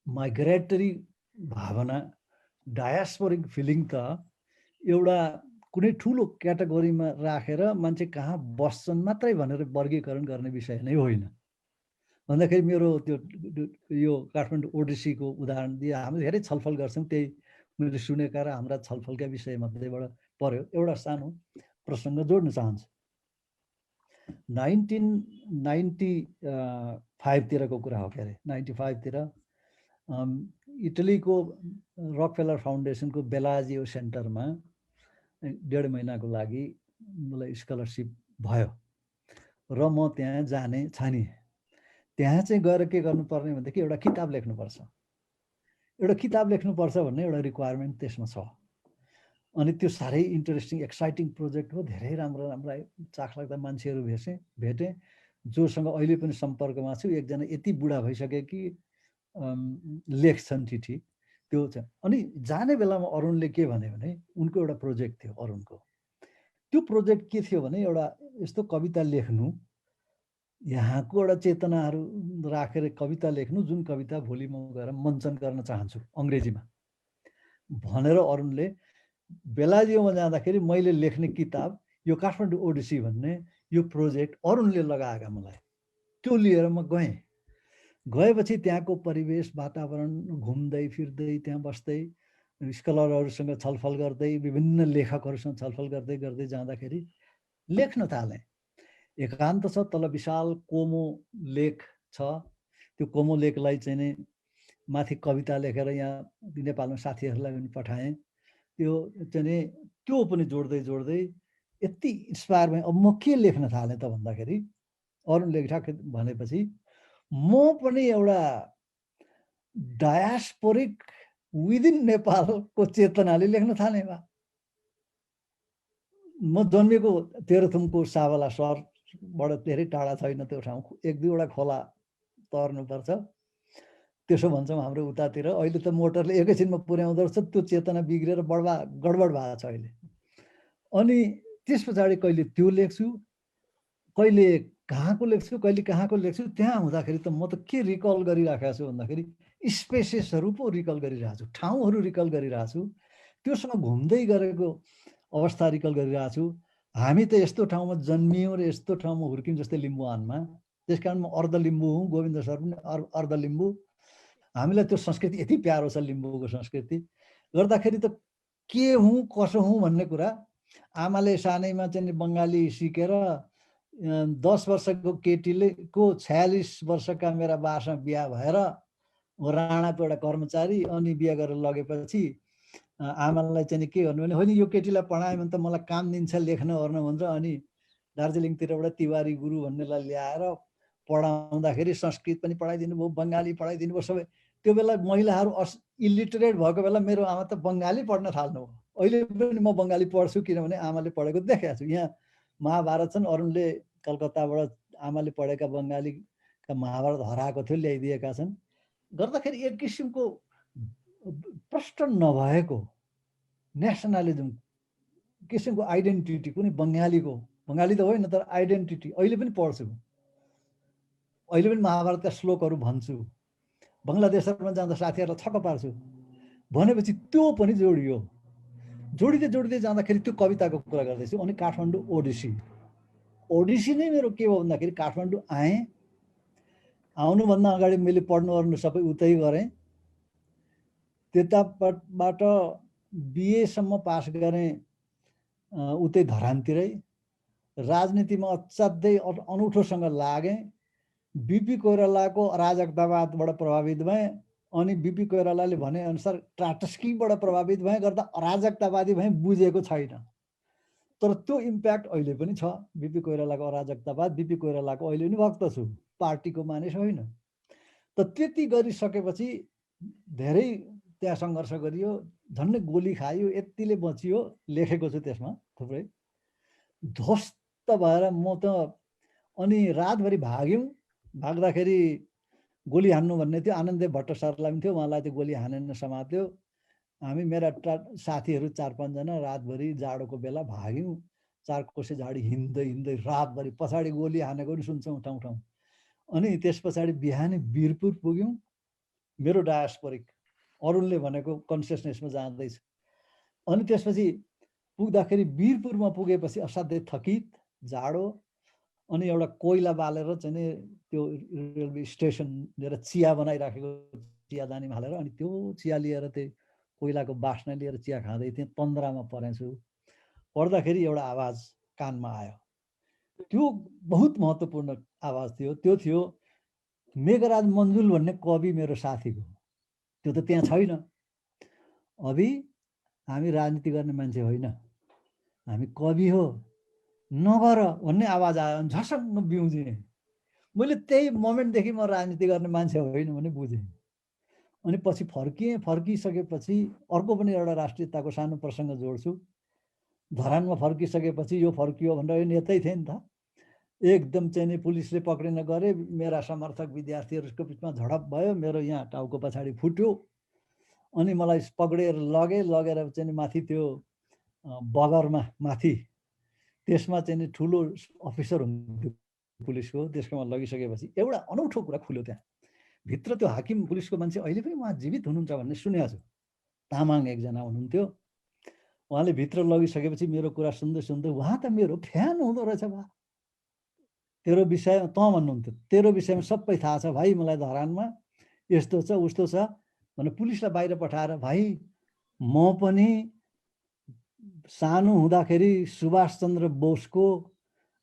माइग्रेटरी भावना डायस्पोरिक फिलिङ त एउटा कुनै ठुलो क्याटेगोरीमा राखेर मान्छे कहाँ बस्छन् मात्रै भनेर वर्गीकरण गर्ने विषय नै होइन। भन्दाखेरि मेरो त्यो यो काठमाडौँ ओडिसीको उदाहरण दिए हामी धेरै छलफल गर्छौँ, त्यही मैले सुनेका र हाम्रा छलफलका विषय मध्येबाट पर्यो। एउटा सानो प्रसङ्ग जोड्न चाहन्छु। 1995 तिरको कुरा हो, के अरे 95 तिर इटलीको रकफेलर फाउन्डेसनको बेलाजियो सेन्टरमा 1.5 महिनाको लागि मलाई स्कलरसिप भयो र म त्यहाँ जाने छाने। त्यहाँ चाहिँ गएर के गर्नुपर्ने भनेदेखि एउटा किताब लेख्नुपर्छ, एउटा किताब लेख्नुपर्छ भन्ने एउटा रिक्वायरमेन्ट त्यसमा छ। अनि त्यो साह्रै इन्ट्रेस्टिङ एक्साइटिङ प्रोजेक्ट हो। धेरै राम्रो राम्रा चाखलाग्दा मान्छेहरू भेटेँ जोसँग अहिले पनि सम्पर्कमा छु। एकजना यति बुढा भइसके कि लेख्छन् चिठी, त्यो छ। अनि जाने बेलामा अरुणले के भने उनको एउटा प्रोजेक्ट थियो। अरुणको त्यो प्रोजेक्ट के थियो भने एउटा यस्तो कविता लेख्नु, यहाँको एउटा चेतनाहरू राखेर कविता लेख्नु, जुन कविता भोलि म गएर मञ्चन गर्न चाहन्छु अङ्ग्रेजीमा भनेर अरुणले बेलाजियोमा जाँदाखेरि मैले लेख्ने किताब यो काठमाडौँ ओडिसी भन्ने यो प्रोजेक्ट अरुणले लगाएका मलाई। त्यो लिएर म गएपछि त्यहाँको परिवेश वातावरण घुम्दै फिर्दै त्यहाँ बस्दै स्कलरहरूसँग छलफल गर्दै विभिन्न लेखकहरूसँग छलफल गर्दै गर्दै जाँदाखेरि लेख्न थालेँ। एकान्त छ, तल विशाल कोमो लेक छ। त्यो कोमो लेकलाई चाहिँ नि माथि कविता लेखेर यहाँ नेपालमा साथीहरूलाई पनि पठाएँ। त्यो चाहिँ नि त्यो पनि जोड्दै जोड्दै यति इन्स्पायर भएँ। अब म के लेख्न थालेँ त भन्दाखेरि अरुणले ठ्याक्क भनेपछि म पनि एउटा डायस्पोरिक विदिन नेपालको चेतनाले लेख्न थालेँ। म जन्मेको तेह्रथुमको सावला सहरबाट धेरै टाढा छैन त्यो ठाउँ। 1-2वटा खोला तर्नुपर्छ, त्यसो भन्छौँ हाम्रो उतातिर। अहिले त मोटरले एकैछिनमा पुर्याउँदो रहेछ। त्यो चेतना बिग्रेर गडबड भएको छ अहिले। अनि त्यस पछाडि कहिले त्यो लेख्छु, कहिले कहाँको लेख्छु, कहिले कहाँको लेख्छु। त्यहाँ हुँदाखेरि त म त के रिकल गरिराखेको छु भन्दाखेरि स्पेसेसहरू पो रिकल गरिरहेको छु, ठाउँहरू रिकल गरिरहेको छु, त्योसँग घुम्दै गरेको अवस्था रिकल गरिरहेको छु। हामी त यस्तो ठाउँमा जन्मियौँ र यस्तो ठाउँमा हुर्क्यौँ जस्तै लिम्बुवानमा। त्यस कारण म अर्धलिम्बू हुँ, गोविन्द सर पनि अर्धलिम्बू। हामीलाई त्यो संस्कृति यति प्यारो छ, लिम्बूको संस्कृति गर्दाखेरि त के हुँ कसो हुँ भन्ने कुरा। आमाले सानैमा चाहिँ बङ्गाली सिकेर 10 वर्षको केटीले को 46 वर्षका मेरा बासँग बिहा भएर राणाको एउटा कर्मचारी अनि बिहा गरेर लगेपछि आमालाई चाहिँ के गर्नु भने होइन यो केटीलाई पढायो भने त मलाई काम दिन्छ लेख्न ओर्न भन्छ। अनि दार्जिलिङतिरबाट तिवारी गुरु भन्नेलाई ल्याएर पढाउँदाखेरि संस्कृत पनि पढाइदिनु भयो, बङ्गाली पढाइदिनु भयो सबै। त्यो बेला महिलाहरू इलिटरेट भएको बेला मेरो आमा त बङ्गाली पढ्न थाल्नु भयो। अहिले पनि म बङ्गाली पढ्छु किनभने आमाले पढेको देखेको छु। यहाँ महाभारत छन्, अरुणले कलकत्ताबाट आमाले पढेका बङ्गालीका महाभारत हराएको थियो, ल्याइदिएका छन्। गर्दाखेरि एक किसिमको प्रष्ट नभएको नेसनलिजम किसिमको आइडेन्टिटी, कुनै बङ्गालीको, बङ्गाली त होइन तर आइडेन्टिटी अहिले पनि पढ्छु, अहिले पनि महाभारतका श्लोकहरू भन्छु, बङ्गलादेशमा जाँदा साथीहरूलाई छक्क पार्छु। भनेपछि त्यो पनि जोडियो, जोडिँदै जोडिँदै जाँदाखेरि त्यो कविताको कुरा गर्दैछु। अनि काठमाडौँ ओडिसी नै मेरो के हो भन्दाखेरि काठमाडौँ आएँ, आउनुभन्दा अगाडि मैले पढ्नु ओर्नु सबै उतै गरेँ। त्यताबाट बिएसम्म पास गरेँ उतै धरानतिरै। राजनीतिमा असाध्यै अनौठोसँग लागेँ। बिपी कोइरालाको अराजकतावादबाट प्रभावित भएँ। अनि बिपी कोइरालाले भनेअनुसार ट्राटस्कीबाट प्रभावित भएँ, गर्दा अराजकतावादी भएँ, बुझेको छैन। तर त्यो इम्प्याक्ट अहिले पनि छ। बिपी कोइरालाको अराजकतावाद, बिपी कोइरालाको अहिले पनि भक्त छु, पार्टीको मानिस होइन। त त्यति गरिसकेपछि धेरै त्यहाँ सङ्घर्ष गरियो, झन्डै गोली खायो, यतिले बचियो, लेखेको छु त्यसमा थुप्रै। ध्वस्त भएर म त अनि रातभरि भाग्यौँ। भाग्दाखेरि गोली हान्नु भन्ने थियो। आनन्ददेव भट्ट सरलाई पनि थियो, उहाँलाई त्यो गोली हानेर समात्यो। हामी मेरा साथीहरू 4-5 जना रातभरि जाडोको बेला भाग्यौँ। 4 कोसे झाडी हिँड्दै हिँड्दै रातभरि, पछाडि गोली हानेको पनि सुन्छौँ ठाउँ ठाउँ। अनि त्यस पछाडि बिहानै वीरपुर पुग्यौँ। मेरो डायस्पोरिक अरुणले भनेको कन्सियसनेसमा जाँदैछ। अनि त्यसपछि पुग्दाखेरि वीरपुरमा पुगेपछि असाध्यै थकित, जाडो, अनि एउटा कोइला बालेर चाहिँ नि त्यो रेलवे स्टेसन लिएर चिया बनाइराखेको चियादानीमा हालेर अनि त्यो चिया लिएर त्यही कोइलाको बास्ना लिएर चिया खाँदै थिएँ। तन्द्रामा परेछु। पढ्दाखेरि एउटा आवाज कानमा आयो। त्यो बहुत महत्त्वपूर्ण आवाज थियो। त्यो थियो मेघराज मन्जुल भन्ने कवि मेरो साथीको। त्यो त त्यहाँ छैन। अभि हामी राजनीति गर्ने मान्छे होइन, हामी कवि हो, नगर भन्ने आवाज आयो। झसङ्ग बिउजेँ। मैले त्यही मोमेन्टदेखि म राजनीति गर्ने मान्छे होइन भने बुझेँ। अनि पछि फर्किसकेपछि अर्को पनि एउटा राष्ट्रियताको सानो प्रसङ्ग जोड्छु। धरानमा फर्किसकेपछि यो फर्कियो भनेर नेतै थिएँ नि त। एकदम चाहिँ नि पुलिसले पक्रिन गरे। मेरा समर्थक विद्यार्थीहरूको बिचमा झडप भयो। मेरो यहाँ टाउको पछाडि फुट्यो। अनि मलाई पक्रेर लगेर चाहिँ नि माथि त्यो बगरमा माथि त्यसमा चाहिँ नि ठुलो अफिसर हुन्थ्यो पुलिसको, त्यसकोमा लगिसकेपछि एउटा अनौठो कुरा खुल्यो। त्यहाँ भित्र त्यो हाकिम पुलिसको मान्छे अहिले पनि उहाँ जीवित हुनुहुन्छ भन्ने सुनेको छु। तामाङ एकजना हुनुहुन्थ्यो। उहाँले भित्र लगिसकेपछि मेरो कुरा सुन्दै सुन्दै उहाँ त मेरो फ्यान हुँदो रहेछ बा, तेरो विषय त भन्नुहुन्थ्यो, तेरो विषयमा सबै थाहा छ भाइ, मलाई धरानमा यस्तो छ उस्तो छ भनेर पुलिसलाई बाहिर पठाएर भाइ म पनि सानो हुँदाखेरि सुभाष चन्द्र बोसको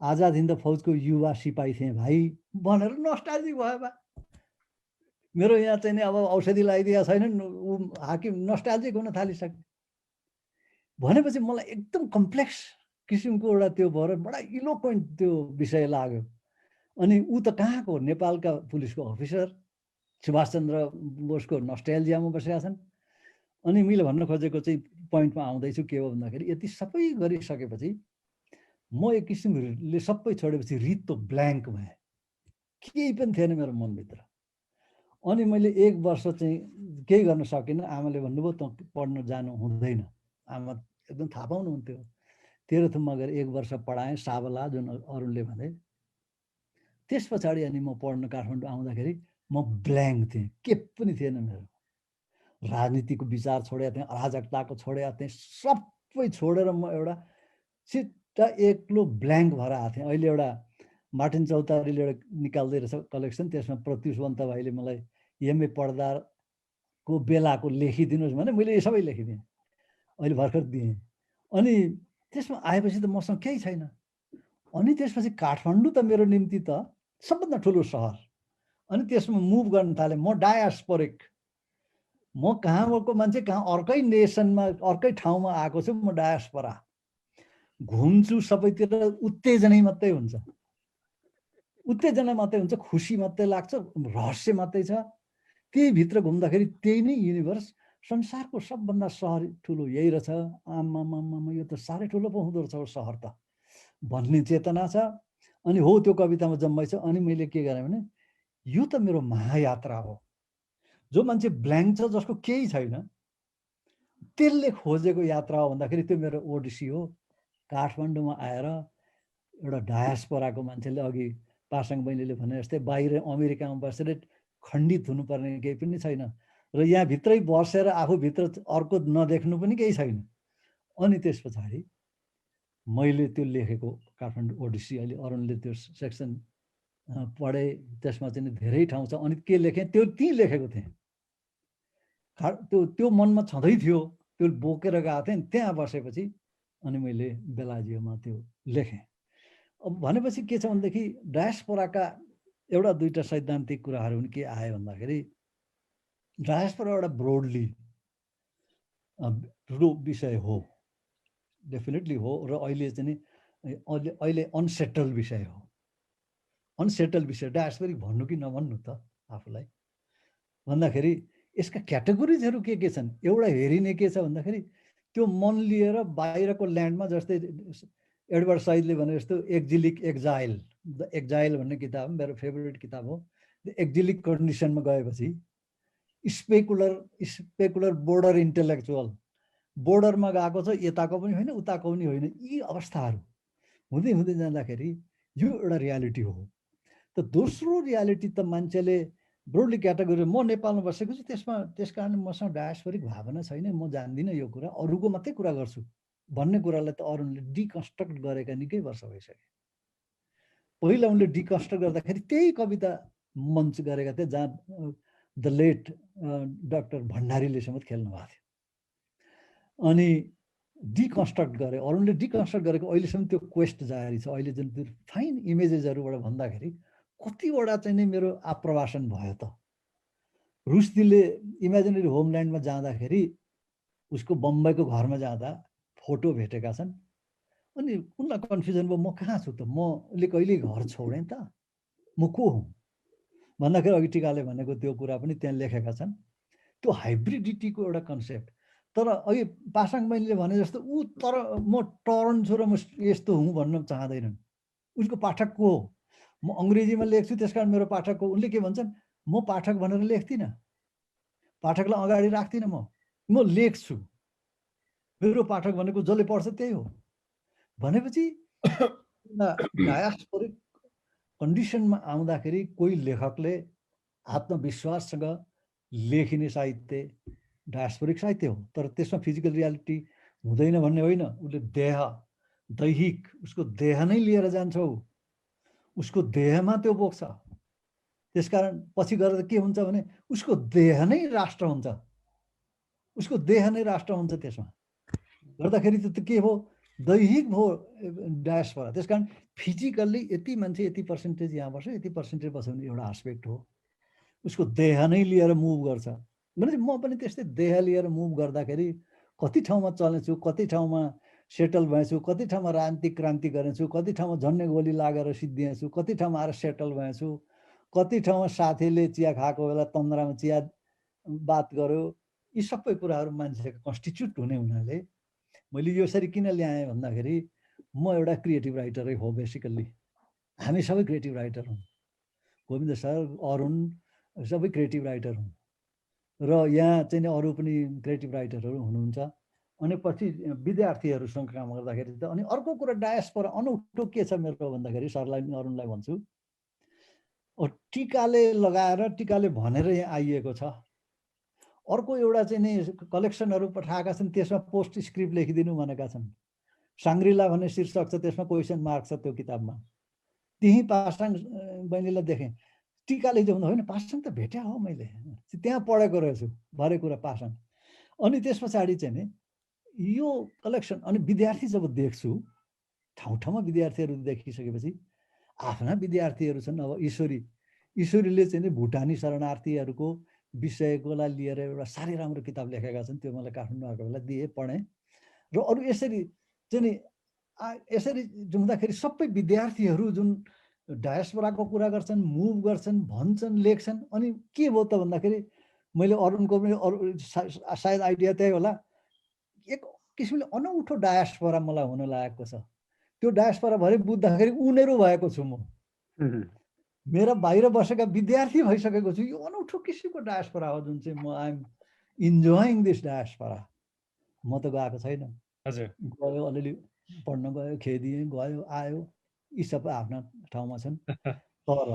आजाद हिन्द फौजको युवा सिपाही थिएँ भाइ भनेर नस्टाल्जिक भयो बा। मेरो यहाँ चाहिँ नि अब औषधि लगाइदिएको छैन, ऊ हाकिम नस्टाल्जिक हुन थालिसक्यो। भनेपछि मलाई एकदम कम्प्लेक्स किसिमको एउटा त्यो भएर बडा इलोक्वेन्ट त्यो विषय लाग्यो। अनि ऊ त कहाँको, नेपालका पुलिसको अफिसर, सुभाषचन्द्र बोसको नस्टाल्जियामा बसेका छन्। अनि मैले भन्न खोजेको चाहिँ पोइन्टमा आउँदैछु के हो भन्दाखेरि, यति सबै गरिसकेपछि म एक किसिमले सबै छोडेपछि रित्तो ब्ल्याङ्क भएँ। केही पनि थिएन मेरो मनभित्र। अनि मैले 1 वर्ष चाहिँ केही गर्न सकिनँ। आमाले भन्नुभयो त पढ्न जानु हुँदैन। आमा एकदम थाहा पाउनुहुन्थ्यो। तेह्रथुममा गएर 1 वर्ष पढाएँ, साबला जुन अरूले भने। त्यस पछाडि अनि म पढ्न काठमाडौँ आउँदाखेरि म ब्ल्याङ्क थिएँ, के पनि थिएन मेरो। राजनीतिको विचार छोडेको थिएँ, अराजकताको छोडेको थिएँ, सबै छोडेर म एउटा सिधा एक्लो ब्ल्याङ्क भएर आएको थिएँ। अहिले एउटा मार्टिन चौतारीले एउटा निकाल्दै रहेछ कलेक्सन, त्यसमा प्रत्युषवन्त भाइले मलाई एमए पढ्दाको बेलाको लेखिदिनुहोस् भने मैले यो सबै लेखिदिएँ। अहिले भर्खर दिएँ। अनि त्यसमा आएपछि त मसँग केही छैन। अनि त्यसपछि काठमाडौँ त मेरो निम्ति त सबभन्दा ठुलो सहर। अनि त्यसमा मुभ गर्न थालेँ। म डायस्पोरिक, म कहाँको मान्छे, कहाँ अर्कै नेसनमा अर्कै ठाउँमा आएको छु। म डायस्पोरा घुम्छु, सबैतिर उत्तेजनै मात्रै हुन्छ, उत्तेजना मात्रै हुन्छ, खुसी मात्रै लाग्छ, रहस्य मात्रै छ। त्यही भित्र घुम्दाखेरि त्यही नै युनिभर्स, संसारको सबभन्दा सहर ठुलो यही रहेछ। आमामामा यो त साह्रै ठुलो पो हुँदो रहेछ सहर त भन्ने चेतना छ। अनि हो त्यो कवितामा जम्मै छ। अनि मैले के गरेँ भने यो त मेरो महायात्रा हो। जो मान्छे ब्ल्याङ्क छ, जसको केही छैन, त्यसले खोजेको यात्रा हो भन्दाखेरि त्यो मेरो ओडिसी हो। काठमाडौँमा आएर एउटा डायस्पोराको मान्छेले, अघि पासाङ बहिनीले भने जस्तै बाहिर अमेरिकामा बसेर खण्डित हुनुपर्ने केही पनि छैन, र यहाँभित्रै बसेर आफूभित्र अर्को नदेख्नु पनि केही छैन। अनि त्यस पछाडि मैले त्यो लेखेको काठमाडौँ ओडिसी, अहिले अरुणले त्यो सेक्सन पढे, त्यसमा चाहिँ धेरै ठाउँ छ। अनि के लेखेँ त्यो त्यहीँ लेखेको थिएँ। त्यो मनमा छँदै थियो, त्यो बोकेर गएको थिएँ। त्यहाँ बसेपछि अनि मैले बेलाजियोमा त्यो लेखेँ। अब भनेपछि के छ भनेदेखि डायस्पोराका एउटा दुईवटा सैद्धान्तिक कुराहरू पनि के आयो भन्दाखेरि, डायस्पोरा एउटा ब्रोडली ठुलो विषय हो, डेफिनेटली हो। र अहिले चाहिँ अहिले अनसेटल विषय हो। अनसेटल विषय डायस्पोरिक भन्नु कि नभन्नु त आफूलाई भन्दाखेरि यसका क्याटेगोरिजहरू के छन्। एउटा हेरिने के छ भन्दाखेरि त्यो मन लिएर बाहिरको ल्यान्डमा, जस्तै एडवर्ड सइदले भने जस्तो एक्जिलिक एक्जाइल, द एक्जाइल भन्ने किताब मेरो फेभरेट किताब हो। एक्जिलिक कन्डिसनमा गएपछि स्पेकुलर बोर्डर इन्टेलेक्चुअल बोर्डरमा गएको छ, यताको पनि होइन उताको पनि होइन, यी अवस्थाहरू हुँदै हुँदै जाँदाखेरि यो एउटा रियालिटी हो। त दोस्रो रियालिटी त मान्छेले ब्रोडली क्याटेगोरी, म नेपालमा बसेको छु त्यस कारण मसँग डायस्पोरिक भावना छैन, म जान्दिनँ यो कुरा, अरूको मात्रै कुरा गर्छु भन्ने कुरालाई त अरूले डिकन्स्ट्रक्ट गरेका निकै वर्ष भइसक्यो। पहिला उनले डिकन्स्ट्रक्ट गर्दाखेरि त्यही कविता मञ्च गरेका थिए जहाँ द लेट डाक्टर भण्डारीले समेत खेल्नु भएको थियो। अनि डिकन्स्ट्रक्ट गरे, अरूले डिकन्स्ट्रक्ट गरेको अहिलेसम्म त्यो क्वेस्ट जारी छ। अहिले जुन त्यो फाइन इमेजेसहरूबाट भन्दाखेरि कतिवटा चाहिँ नै मेरो आप्रवासन भयो त। रुस्दीले इमेजिनेरी होमल्यान्डमा जाँदाखेरि उसको बम्बईको घरमा जाँदा फोटो भेटेका छन्, अनि उनलाई कन्फ्युजन भयो, म कहाँ छु त, मैले कहिले घर छोडेँ त, म को हुँ भन्दाखेरि अघि टिकाले भनेको त्यो कुरा पनि त्यहाँ लेखेका छन्। त्यो हाइब्रिडिटीको एउटा कन्सेप्ट। तर अघि पासाङ बहिनीले भने जस्तो ऊ तर म टर्न छु र म यस्तो हुँ भन्न चाहँदैनन्। उसको पाठक को हो, म अङ्ग्रेजीमा लेख्छु त्यस कारण मेरो पाठक को। उनले के भन्छन्, म पाठक भनेर लेख्दिनँ, पाठकलाई अगाडि राख्दिनँ, म लेख्छु, मेरो पाठक भनेको जसले पढ्छ त्यही हो भनेपछि डायस्पोरिक कन्डिसनमा आउँदाखेरि कोही लेखकले आत्मविश्वाससँग लेखिने साहित्य डायस्पोरिक साहित्य हो। तर त्यसमा फिजिकल रियालिटी हुँदैन भन्ने होइन, उसले दैहिक उसको देह नै लिएर जान्छ, उसको देहमा त्यो बोक्छ। त्यसकारण पछि गएर के हुन्छ भने उसको देह नै राष्ट्र हुन्छ, उसको देह नै राष्ट्र हुन्छ। त्यसमा गर्दाखेरि त के हो, दैहिक भयो डायस्पोरा। त्यसकारण फिजिकल्ली यति मान्छे यति पर्सेन्टेज यहाँ बस्छ, यति पर्सेन्टेज बस्छ भने एउटा एस्पेक्ट हो, उसको देह नै लिएर मुभ गर्छ। भने म पनि त्यस्तै देह लिएर मुभ गर्दाखेरि कति ठाउँमा चलेछु, कति ठाउँमा सेटल भएछु, कति ठाउँमा राजनीतिक क्रान्ति गरेछु, कति ठाउँमा झन्डै गोली लागेर सिद्धिएछु, कति ठाउँमा आएर सेटल भएछु, कति ठाउँमा साथीले चिया खाएको बेला तन्द्रामा चिया बात गर्यो। यी सबै कुराहरू मान्छेको कन्स्टिट्युट हुने हुनाले मैले यसरी किन ल्याएँ भन्दाखेरि म एउटा क्रिएटिभ राइटरै हो बेसिकल्ली। हामी सबै क्रिएटिभ राइटर हौँ, गोविन्द सर, अरुण सबै क्रिएटिभ राइटर हुन् र यहाँ चाहिँ अरू पनि क्रिएटिभ राइटरहरू हुनुहुन्छ। अनि पछि विद्यार्थीहरूसँग काम गर्दाखेरि त अनि अर्को कुरा डायस्पोरा अनौठो के छ मेरो भन्दाखेरि सरलाई अरुणलाई भन्छु, टिकाले लगाएर टिकाले भनेर यहाँ आइएको छ। अर्को एउटा चाहिँ नि कलेक्सनहरू पठाएका छन्, त्यसमा पोस्ट स्क्रिप्ट लेखिदिनु भनेका छन्। साङ्ग्रिला भन्ने शीर्षक छ, त्यसमा क्वेसन मार्क छ त्यो किताबमा। त्यही पासाङ बहिनीलाई देखेँ, टिकाले जो होइन पासाङ त भेट्या हो, मैले त्यहाँ पढेको रहेछु भरे कुरा पासाङ। अनि त्यस पछाडि चाहिँ नि यो कलेक्सन, अनि विद्यार्थी जब देख्छु ठाउँ ठाउँमा विद्यार्थीहरू देखिसकेपछि आफ्ना विद्यार्थीहरू छन्। अब ईश्वरीले चाहिँ नि भुटानी शरणार्थीहरूको विषयकोलाई लिएर एउटा साह्रै राम्रो किताब लेखेका छन्, त्यो मलाई काठमाडौँ आएको बेला दिए, पढेँ। र अरू यसरी चाहिँ नि यसरी जुम्दाखेरि सबै विद्यार्थीहरू जुन डायस्पोराको कुरा गर्छन्, मुभ गर्छन्, भन्छन्, लेख्छन्। अनि के भयो त भन्दाखेरि मैले अरुणको पनि अरू सायद आइडिया त्यही होला, एक किसिमले अनौठो डायस्पोरा मलाई हुन लागेको छ। त्यो डायस्पोरा भरे बुझ्दाखेरि उनीहरू भएको छु म, मेरा बाहिर बसेका विद्यार्थी भइसकेको छु। यो अनौठो किसिमको डायस्पोरा हो जुन चाहिँ म आइएम इन्जोइङ दिस डायस्पोरा। म त गएको छैन, गयो अलिअलि पढ्न गयो, खेदिएँ, गयो आयो, यी सबै आफ्ना ठाउँमा छन्। तर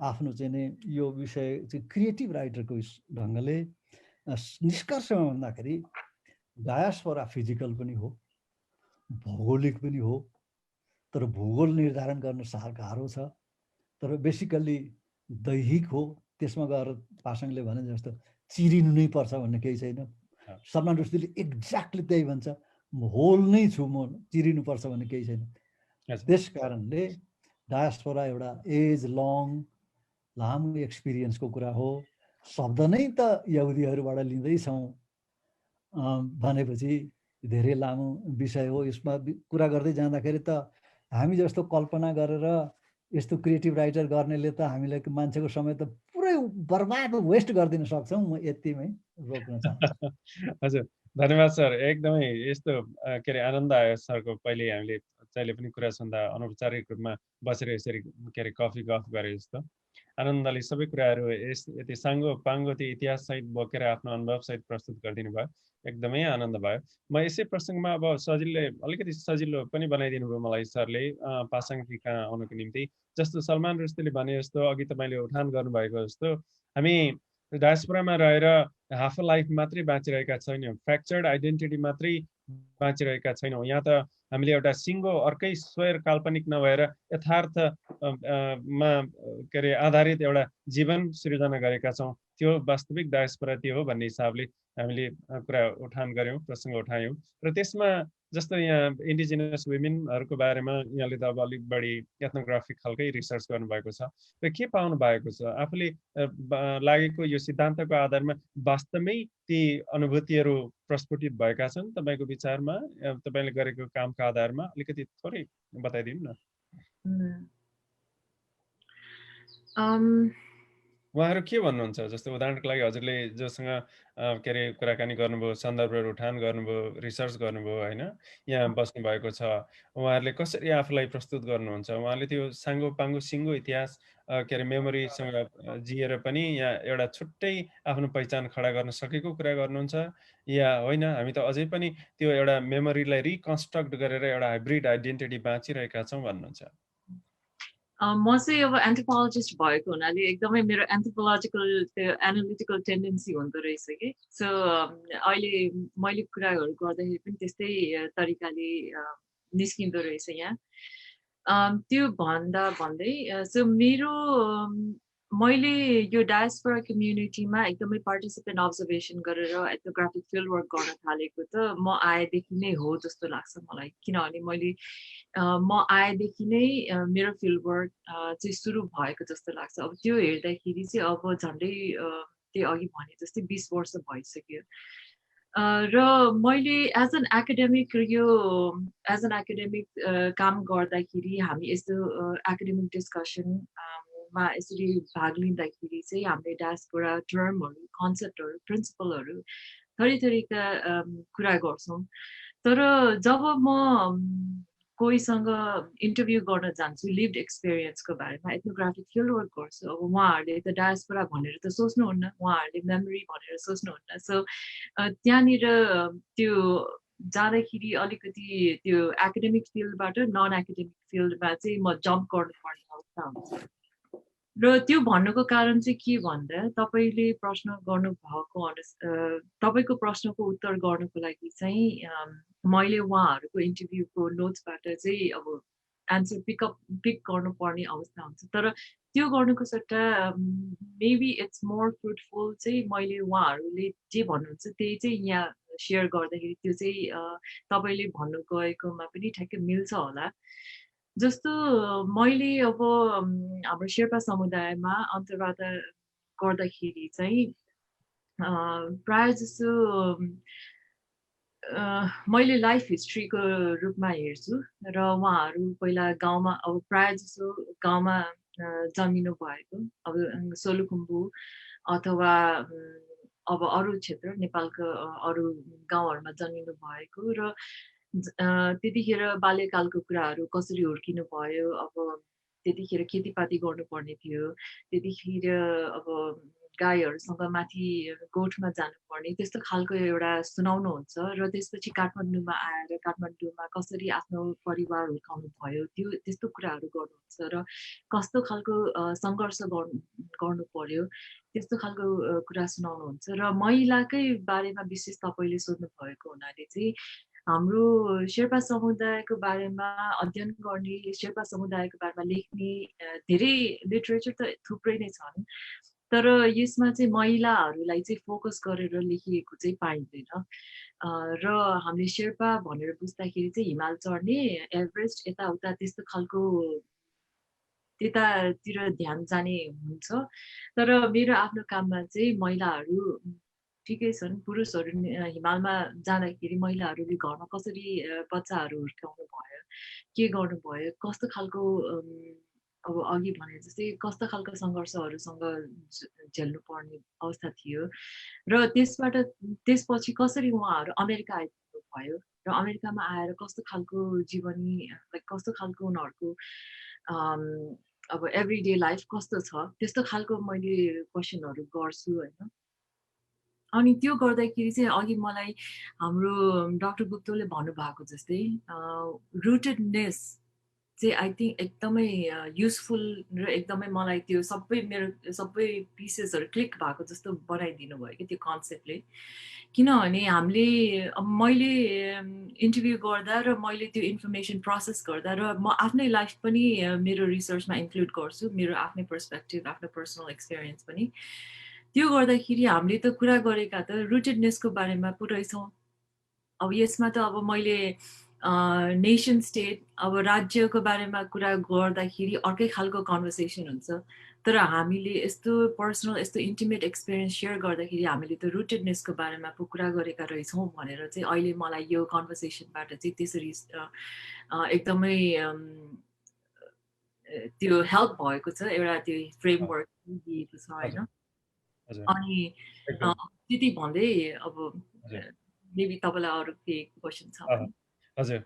आफ्नो चाहिँ नि यो विषय चाहिँ क्रिएटिभ राइटरको ढङ्गले निष्कर्षमा भन्दाखेरि डायस्पोरा फिजिकल पनि हो, भौगोलिक पनि हो। तर भूगोल निर्धारण गर्न गाह्रो छ, तर बेसिकल्ली दैहिक हो। त्यसमा गएर पासाङले भने जस्तो चिरिनु नै पर्छ भन्ने केही छैन। सलमान रुस्दीले एक्ज्याक्टली त्यही भन्छ, होल नै छु म, चिरिनुपर्छ भन्ने केही छैन। त्यस कारणले डायस्पोरा एउटा एज लङ लामो एक्सपिरियन्सको कुरा हो। शब्द नै त यहुदीहरूबाट लिँदैछौँ भनेपछि धेरै लामो विषय हो। यसमा कुरा गर्दै जाँदाखेरि त हामी जस्तो कल्पना गरेर यस्तो क्रिएटिभ राइटर गर्नेले त हामीलाई मान्छेको समय त पुरै बर्बाद वेस्ट गरिदिन सक्छौँ। म यतिमै रोक्न चाहन्छु। हजुर, धन्यवाद सर। एकदमै यस्तो के अरे आनन्द आयो सरको पहिले हामीले जहिले पनि कुरा सुन्दा अनौपचारिक रूपमा बसेर यसरी के अरे कफी गफ गरे जस्तो। आनन्दले सबै कुराहरू यति साङ्गो पाङ्गो त्यो इतिहाससहित बोकेर आफ्नो अनुभवसहित प्रस्तुत गरिदिनु भयो। एकदमै आनन्द भयो। म यसै प्रसङ्गमा अब अलिकति सजिलो पनि बनाइदिनु भयो मलाई सरले पासाङकी कहाँ आउनको निम्ति। जस्तो सलमान रुस्दीले भने जस्तो अघि तपाईँले उठान गर्नुभएको जस्तो हामी डायस्पोरामा रहेर हाफ अ लाइफ मात्रै बाँचिरहेका छैनौँ, फ्र्याक्चर्ड आइडेन्टिटी मात्रै बाँचिरहेका छैनौँ। यहाँ त हामीले एउटा सिङ्गो अर्कै स्वयर काल्पनिक नभएर यथार्थमा के अरे आधारित एउटा जीवन सृजना गरेका छौँ। त्यो वास्तविक डायस्पोरा त्यो हो भन्ने हिसाबले हामीले कुरा उठान गऱ्यौँ, प्रसङ्ग उठायौँ। र त्यसमा जस्तो यहाँ इन्डिजिनस वुमेनहरूको बारेमा यहाँले त अब अलिक बढी एथनोग्राफिक खालकै रिसर्च गर्नुभएको छ र के पाउनु भएको छ आफूले लागेको यो सिद्धान्तको आधारमा वास्तवमै ती अनुभूतिहरू प्रस्फुटित भएका छन् तपाईँको विचारमा? तपाईँले गरेको कामका आधारमा अलिकति थोरै बताइदिनु न। उहाँहरू के भन्नुहुन्छ? जस्तो उदाहरणको लागि हजुरले जोसँग के अरे कुराकानी गर्नुभयो, सन्दर्भहरू उठान गर्नुभयो, रिसर्च गर्नुभयो होइन, यहाँ बस्नु भएको छ, उहाँहरूले कसरी आफूलाई प्रस्तुत गर्नुहुन्छ? उहाँले त्यो साङ्गो पाङ्गो सिङ्गो इतिहास के अरे मेमोरीसँग जिएर पनि यहाँ एउटा छुट्टै आफ्नो पहिचान खडा गर्न सकेको कुरा गर्नुहुन्छ या होइन हामी त अझै पनि त्यो एउटा मेमोरीलाई रिकन्स्ट्रक्ट गरेर एउटा हाइब्रिड आइडेन्टिटी बाँचिरहेका छौँ भन्नुहुन्छ? म चाहिँ अब एन्थ्रोपोलोजिस्ट भएको हुनाले एकदमै मेरो एन्थ्रोपोलोजिकल त्यो एनालिटिकल टेन्डेन्सी हुँदो रहेछ कि। सो अहिले मैले कुराहरू गर्दाखेरि पनि त्यस्तै तरिकाले निस्किँदो रहेछ यहाँ। त्यो भन्दै सो मैले यो डायस्पोरा कम्युनिटीमा एकदमै पार्टिसिपेन्ट अब्जर्भेसन गरेर एथनोग्राफिक फिल्ड वर्क गर्न थालेको त म आएदेखि नै हो जस्तो लाग्छ मलाई। किनभने म आएदेखि नै मेरो फिल्ड वर्क चाहिँ सुरु भएको जस्तो लाग्छ। अब त्यो हेर्दाखेरि चाहिँ अब झन्डै त्यो अघि भने जस्तै 20 वर्ष भइसक्यो। र मैले एज एन एकाडेमिक काम गर्दाखेरि हामी यस्तो एकाडेमिक डिस्कसनमा यसरी भाग लिँदाखेरि चाहिँ हामीले डायस्पोरा टर्महरू, कन्सेप्टहरू, प्रिन्सिपलहरू थरीका कुरा गर्छौँ। तर जब म कोहीसँग इन्टरभ्यू गर्न जान्छु लिभड एक्सपिरियन्सको बारेमा, एथनोग्राफिक फिल्ड वर्क गर्छु, अब उहाँहरूले त डायस्पोरा भनेर त सोच्नुहुन्न, उहाँहरूले मेमोरी भनेर सोच्नुहुन्न। सो त्यहाँनिर त्यो जाँदाखेरि अलिकति त्यो एकाडेमिक फिल्डबाट नन एकाडेमिक फिल्डमा चाहिँ म जम्प गर्नुपर्ने अवस्था हुन्छ। र त्यो भन्नुको कारण चाहिँ के भन्दा तपाईँले प्रश्न गर्नुभएको तपाईँको प्रश्नको उत्तर गर्नुको लागि चाहिँ मैले उहाँहरूको इन्टरभ्यूको नोट्सबाट चाहिँ अब एन्सर पिक गर्नुपर्ने अवस्था हुन्छ। तर त्यो गर्नुको सट्टा मेबी इट्स मोर फ्रुटफुल चाहिँ मैले उहाँहरूले जे भन्नुहुन्छ त्यही चाहिँ यहाँ सेयर गर्दाखेरि त्यो चाहिँ तपाईँले भन्नु गएकोमा पनि ठ्याक्कै मिल्छ होला। जस्तो मैले अब हाम्रो शेर्पा समुदायमा अन्तर्वार्ता गर्दाखेरि चाहिँ प्रायः जसो मैले लाइफ हिस्ट्रीको रूपमा हेर्छु र उहाँहरू पहिला गाउँमा अब प्रायः जसो गाउँमा जन्मिनु भएको, अब सोलुखुम्बु अथवा अब अरू क्षेत्र नेपालको अरू गाउँहरूमा जन्मिनु भएको र त्यतिखेर बाल्यकालको कुराहरू कसरी हुर्किनु भयो, अब त्यतिखेर खेतीपाती गर्नुपर्ने थियो, त्यतिखेर अब गाईहरूसँग माथि गोठमा जानुपर्ने त्यस्तो खालको एउटा सुनाउनुहुन्छ र त्यसपछि काठमाडौँमा आएर काठमाडौँमा कसरी आफ्नो परिवार हुर्काउनु भयो त्यो त्यस्तो कुराहरू गर्नुहुन्छ र कस्तो खालको सङ्घर्ष गर्नु पर्यो त्यस्तो खालको कुरा सुनाउनुहुन्छ। र महिलाकै बारेमा विशेष तपाईँले सोध्नु भएको हुनाले चाहिँ हाम्रो शेर्पा समुदायको बारेमा अध्ययन गर्ने, शेर्पा समुदायको बारेमा लेख्ने धेरै लिटरेचर त थुप्रै नै छन्, तर यसमा चाहिँ महिलाहरूलाई चाहिँ फोकस गरेर लेखिएको चाहिँ पाइँदैन। र हामीले शेर्पा भनेर बुझ्दाखेरि चाहिँ हिमाल चढ्ने, एभरेस्ट यताउता त्यस्तो खालको त्यतातिर ध्यान जाने हुन्छ। तर मेरो आफ्नो काममा चाहिँ महिलाहरू ठिकै छन्, पुरुषहरू हिमालमा जाँदाखेरि महिलाहरूले घरमा कसरी बच्चाहरू हुर्काउनु भयो, के गर्नुभयो, कस्तो खालको अब अघि भने जस्तै कस्तो खालको सङ्घर्षहरूसँग झेल्नु पर्ने अवस्था थियो र त्यसपछि कसरी उहाँहरू अमेरिका आइपुग्नु भयो र अमेरिकामा आएर कस्तो खालको जीवनी कस्तो खालको उनीहरूको अब एभ्रिडे लाइफ कस्तो छ त्यस्तो खालको मैले क्वेसनहरू गर्छु होइन अनि त्यो गर्दाखेरि चाहिँ अघि मलाई हाम्रो डाक्टर गुप्तले भन्नुभएको जस्तै रुटेडनेस चाहिँ आई थिङ्क एकदमै युजफुल र एकदमै मलाई त्यो मेरो सबै पिसेसहरू क्लिक भएको जस्तो बनाइदिनु भयो कि त्यो कन्सेप्टले किनभने हामीले अब मैले इन्टरभ्यू गर्दा र मैले त्यो इन्फर्मेसन प्रोसेस गर्दा र म आफ्नै लाइफ पनि मेरो रिसर्चमा इन्क्लुड गर्छु मेरो आफ्नै पर्सपेक्टिभ आफ्नो पर्सनल एक्सपिरियन्स पनि त्यो गर्दाखेरि हामीले त कुरा गरेका त रुटेडनेसको बारेमा पुरै छौँ अब यसमा त अब मैले नेसन स्टेट अब राज्यको बारेमा कुरा गर्दाखेरि अर्कै खालको कन्भर्सेसन हुन्छ तर हामीले यस्तो पर्सनल यस्तो इन्टिमेट एक्सपिरियन्स सेयर गर्दाखेरि हामीले त रुटेडनेसको बारेमा पो कुरा गरेका रहेछौँ भनेर चाहिँ अहिले मलाई यो कन्भर्सेसनबाट चाहिँ त्यसरी एकदमै त्यो हेल्प भएको छ एउटा त्यो फ्रेमवर्क दिएको छ होइन अनि त्यति भन्दै अब मेबी तपाईँलाई अरू केही क्वेसन छ हजुर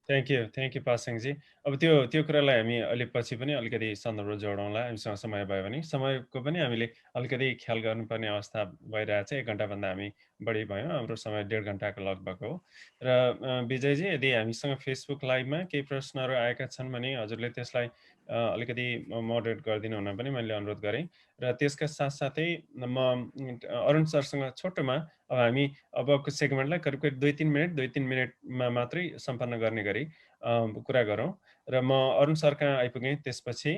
थ्याङ्क यू पासाङजी अब त्यो कुरालाई हामी अलिक पछि पनि अलिकति सन्दर्भ जोडौँला हामीसँग समय भयो भने समयको पनि हामीले अलिकति ख्याल गर्नुपर्ने अवस्था भइरहेछ 1 घन्टाभन्दा हामी बढी भयो हाम्रो समय 1.5 घन्टाको लगभग हो र विजयजी यदि हामीसँग फेसबुक लाइभमा केही प्रश्नहरू आएका छन् भने हजुरले त्यसलाई अलिकति मोडरेट गरिदिनु हुन पनि मैले अनुरोध गरेँ र त्यसका साथसाथै म अरुण सरसँग छोटोमा अब हामी अबको सेगमेन्टलाई करिब 2-3 मिनटमा मात्रै सम्पन्न गर्ने गरी कुरा गरौँ र म अरुण सर कहाँ आइपुगेँ त्यसपछि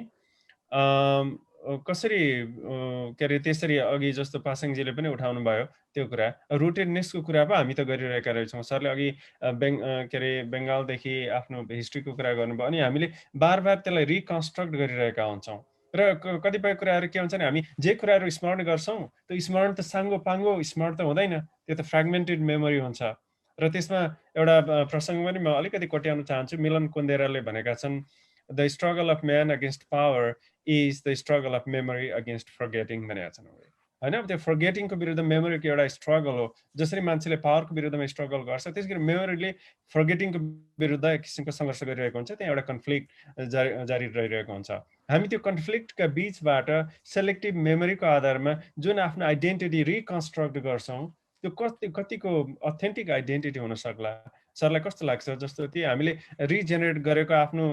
कसरी के अरे त्यसरी अघि जस्तो पासाङजीले पनि उठाउनु भयो त्यो कुरा रुटेडनेसको कुरा पो हामी त गरिरहेका रहेछौँ सरले अघि के अरे बङ्गालदेखि आफ्नो हिस्ट्रीको कुरा गर्नुभयो अनि हामीले बार त्यसलाई रिकन्स्ट्रक्ट गरिरहेका हुन्छौँ र कतिपय कुराहरू के हुन्छ भने हामी जे कुराहरू स्मरण गर्छौँ त्यो स्मरण त साङ्गो पाङ्गो स्मरण त हुँदैन त्यो त फ्रेगमेन्टेड मेमोरी हुन्छ र त्यसमा एउटा प्रसङ्ग पनि म अलिकति कोट्याउन चाहन्छु मिलन कुन्देराले भनेका छन् the struggle of man against power is the struggle of memory against forgetting भनेका छन् होइन त्यो फर्गेटिङको विरुद्ध मेमोरीको एउटा स्ट्रगल हो जसरी मान्छेले पावरको विरुद्धमा स्ट्रगल गर्छ त्यसै गरी मेमोरीले फर्गेटिङको विरुद्ध एक किसिमको सङ्घर्ष गरिरहेको हुन्छ त्यहाँ एउटा कन्फ्लिक्ट जारी रहिरहेको हुन्छ हामी त्यो कन्फ्लिक्टका बिचबाट सेलेक्टिभ मेमोरीको आधारमा जुन आफ्नो आइडेन्टिटी रिकन्स्ट्रक्ट गर्छौँ त्यो कतिको अथेन्टिक आइडेन्टिटी हुन सक्ला सरलाई कस्तो लाग्छ जस्तो कि हामीले रिजेनेरेट गरेको आफ्नो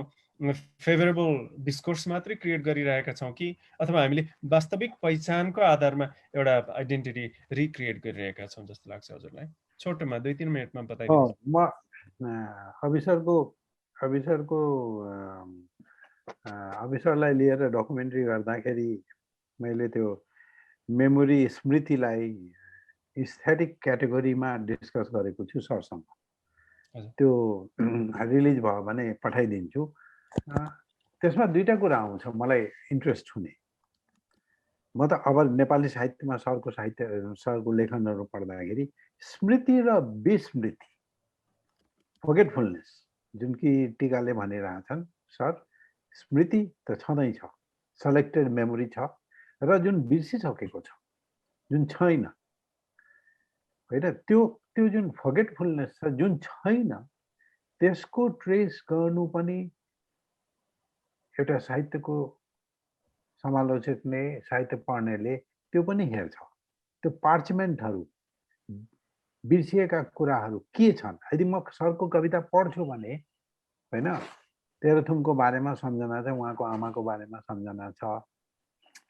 फेभरेबल डिस्कोर्स मात्रै क्रिएट गरिरहेका छौँ कि अथवा हामीले वास्तविक पहिचानको आधारमा एउटा आइडेन्टिटी रिक्रिएट गरिरहेका छौँ जस्तो लाग्छ हजुरलाई छोटोमा 2-3 मिनटमा बताइदिनुहोस् म अविसरलाई लिएर डकुमेन्ट्री गर्दाखेरि मैले त्यो मेमोरी स्मृतिलाई एस्थेटिक क्याटेगोरीमा डिस्कस गरेको छु सरसँग त्यो रिलिज भयो भने पठाइदिन्छु त्यसमा 2टा कुरा आउँछ मलाई इन्ट्रेस्ट हुने म त अब नेपाली साहित्यमा सरको लेखनहरू पढ्दाखेरि स्मृति र विस्मृति फर्गेटफुलनेस जुन कि टीकाले भनिरहेछन् सर स्मृति त छँदैछ सेलेक्टेड मेमोरी छ र जुन बिर्सिसकेको छ जुन छैन होइन त्यो जुन फर्गेटफुलनेस छ जुन छैन त्यसको ट्रेस गर्नु पनि एउटा साहित्यको समालोचकले साहित्य पढ्नेले त्यो पनि हेर्छ त्यो पार्चमेन्टहरू बिर्सिएका कुराहरू के छन् यदि म सरको कविता पढ्छु भने होइन तेह्रथुमको बारेमा सम्झना छ उहाँको आमाको बारेमा सम्झना छ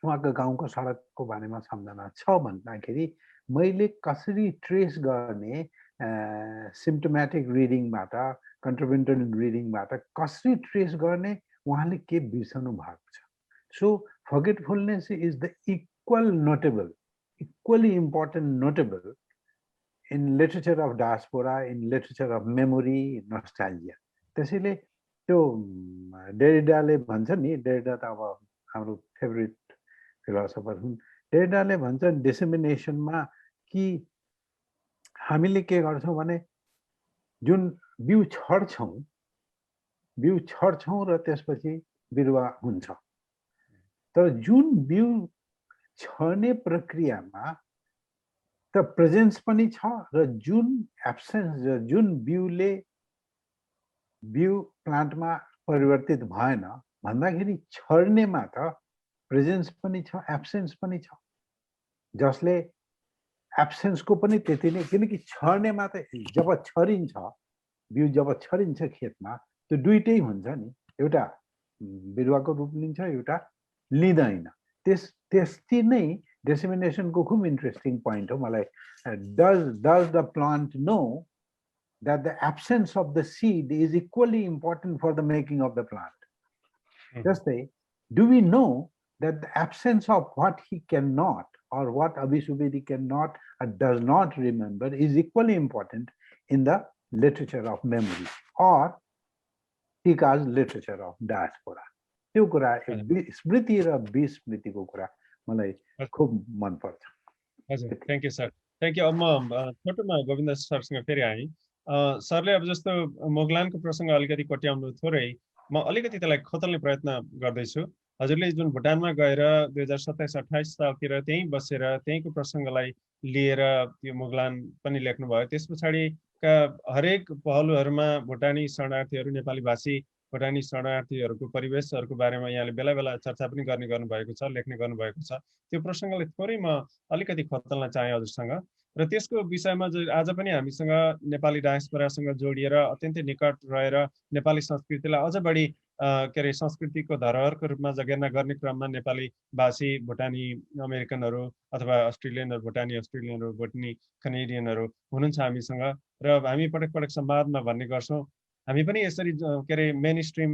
उहाँको गाउँको सडकको बारेमा सम्झना छ भन्दाखेरि मैले कसरी ट्रेस गर्ने सिम्पटोमेटिक रिडिङबाट कन्ट्रिब्युटरी रिडिङबाट कसरी ट्रेस गर्ने उहाँले के बिर्सनु भएको छ so forgetfulness is the equally important notable in literature of diaspora in literature of memory nostalgia त्यसैले त्यो डेरिडाले भन्छ नि डेरिडा त अब हाम्रो फेभरेट फिलोसफर हुन् डेरिडाले भन्छ डिसेमिनेसनमा कि हामीले के गर्छौँ भने जुन बिउ छर्छौँ र त्यसपछि बिरुवा हुन्छ तर जुन बिउ छर्ने प्रक्रियामा त प्रेजेन्स पनि छ र जुन एब्सेन्स जुन बिउ प्लान्टमा परिवर्तित भएन भन्दाखेरि छर्नेमा त प्रेजेन्स पनि छ, एब्सेन्स पनि छ, जसले एब्सेन्सको पनि त्यति नै, किनकि छर्नेमा त जब छरिन्छ बिउ, जब छरिन्छ खेतमा, त्यो दुइटै हुन्छ नि, एउटा बिरुवाको रूप लिन्छ, एउटा लिँदैन। त्यस्तै नै डिसेमिनेसनको खुब इन्ट्रेस्टिङ पोइन्ट हो मलाई। Does the plant know that the absence of the seed is equally important for the making of the plant? Just say, do we know that the absence of what he cannot, or what Abhisubedi cannot or does not remember, is equally important in the literature of memory or Tika's literature of diaspora? त्यो कुरा स्मृति र विस्मृतिको कुरा मलाई खुब मन पर्छ। हजुर, thank you sir, thank you. अब म छोटोमा गोविन्द सरसँग फेरि आएँ। सरले अब जस्तो मोगलानको प्रसङ्ग अलिकति कोट्याउनु थोरै, म अलिकति त्यसलाई खोतल्ने प्रयत्न गर्दैछु। हजुरले जुन भुटानमा गएर 2027-28 सालतिर त्यहीँ बसेर त्यहीँको प्रसङ्गलाई लिएर त्यो मोगलान पनि लेख्नुभयो। त्यस पछाडिका हरेक पहलुहरूमा भुटानी शरणार्थीहरू, नेपाली भाषी भुटानी शरणार्थीहरूको परिवेशहरूको बारेमा यहाँले बेला बेला चर्चा पनि गर्ने गर्नुभएको छ, लेख्ने गर्नुभएको छ। त्यो प्रसङ्गलाई थोरै म अलिकति खोतल्न चाहेँ हजुरसँग। र त्यसको विषयमा आज पनि हामीसँग नेपाली डायस्पोरासँग जोडिएर अत्यन्तै निकट रहेर नेपाली संस्कृतिलाई अझ बढी संस्कृतिको धरोहरको रूपमा जगेर्ना गर्ने क्रममा नेपाली भाषी भुटानी अमेरिकनहरू अथवा अस्ट्रेलियनहरू, भुटानी अस्ट्रेलियनहरू, भुटानी कनेडियनहरू हुनुहुन्छ हामीसँग। र हामी पटक पटक संवादमा भन्ने गर्छौँ, हामी पनि यसरी मेन स्ट्रिम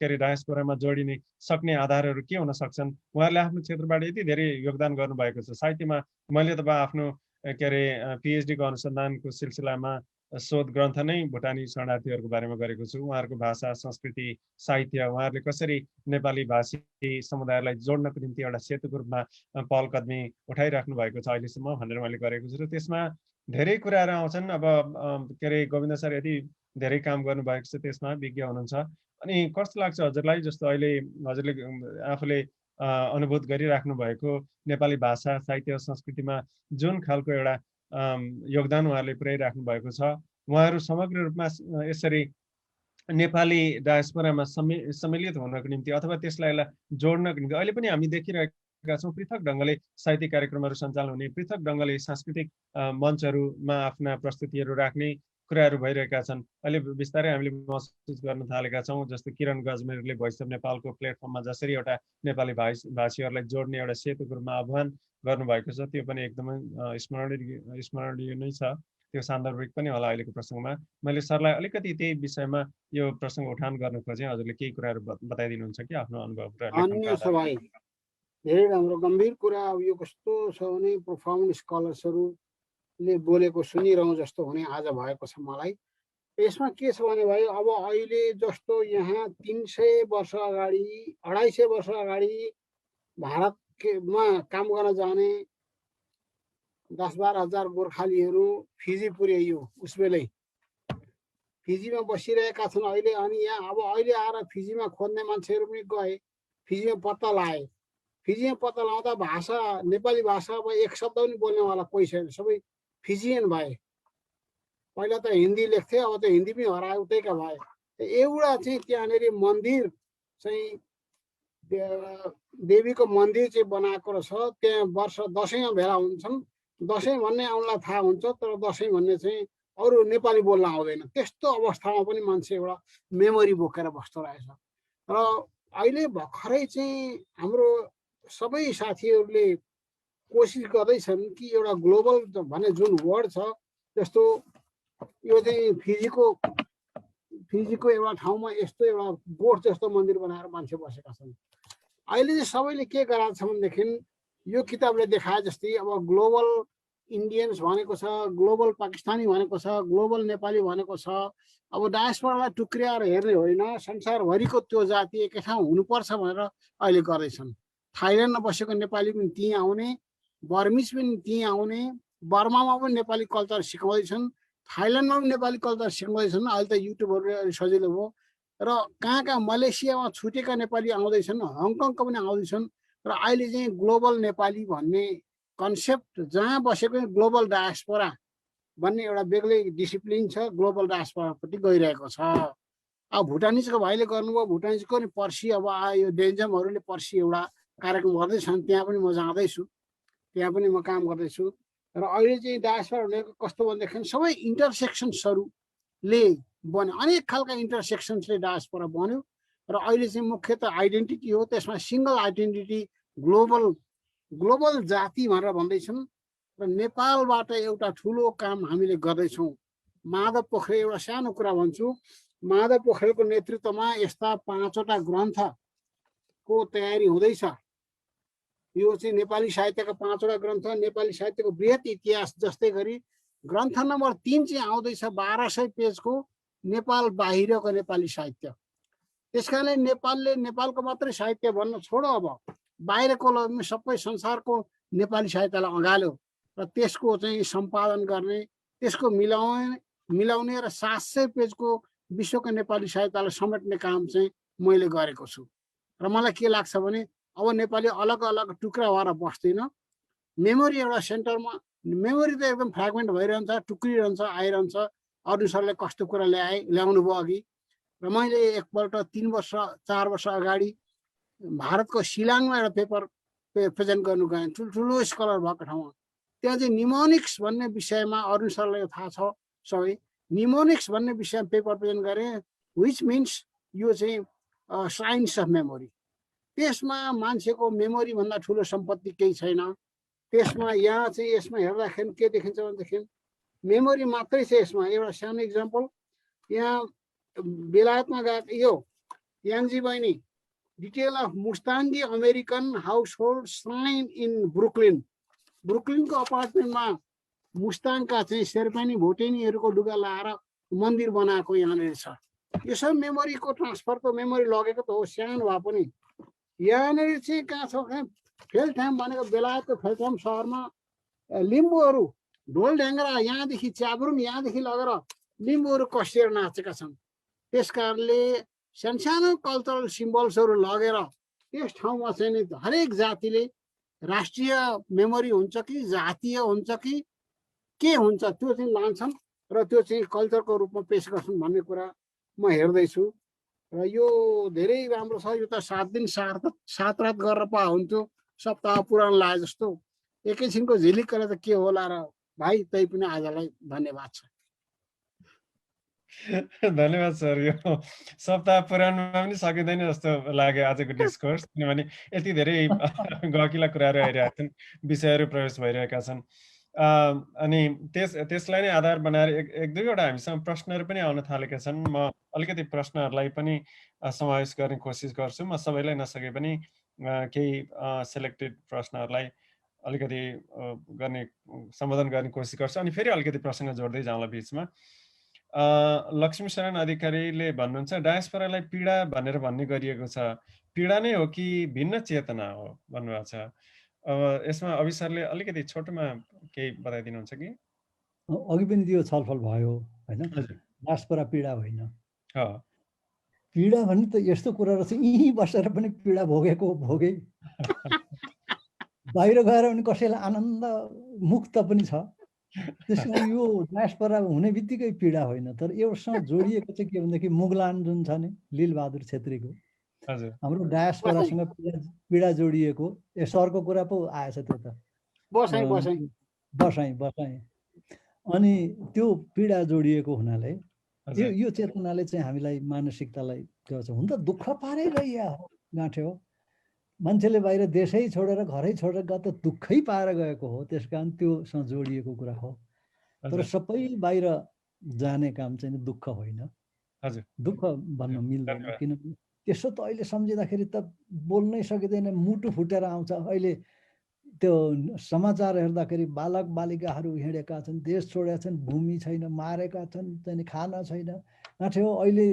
डायस्पोरामा जोडिने सक्ने आधारहरू के हुन सक्छन्। उहाँहरूले आफ्नो क्षेत्रबाट यति धेरै योगदान गर्नुभएको छ साहित्यमा। मैले त आफ्नो पिएचडीको अनुसन्धानको सिलसिलामा शोध ग्रन्थ नै भुटानी शरणार्थीहरूको बारेमा गरेको छु। उहाँहरूको भाषा, संस्कृति, साहित्य, उहाँहरूले कसरी नेपाली भाषी समुदायलाई जोड्नको निम्ति एउटा सेतुको रूपमा पहल कदमी उठाइराख्नु भएको छ अहिलेसम्म भनेर मैले गरेको छु। र त्यसमा धेरै कुराहरू आउँछन्। अब गोविन्द सर यति धेरै काम गर्नुभएको छ, त्यसमा विज्ञ हुनुहुन्छ। अनि कस्तो लाग्छ हजुरलाई, जस्तो अहिले हजुरले आफूले अनुभूत गरिराख्नु भएको नेपाली भाषा, साहित्य, संस्कृतिमा जुन खालको एउटा योगदान उहाँहरूले पुर्याइराख्नु भएको छ, उहाँहरू समग्र रूपमा यसरी नेपाली डायस्पोरामा सम्मिलित हुनको निम्ति अथवा त्यसलाई जोड्नको निम्ति अहिले पनि हामी देखिरहेका छौँ पृथक ढङ्गले साहित्यिक कार्यक्रमहरू सञ्चालन हुने, पृथक ढङ्गले सांस्कृतिक मञ्चहरूमा आफ्ना प्रस्तुतिहरू राख्ने कुराहरू भइरहेका छन्। अहिले बिस्तारै हामीले महसुस गर्न थालेका छौँ, जस्तो किरण गजमेरले भोइस अफ नेपालको प्लेटफर्ममा जसरी एउटा नेपाली भाषीहरूलाई जोड्ने एउटा सेतुको रूपमा आह्वान गर्नुभएको छ, त्यो पनि एकदमै स्मरणीय नै छ। त्यो सान्दर्भिक पनि होला अहिलेको प्रसङ्गमा। मैले सरलाई अलिकति त्यही विषयमा यो प्रसङ्ग उठान गर्न खोजेँ। हजुरले केही कुराहरू बताइदिनुहुन्छ कि आफ्नो अनुभव? धेरै राम्रो गम्भीर कुरा। यो कस्तो छ भने प्रोफाउन्ड स्कलर्सहरूले बोलेको सुनिरहँ जस्तो हुने आज भएको छ मलाई। यसमा के छ भने भाइ, अब अहिले जस्तो यहाँ 300 वर्ष अगाडि, 250 वर्ष अगाडि भारतमा काम गर्न जाने 10-12 हजार गोर्खालीहरू फिजी पुर्याइयो उस बेलै। फिजीमा बसिरहेका छन् अहिले। अनि यहाँ अब अहिले आएर फिजीमा खोज्ने मान्छेहरू पनि गए, फिजीमा पत्ता लाए। फिजीमा पत्ता लाउँदा भाषा, नेपाली भाषा अब एक शब्द पनि बोल्नेवाला कोही छैन, सबै फिजियन भए। पहिला त हिन्दी लेख्थे, अब त हिन्दी पनि हरायो, उतैका भए। एउटा चाहिँ त्यहाँनिर मन्दिर चाहिँ देवीको मन्दिर चाहिँ बनाएको रहेछ। त्यहाँ वर्ष दसैँमा भेला हुन्छन्। दसैँ भन्ने आउनलाई थाहा हुन्छ, तर दसैँ भन्ने चाहिँ अरू नेपाली बोल्न आउँदैन। त्यस्तो अवस्थामा पनि मान्छे एउटा मेमोरी बोकेर बस्दो रहेछ। र अहिले भर्खरै चाहिँ हाम्रो सबै साथीहरूले कोसिस गर्दैछन् कि एउटा ग्लोबल भन्ने जुन वर्ड छ, जस्तो यो चाहिँ फिजीको एउटा ठाउँमा यस्तो एउटा बोट जस्तो मन्दिर बनाएर मान्छे बसेका छन्। अहिले चाहिँ सबैले के गराएको छ भनेदेखि यो किताबले देखाए जस्तै अब ग्लोबल इन्डियन्स भनेको छ, ग्लोबल पाकिस्तानी भनेको छ, ग्लोबल नेपाली भनेको छ। अब डायस्पोरालाई टुक्रियाएर हेर्ने होइन, संसारभरिको त्यो जाति एकै ठाउँ हुनुपर्छ भनेर अहिले गर्दैछन्। थाइल्यान्डमा बसेको नेपाली पनि त्यहीँ आउने, बर्मिज पनि त्यहीँ आउने, बर्मामा पनि नेपाली कल्चर सिकाउँदैछन्, थाइल्यान्डमा पनि नेपाली कल्चर सिकाउँदैछन्। अहिले त युट्युबहरू सजिलो भयो। र कहाँ कहाँ मलेसियामा छुटेका नेपाली आउँदैछन्, हङकङको पनि आउँदैछन्। र अहिले चाहिँ ग्लोबल नेपाली भन्ने कन्सेप्ट जहाँ बसेको ग्लोबल डायस्पोरा भन्ने एउटा बेग्लै डिसिप्लिन छ, ग्लोबल डायस्पोरापट्टि गइरहेको छ। अब भुटानिजको भाइले गर्नुभयो, भुटानिजको नि पर्सि अब आयो, डेन्जमहरूले पर्सि एउटा कार्यक्रम गर्दैछन्, त्यहाँ पनि म जाँदैछु, त्यहाँ पनि म काम गर्दैछु। र अहिले चाहिँ डायस्पोरा भनेको कस्तो भनेदेखि सबै इन्टरसेक्सन्सहरूले बन्यो, अनेक खालका इन्टरसेक्सन्सले डायस्पोरा बन्यो। र अहिले चाहिँ मुख्यतः आइडेन्टिटी हो, त्यसमा सिङ्गल आइडेन्टिटी ग्लोबल जाति भनेर भन्दैछन्। र नेपालबाट एउटा ठुलो काम हामीले गर्दैछौँ। माधव पोखरेल, एउटा सानो कुरा भन्छु, माधव पोखरेलको नेतृत्वमा यस्ता 5वटा ग्रन्थको तयारी हुँदैछ। यो चाहिँ नेपाली साहित्यका 5वटा ग्रन्थ, नेपाली साहित्यको बृहत इतिहास। जस्तै गरी ग्रन्थ नम्बर 3 चाहिँ आउँदैछ 1200 पेजको नेपाल बाहिरको नेपाली साहित्य। त्यस कारणले नेपालको मात्रै साहित्य भन्न छोडो, अब बाहिरको सबै संसारको नेपाली साहित्यलाई अँगाल्यो र त्यसको चाहिँ सम्पादन गर्ने, त्यसको मिलाउने र 700 पेजको विश्वको नेपाली साहित्यलाई समेट्ने काम चाहिँ मैले गरेको छु। र मलाई के लाग्छ भने अब नेपाली अलग अलग टुक्रा भएर बस्दैन, मेमोरी एउटा सेन्टरमा, मेमोरी त एकदम फ्रेगमेन्ट भइरहन्छ, टुक्रिरहन्छ, आइरहन्छ। अरू सरले कस्तो कुरा ल्याउनु भयो अघि, र मैले एकपल्ट 3 वर्ष 4 वर्ष अगाडि भारतको शिलाङमा एउटा पेपर प्रेजेन्ट गर्नु गएँ, ठुल्ठुलो स्कलर भएको ठाउँमा। त्यहाँ चाहिँ निमोनिक्स भन्ने विषयमा, अरुण सरलाई थाहा छ सबै, निमोनिक्स भन्ने विषयमा पेपर प्रेजेन्ट गरेँ, विच मिन्स यो चाहिँ साइन्स अफ मेमोरी। त्यसमा मान्छेको मेमोरी भन्दा ठुलो सम्पत्ति केही छैन। त्यसमा यहाँ चाहिँ यसमा हेर्दाखेरि के देखिन्छ भनेदेखि मेमोरी मात्रै छ यसमा। एउटा सानो इक्जाम्पल, यहाँ बेलायतमा गएको यो याङ्जी बहिनी, डिटेल अफ मुस्ताङ्गी American household shrine in ब्रुकलिनको अपार्टमेन्टमा मुस्ताङका चाहिँ शेर्पानी भोटेनीहरूको लुगा लाएर मन्दिर बनाएको यहाँनिर छ। यो सब मेमोरीको ट्रान्सफरको मेमोरी लगेको त हो, सानो भए पनि। यहाँनिर चाहिँ कहाँ छ भने फेलथ्याम भनेको बेलायतको फेलथ्याम सहरमा लिम्बूहरू ढोल ढ्याङ्ग्रा यहाँदेखि च्याब्रुङ यहाँदेखि लगेर लिम्बूहरू कसिएर नाचेका छन्। त्यस कारणले सानो कल्चरल सिम्बल्सहरू लगेर त्यस ठाउँमा चाहिँ नि हरेक जातिले राष्ट्रिय मेमोरी हुन्छ कि जातीय हुन्छ कि के हुन्छ त्यो चाहिँ लान्छन् र त्यो चाहिँ कल्चरको रूपमा पेश गर्छन् भन्ने कुरा म हेर्दैछु। र यो धेरै राम्रो छ। यो त 7 दिन 7 रात गरेर पा हुन्थ्यो, सप्ताह पुरानो लाए जस्तो। एकैछिनको झिलिक गरेर त के होला र भाइ, तै पनि आजलाई धन्यवाद छ। धन्यवाद सर। यो सप्ताह पुराणमा पनि सकिँदैन जस्तो लाग्यो आजको डिस्कोर्स, किनभने यति धेरै गहकिला कुराहरू आइरहेका छन्, विषयहरू प्रवेश भइरहेका छन्। अनि त्यसलाई नै आधार बनाएर एक दुईवटा हामीसँग प्रश्नहरू पनि आउन थालेका छन्। म अलिकति प्रश्नहरूलाई पनि समावेश गर्ने कोसिस गर्छु। म सबैलाई नसके पनि केही सेलेक्टेड प्रश्नहरूलाई अलिकति सम्बोधन गर्ने कोसिस गर्छु, अनि फेरि अलिकति प्रसङ्ग जोड्दै जाउँला बिचमा। लक्ष्मीशरण अधिकारीले भन्नुहुन्छ डायस्पोरालाई पीडा भनेर भन्ने गरिएको छ, पीडा नै हो कि भिन्न चेतना हो भन्नुभएको छ। अब यसमा अभिसरले अलिकति छोटोमा केही बताइदिनुहुन्छ कि? अघि पनि त्यो छलफल भयो हैन, डायस्पोरा पीडा होइन। पीडा भन्ने त यस्तो कुरा रहेछ, यहीँ बसेर पनि पीडा भोगे बाहिर गएर पनि कसैलाई आनन्द मुक्त पनि छ। त्यसमा यो डायस्पोरा हुने बित्तिकै पीडा होइन। तर एउसँग जोडिएको चाहिँ के भनेदेखि मुगलान जुन छ नि लीलबहादुर छेत्रीको, हाम्रो डायस्पोरासँग पीडा जोडिएको। सरको कुरा पो आएछ त्यो त, बसाइ। अनि त्यो पीडा जोडिएको हुनाले यो चेतनाले चाहिँ हामीलाई मानसिकतालाई त्यो छ। हुन त दुःख पारै गइया हो गाँठे हो, मान्छेले बाहिर देशै छोडेर घरै छोडेर गए त दुःखै पाएर गएको हो। त्यस कारण त्योसँग जोडिएको कुरा हो। तर सबै बाहिर जाने काम चाहिँ दुःख होइन, दुःख भन्न मिल्दैन। किनभने त्यसो त अहिले सम्झिँदाखेरि त बोल्नै सकिँदैन, मुटु फुटेर आउँछ। अहिले त्यो समाचार हेर्दाखेरि बालक बालिकाहरू हिँडेका छन्, देश छोडेका छन्, भूमि छैन, मारेका छन्, चाहिँ खाना छैन। नाठे हो अहिले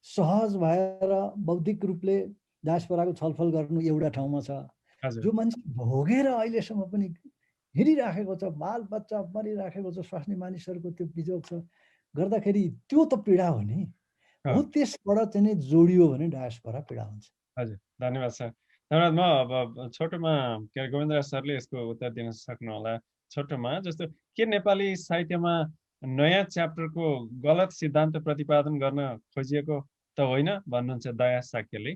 सहज भएर बौद्धिक रूपले डायस्पोराको छलफल गर्नु एउटा ठाउँमा छ। जो मान्छे भोगेर अहिलेसम्म पनि हिँडिराखेको छ, बाल बच्चा मरिराखेको छ, स्वास्नी मानिसहरूको त्यो बिजोग छ गर्दाखेरि त्यो त पीडा हो नि। हो त्यसबाट चाहिँ जोडियो भने डायस्पोरा पीडा हुन्छ। हजुर, धन्यवाद सर। धन्यवाद। म अब छोटोमा गोविन्दराज सरले यसको उत्तर दिन सक्नु होला। छोटोमा जस्तो के नेपाली साहित्यमा नयाँ च्याप्टरको गलत सिद्धान्त प्रतिपादन गर्न खोजिएको त होइन भन्नुहुन्छ दया साक्यले।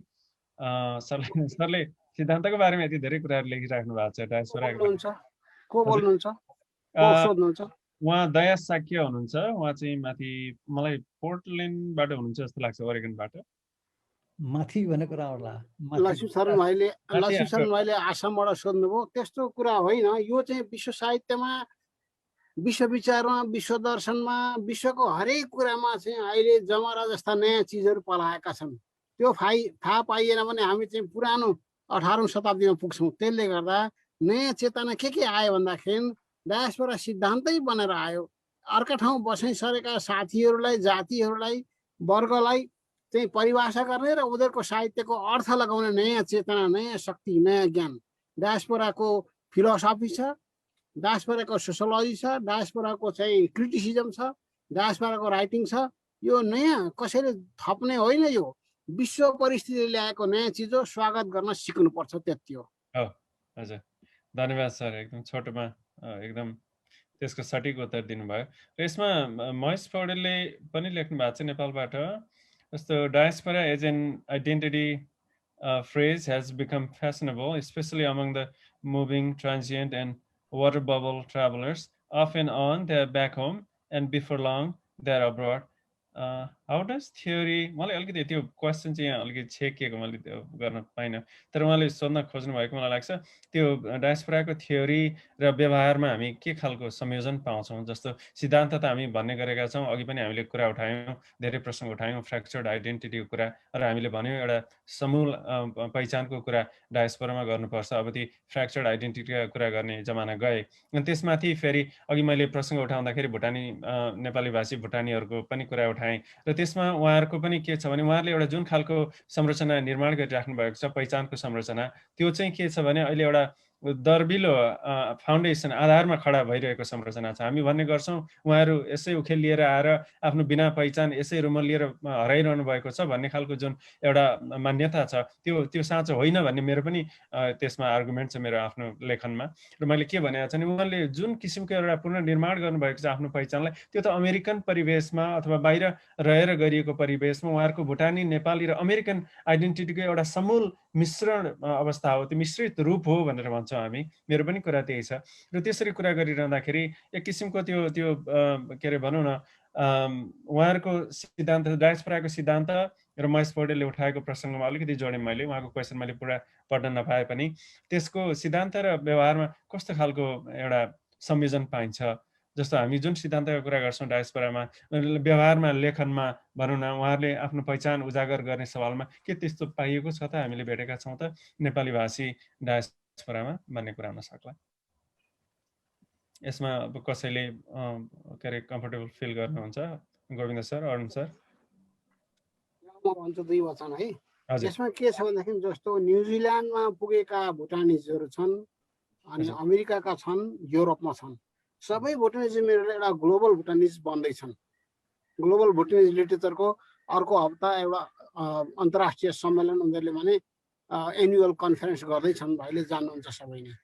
सरले सिद्धान्तको बारेमा यति धेरै कुराहरू लेखिराख्नु भएको छ डायस्पोराको बोल्नुहुन्छ को हजुर। बोल्नुहुन्छ को अ, सोध्नुहुन्छ उहाँ दया साक्य हुनुहुन्छ। उहाँ चाहिँ माथि मलाई पोर्टल्यान्डबाट हुनुहुन्छ जस्तो लाग्छ, ओरेगनबाट। माथि भन्ने कुरा होला लक्ष्मी शरण भाइले माथि आसामबाट सोध्नुभयो। त्यस्तो कुरा होइन, यो चाहिँ विश्व साहित्यमा, विश्व विचारमा, विश्व दर्शनमा, विश्वको हरेक कुरामा चाहिँ अहिले जमरा जस्ता नयाँ चिजहरू पलाएका छन्। त्यो थाहा पाइएन भने हामी चाहिँ पुरानो 18औं शताब्दीमा पुग्छौँ। त्यसले गर्दा नयाँ चेतना के आयो भन्दाखेरि डायस्पोरा सिद्धान्तै बनेर आयो। अर्का ठाउँ बसाइ सरेका साथीहरूलाई, जातिहरूलाई, वर्गलाई चाहिँ परिभाषा गर्ने र उनीहरूको साहित्यको अर्थ लगाउने नयाँ चेतना, नयाँ शक्ति, नयाँ ज्ञान। डायस्पोराको फिलोसफी छ, डायस्पोराको सोसियोलोजी छ, डायस्पोराको चाहिँ क्रिटिसिजम छ, डायस्पोराको राइटिङ छ। यो नयाँ कसैले थप्ने होइन, यो विश्व परिस्थितिले ल्याएको नयाँ चिज हो। स्वागत गर्न सिक्नुपर्छ, त्यति हो। हजुर, धन्यवाद सर। एकदम छोटोमा एकदम त्यसको सठिक उत्तर दिनुभयो। र यसमा महेश पौडेलले पनि लेख्नु भएको छ नेपालबाट, जस्तो diaspora as an identity phrase has become fashionable, especially among the moving, transient, and water bubble travelers. Off and on, they're back home, and before long, they're abroad. How does theory, मलाई अलिकति त्यो question चाहिँ यहाँ अलिकति छेकिएको मैले त्यो गर्न पाइनँ, तर उहाँले सोध्न खोज्नु भएको मलाई लाग्छ त्यो डायस्पोराको थ्योरी र व्यवहारमा हामी के खालको संयोजन पाउँछौँ। जस्तो सिद्धान्त त हामी भन्ने गरेका छौँ, अघि पनि हामीले कुरा उठायौँ, धेरै प्रसङ्ग उठायौँ, फ्र्याक्चर्ड आइडेन्टिटीको कुरा, र हामीले भन्यौँ एउटा समूल पहिचानको कुरा डायस्पोरामा गर्नुपर्छ। अब ती फ्र्याक्चर्ड आइडेन्टिटीका कुरा गर्ने जमाना गए। अनि त्यसमाथि फेरि अघि मैले प्रसङ्ग उठाउँदाखेरि भुटानी नेपाली भाषी भुटानीहरूको पनि कुरा उठाएँ, र त्यसमा उहाँहरूको पनि के छ भने उहाँहरूले एउटा जुन खालको संरचना निर्माण गरिराख्नु भएको छ, पहिचानको संरचना, त्यो चाहिँ के छ भने अहिले एउटा दर्बिलो फाउन्डेसन आधारमा खडा भइरहेको संरचना छ। हामी भन्ने गर्छौँ उहाँहरू यसै उखेल लिएर आएर आफ्नो बिना पहिचान यसै रुमल लिएर हराइरहनु भएको छ भन्ने खालको जुन एउटा मान्यता छ, त्यो साँचो होइन भन्ने मेरो पनि त्यसमा आर्गुमेन्ट छ मेरो आफ्नो लेखनमा। र मैले के भनेको छ भने उहाँले जुन किसिमको एउटा पुनर्निर्माण गर्नुभएको छ आफ्नो पहिचानलाई, त्यो त अमेरिकन परिवेशमा अथवा बाहिर रहेर गरिएको परिवेशमा उहाँहरूको भुटानी, नेपाली र अमेरिकन आइडेन्टिटीको एउटा समूल मिश्रण अवस्था हो, त्यो मिश्रित रूप हो भनेर भन्छौँ हामी। मेरो पनि कुरा त्यही छ। र त्यसरी कुरा गरिरहँदाखेरि एक किसिमको त्यो के अरे भनौँ न, उहाँहरूको सिद्धान्त, डायस्पोराको सिद्धान्त र महेश पौडेलले उठाएको प्रसङ्गमा अलिकति जोडेँ मैले। उहाँको क्वेसन मैले पुरा पढ्न नपाए पनि त्यसको सिद्धान्त र व्यवहारमा कस्तो खालको एउटा संयोजन पाइन्छ। जस्तो हामी जुन सिद्धान्तको कुरा गर्छौँ डायस्पोरामा, व्यवहारमा, लेखनमा भनौँ न, उहाँहरूले आफ्नो पहिचान उजागर गर्ने सवालमा के त्यस्तो पाइएको छ त, हामीले भेटेका छौँ त नेपाली भाषी डायस्पोरामा भन्ने कुरा हुन सक्ला। यसमा अब कसैले के अरे कम्फर्टेबल फिल गर्नुहुन्छ? Govind sir, Arun sir? म भन्छु दुई वचन है। हजुर, यसमा के छ भन्दाखेरि जस्तो न्युजिल्यान्डमा पुगेका भुटानिजहरू छन्, अनि अमेरिकाका छन्, युरोपमा छन्। सबै भुटानिजहरू एउटा ग्लोबल भुटानिज बन्दैछन्। ग्लोबल भुटानिज लिटरेचरको अर्को हप्ता एउटा अन्तर्राष्ट्रिय सम्मेलन उनीहरूले भने एनुअल कन्फरेन्स गर्दैछन्। भाइले जान्नुहुन्छ सबै नै,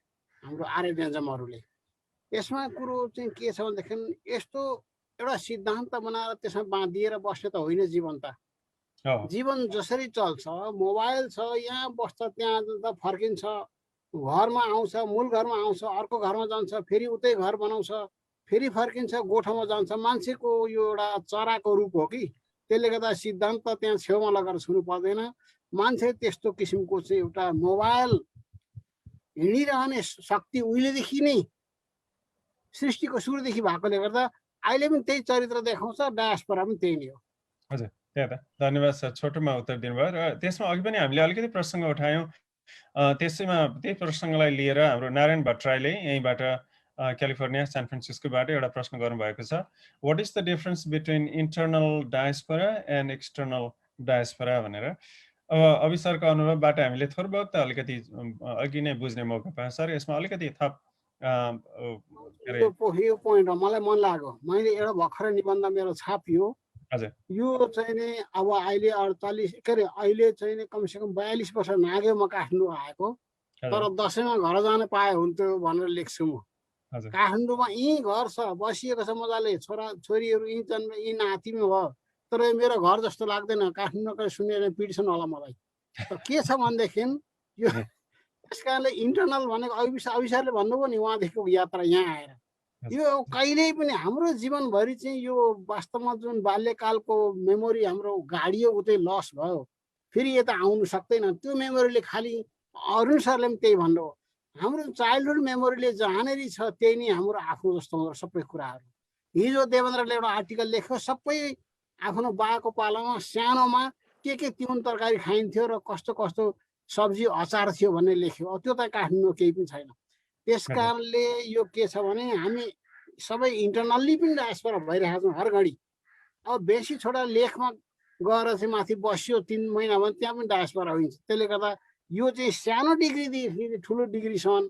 हाम्रो आर्य बेन्जामहरूले। यसमा कुरो चाहिँ के छ भनेदेखि यस्तो एउटा सिद्धान्त बनाएर त्यसमा बाँधिएर बस्ने त होइन जीवन त। जीवन जसरी चल्छ, मोबाइल छ, यहाँ बस्छ, त्यहाँ जाँदा फर्किन्छ, घरमा आउँछ, मूल घरमा आउँछ, अर्को घरमा जान्छ, फेरि उतै घर बनाउँछ, फेरि फर्किन्छ, गोठमा जान्छ। मान्छेको यो एउटा चराको रूप हो कि, त्यसले गर्दा सिद्धान्त त्यहाँ छेउमा लगाएर छुनु पर्दैन। मान्छे त्यस्तो किसिमको चाहिँ एउटा मोबाइल हिँडिरहने शक्ति उहिलेदेखि नै सृष्टिको सुरुदेखि भएकोले गर्दा अहिले पनि त्यही चरित्र देखाउँछ। डायस्पोरा पनि त्यही नै हो। हजुर, त्यही त। धन्यवाद सर, छोटोमा उत्तर दिनुभयो। र त्यसमा अघि पनि हामीले अलिकति प्रसङ्ग उठायौँ, त्यसैमा त्यही प्रसङ्गलाई लिएर हाम्रो नारायण भट्टराईले यहीँबाट क्यालिफोर्निया सान फ्रान्सिस्कोबाट एउटा प्रश्न गर्नुभएको छ। What is the difference between internal diaspora and external diaspora भनेर। अब अभि सरको अनुभवबाट हामीले थोर बहुत त अलिकति अघि नै बुझ्ने मौका पायौँ। सर, यसमा अलिकति थप यो पोइन्ट हो, मलाई मन लाग्यो। मैले एउटा भर्खरै निबन्ध मेरो छापियो। हजुर, यो चाहिँ नि अब अहिले 48 के अरे अहिले चाहिँ नि कमसेकम 42 वर्ष नाग्यो म काठमाडौँ आएको, तर दसैँमा घर जान पाए हुन्थ्यो भनेर लेख्छु म। काठमाडौँमा यहीँ घर छ, बसिएको छ मजाले, छोरा छोरीहरू यहीँ जन्म, यहीँ नातिमा भयो, तर मेरो घर जस्तो लाग्दैन, काठमाडौँका सुनेर पिट्छन् होला मलाई। तर के छ भनेदेखि यो त्यस कारणले इन्टरनल भनेको अविसारले भन्नुभयो नि उहाँदेखिको यात्रा यहाँ आएर यो कहिल्यै पनि हाम्रो जीवनभरि चाहिँ यो वास्तवमा जुन बाल्यकालको मेमोरी हाम्रो गाडियो उतै लस भयो, फेरि यता आउनु सक्दैन। त्यो मेमोरीले खालि अरुण सरले पनि त्यही भन्नुभयो, हाम्रो चाइल्डहुड मेमोरीले जहाँनेरि छ त्यही नै हाम्रो आफ्नो जस्तो हुँदो सबै कुराहरू। हिजो देवेन्द्रले एउटा आर्टिकल लेख्यो, सबै आफ्नो बाको पालामा सानोमा के तिउन तरकारी खाइन्थ्यो र कस्तो कस्तो सब्जी अचार थियो भन्ने लेख्यो। त्यो त काठमाडौँ केही पनि छैन। त्यस कारणले यो के छ भने हामी सबै इन्टरनल्ली पनि डायस्पोरा भइरहेको छौँ हर घडी। अब बेसी छोडा लेखमा गएर चाहिँ माथि बस्यो 3 महिना भने त्यहाँ पनि डायस्पोरा हुन्छ। त्यसले गर्दा यो चाहिँ सानो डिग्रीदेखि ठुलो डिग्रीसम्म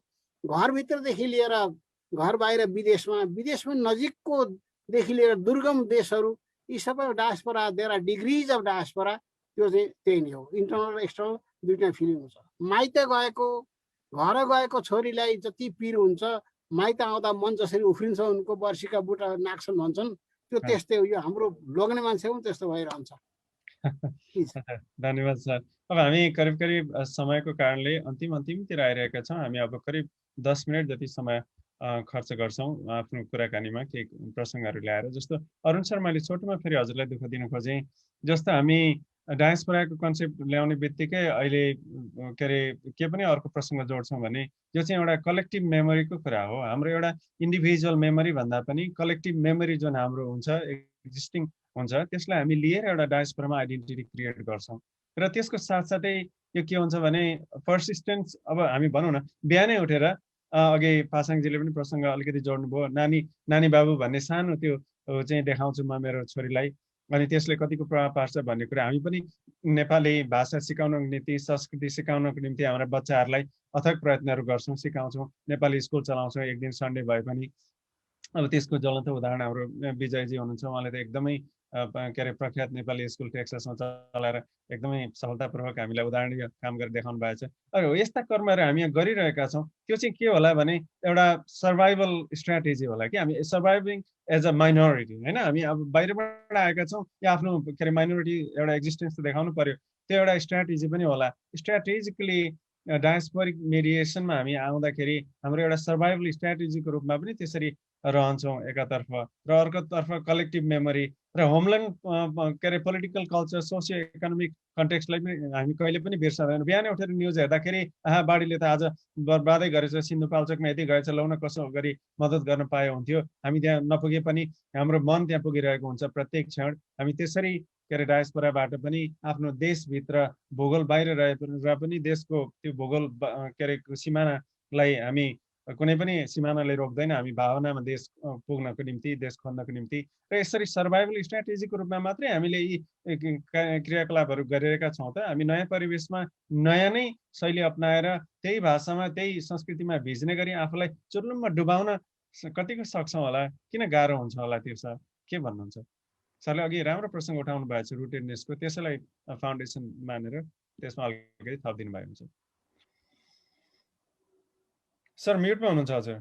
घरभित्रदेखि लिएर घर बाहिर विदेशमा नजिककोदेखि लिएर दुर्गम देशहरू यी सबै diaspora there are degrees of diaspora. त्यो चाहिँ त्यही नै हो, इन्टरनल र एक्सटर्नल दुईटा फिलिङ हुन्छ। माइत गएको घर गएको छोरीलाई जति पिर हुन्छ माइत आउँदा मन जसरी उफ्रिन्छ उनको वर्षीका बुटा नाक्छन् भन्छन्, त्यो त्यस्तै हो। यो हाम्रो लोग्ने मान्छे पनि त्यस्तो भइरहन्छ। धन्यवाद सर। अब हामी करिब करिब समयको कारणले अन्तिमतिर आइरहेका छौँ। हामी अब करिब 10 मिनट जति समय खर्च गर्छौँ आफ्नो कुराकानीमा केही प्रसङ्गहरू ल्याएर। जस्तो अरुण सर, मैले छोटोमा फेरि हजुरलाई दुःख दिन खोजेँ, जस्तो हामी डायस्पोराको कन्सेप्ट ल्याउने बित्तिकै अहिले के अरे के पनि अर्को प्रसङ्ग जोड्छौँ भने यो चाहिँ एउटा कलेक्टिभ मेमोरीको कुरा हो। हाम्रो एउटा इन्डिभिजुअल मेमोरी भन्दा पनि कलेक्टिभ मेमोरी जुन हाम्रो हुन्छ एक्जिस्टिङ हुन्छ त्यसलाई हामी लिएर एउटा डायस्पोरामा आइडेन्टिटी क्रिएट गर्छौँ। र त्यसको साथसाथै यो के हुन्छ भने पर्सिस्टेन्स, अब हामी भनौँ न बिहानै उठेर अघि पासाङजीले पनि प्रसङ्ग अलिकति जोड्नुभयो, नानी बाबु भन्ने सानो त्यो चाहिँ देखाउँछु म मेरो छोरीलाई, अनि त्यसले कतिको प्रभाव पार्छ भन्ने कुरा हामी पनि नेपाली भाषा सिकाउनको निम्ति, संस्कृति सिकाउनको निम्ति हाम्रा बच्चाहरूलाई अथक प्रयत्नहरू गर्छौँ, सिकाउँछौँ। नेपाली स्कुल चलाउँछौँ, एक दिन सन्डे भए पनि। अब त्यसको ज्वलन्त उदाहरण हाम्रो विजयजी हुनुहुन्छ, उहाँले त एकदमै के अरे प्रख्यात नेपाली स्कुल टेक्सासमा चलाएर एकदमै सफलतापूर्वक हामीलाई उदाहरणीय काम गरेर देखाउनु भएको छ। अब यस्ता कर्महरू हामी यहाँ गरिरहेका छौँ। त्यो चाहिँ के होला भने एउटा सर्भाइभल स्ट्राटेजी होला कि हामी सर्भाइभिङ एज अ माइनोरिटी, होइन? हामी अब बाहिरबाट आएका छौँ, या आफ्नो के अरे माइनोरिटी एउटा एक्जिस्टेन्स त देखाउनु पर्यो, त्यो एउटा स्ट्राटेजी पनि होला। स्ट्राटेजिकली डायस्पोरिक मिडिएसनमा हामी आउँदाखेरि हाम्रो एउटा सर्भाइभल स्ट्राटेजीको रूपमा पनि त्यसरी रहन्छौँ एकातर्फ, र अर्कोतर्फ कलेक्टिभ मेमोरी र होमल्यान्ड के अरे पोलिटिकल कल्चर, सोसियो इकोनोमिक कन्टेक्स्टलाई पनि हामी कहिले पनि बिर्सँदैनौँ। बिहानै उठेर न्युज हेर्दाखेरि बाढीले त आज बर्बादै गरेछ, सिन्धुपाल्चोकमा यति गएछ, लौन कसो गरी मद्दत गर्न पाए हुन्थ्यो। हामी त्यहाँ नपुगे पनि हाम्रो मन त्यहाँ पुगिरहेको हुन्छ प्रत्येक क्षण। हामी त्यसरी के अरे डायस्पोराबाट पनि आफ्नो देशभित्र भूगोल बाहिर रहे पनि देशको त्यो भूगोल के अरे सिमानालाई हामी कुनै पनि सिमानाले रोक्दैन। हामी भावनामा देश पुग्नको निम्ति, देश खोज्नको निम्ति, र यसरी सर्भाइभल स्ट्राटेजीको रूपमा मात्रै हामीले यी क्रियाकलापहरू गरिरहेका छौँ त हामी नयाँ परिवेशमा नयाँ नै शैली अप्नाएर त्यही भाषामा त्यही संस्कृतिमा भिज्ने गरी आफूलाई चुर्लुममा डुबाउन कतिको सक्छौँ होला, किन गाह्रो हुन्छ होला त्यो सर? के भन्नुहुन्छ? सरले अघि राम्रो प्रसङ्ग उठाउनु भएको छ रुटेडनेसको, त्यसैलाई फाउन्डेसन मानेर त्यसमा अलिकति थपिदिनु भएको हुन्छ। सर म्युटमा हुनुहुन्छ हजुर।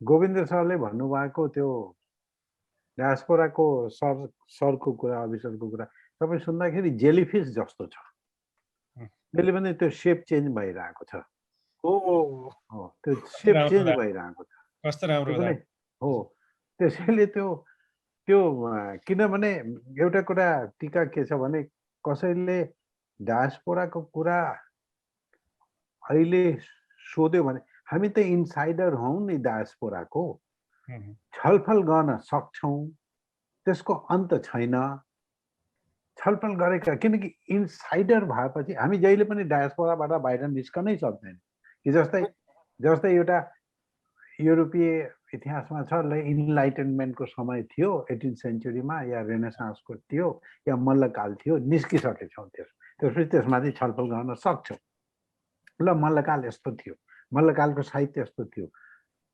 गोविन्द सरले भन्नुभएको त्यो डायस्पोराको सरको कुरा, अफिसरको कुरा तपाईँ सुन्दाखेरि जेलीफिस जस्तो छ। त्यसले पनि त्यो सेप चेन्ज भइरहेको छ। हो, त्यो सेप चेन्ज भइरहेको छ। कस्तो राम्रो हो, त्यसैले त्यो किनभने एउटा कुरा टिका के छ भने कसैले डायस्पोराको कुरा अहिले सोध्यो भने हामी त इनसाइडर हौँ नि डायस्पोराको, छलफल गर्न सक्छौँ, त्यसको अन्त छैन। छलफल गरेका, किनकि इनसाइडर भएपछि हामी जहिले पनि डायस्पोराबाट बाहिर निस्कनै सक्दैन। कि जस्तै एउटा युरोपीय इतिहासमा छ, इनलाइटनमेन्टको समय थियो 18th सेन्चुरीमा, या रेनेसान्सको थियो, या मल्लकाल थियो, निस्किसकेछौँ। त्यसपछि त्यसमाथि छलफल गर्न सक्छौँ। ल मल्लकाल यस्तो थियो, मल्लकालको साहित्य यस्तो थियो,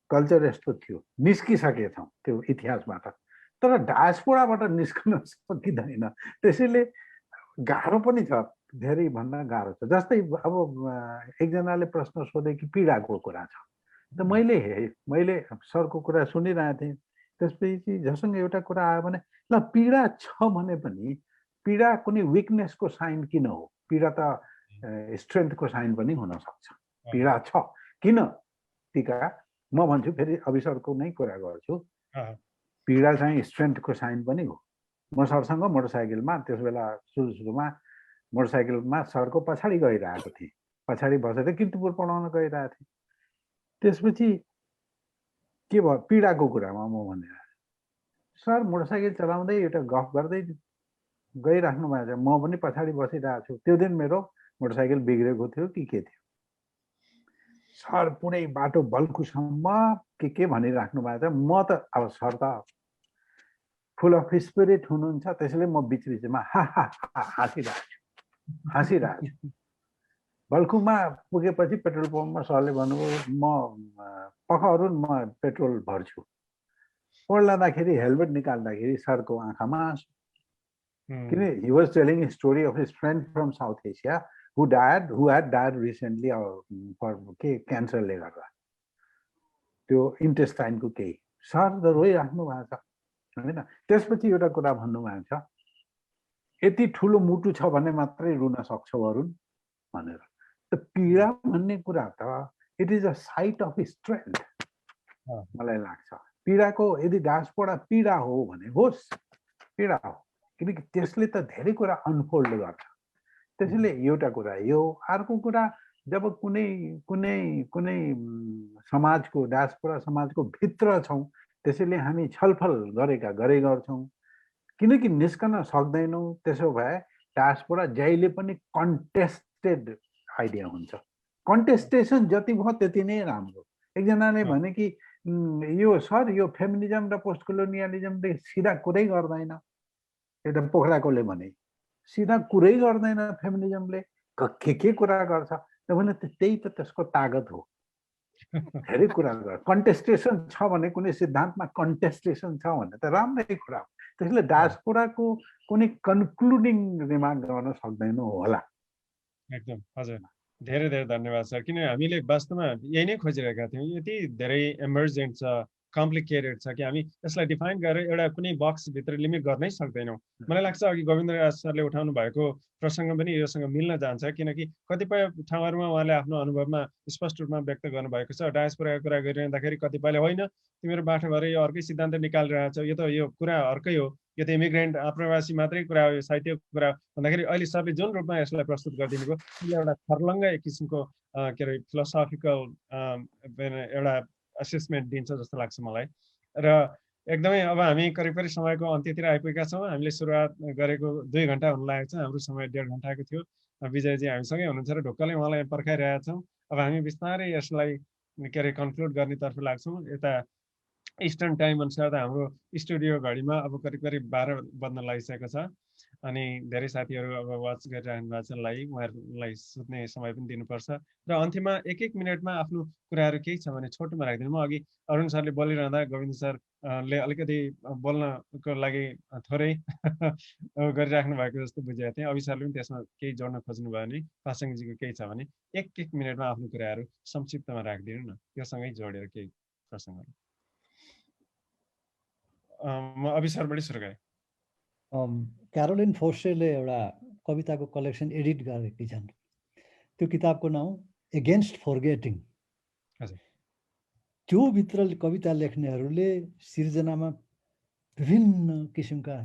कल्चर यस्तो थियो, निस्किसकेछौँ त्यो इतिहासबाट। तर डायस्पोराबाट निस्कन सकिँदैन। त्यसैले गाह्रो पनि छ, धेरै भन्न गाह्रो छ। जस्तै अब एकजनाले प्रश्न सोधे कि पीडाको कुरा छ, त मैले सरको कुरा सुनिरहेको थिएँ। त्यसपछि जसँग एउटा कुरा आयो भने ल पीडा छ भने पनि पीडा कुनै विकनेसको साइन किन हो? पीडा त स्ट्रेन्थको साइन पनि हुन सक्छ। पीडा छ किन? टिका म भन्छु फेरि अभिसरको नै कुरा गर्छु। पीडा चाहिँ स्ट्रेन्थको साइन पनि हो। म सरसँग मोटरसाइकलमा त्यस बेला सुरुमा मोटरसाइकलमा सरको पछाडि गइरहेको थिएँ। पछाडि बसेर किर्तिपुर पढाउन गइरहेको थिएँ। त्यसपछि के भयो पीडाको कुरामा म भनेर सर मोटरसाइकल चलाउँदै एउटा गफ गर्दै गइराख्नु भएको छ, म पनि पछाडि बसिरहेको छु। त्यो दिन मेरो मोटरसाइकल बिग्रेको थियो कि के थियो, सर पुरै बाटो बल्कुसम्म के भनिराख्नु भएको छ। म त अब सर त फुल अफ स्पिरिट हुनुहुन्छ, त्यसैले म बिचमा हाँसिरहेको छु। बल्कुमा पुगेपछि पेट्रोल पम्पमा सरले भन्नुभयो म पख अरुण म पेट्रोल भर्छु। ओर्लादाखेरि हेलमेट निकाल्दाखेरि सरको आँखामा आँसु। किन he was telling a story of his friend from South Asia who had died recently for क्यान्सरले गर्दा, त्यो इन्टेस्टाइनको केही। सर त रोइराख्नु भएको छ होइन। त्यसपछि एउटा कुरा भन्नुभएको छ, यति ठुलो मुटु छ भने मात्रै रुन सक्छौ अरुण भनेर। त पीडा भन्ने कुरा त it is a site of strength मलाई लाग्छ। पीडाको यदि डाँसपडा पीडा हो भने होस्, पीडा हो, किनकि त्यसले त धेरै कुरा अनफोल्ड गर्छ। त्यसैले एउटा कुरा यो। अर्को कुरा जब कुनै कुनै कुनै समाजको डाँसपडा समाजको भित्र छौँ, त्यसैले हामी छलफल गरे गर्छौँ, किनकि निस्कन सक्दैनौँ। त्यसो भए डाँसपडा जहिले पनि कन्टेस्टेड आइडिया हुन्छ। कन्टेस्टेसन जति भयो त्यति नै राम्रो। एकजनाले भने कि यो सर यो फेमिनिजम र पोस्ट कोलोनियलिजमले सिधा कुरै गर्दैन। एउटा पोखराकोले भने सिधा कुरै गर्दैन फेमिनिजमले, के कुरा गर्छ भने त्यही त त्यसको तागत हो। धेरै कुरा गर्छ। कन्टेस्टेसन छ भने कुनै सिद्धान्तमा कन्टेस्टेसन छ भने त राम्रै कुरा हो। त्यसले डायस्पोराको कुनै कन्क्लुडिङ रिमार्क गर्न सक्दैनौँ होला। एकदम हजुर, धेरै धेरै धन्यवाद सर। किन हामीले वास्तवमा यही नै खोजिरहेका थियौँ। यति धेरै इमर्जेन्ट छ, कम्प्लिकेटेड छ कि हामी यसलाई डिफाइन गरेर एउटा कुनै बक्सभित्र लिमिट गर्नै सक्दैनौँ। मलाई लाग्छ अघि गोविन्दराज सरले उठाउनु भएको प्रसङ्ग पनि योसँग मिल्न जान्छ, किनकि कतिपय ठाउँहरूमा उहाँले आफ्नो अनुभवमा स्पष्ट रूपमा व्यक्त गर्नुभएको छ। डायस्पोराको कुरा गरिरहँदाखेरि कतिपयले होइन तिमीहरू बाटो भएर यो अर्कै सिद्धान्त निकालिरहेको छ, यो त यो कुरा अर्कै हो, यो त इमिग्रेन्ट आप्रवासी मात्रै कुरा हो, यो साहित्यको कुरा भन्दाखेरि अहिले सरले जुन रूपमा यसलाई प्रस्तुत गरिदिनु भयो त्यसले एउटा छर्लङ्गै किसिमको के अरे फिलोसफिकल एउटा असेसमेन्ट दिन्छ जस्तो लाग्छ मलाई। र एकदमै अब हामी करिब समयको अन्त्यतिर आइपुगेका छौँ। हामीले सुरुवात गरेको 2 घन्टा हुन लागेको छ, हाम्रो समय 1.5 घन्टाको थियो। विजयजी हामीसँगै हुनुहुन्छ र ढुक्कले उहाँलाई पर्खाइरहेका छौँ। अब हामी बिस्तारै यसलाई के अरे कन्क्लुड गर्नेतर्फ लाग्छौँ। यता इस्टर्न टाइम अनुसार त हाम्रो स्टुडियो घडीमा अब करिब 12 बज्न लागिसकेको छ। अनि धेरै साथीहरू अब वाच गरिरहनु भएको छ लाइभ, उहाँहरूलाई सुत्ने समय पनि दिनुपर्छ। र अन्त्यमा 1-1 मिनटमा आफ्नो कुराहरू केही छ भने छोटोमा राखिदिनु। म अघि अरुण सरले बोलिरहँदा गोविन्द सरले अलिकति बोल्नको लागि थोरै गरिराख्नु भएको जस्तो बुझेको थिएँ। अभि सरले पनि त्यसमा केही जोड्न खोज्नुभयो भने, पासाङजीको केही छ भने 1-1 मिनटमा आफ्नो कुराहरू संक्षिप्तमा राखिदिनु न, त्योसँगै जोडेर केही प्रसङ्गहरू। म अभि सरबाटै सुरु गरेँ। क्यारोलिन फोर्सेले एउटा कविताको कलेक्सन एडिट गरेकी छन्। त्यो किताबको नाम एगेन्स्ट फर्गेटिङ। त्यो भित्र कविता लेख्नेहरूले सिर्जनामा विभिन्न किसिमका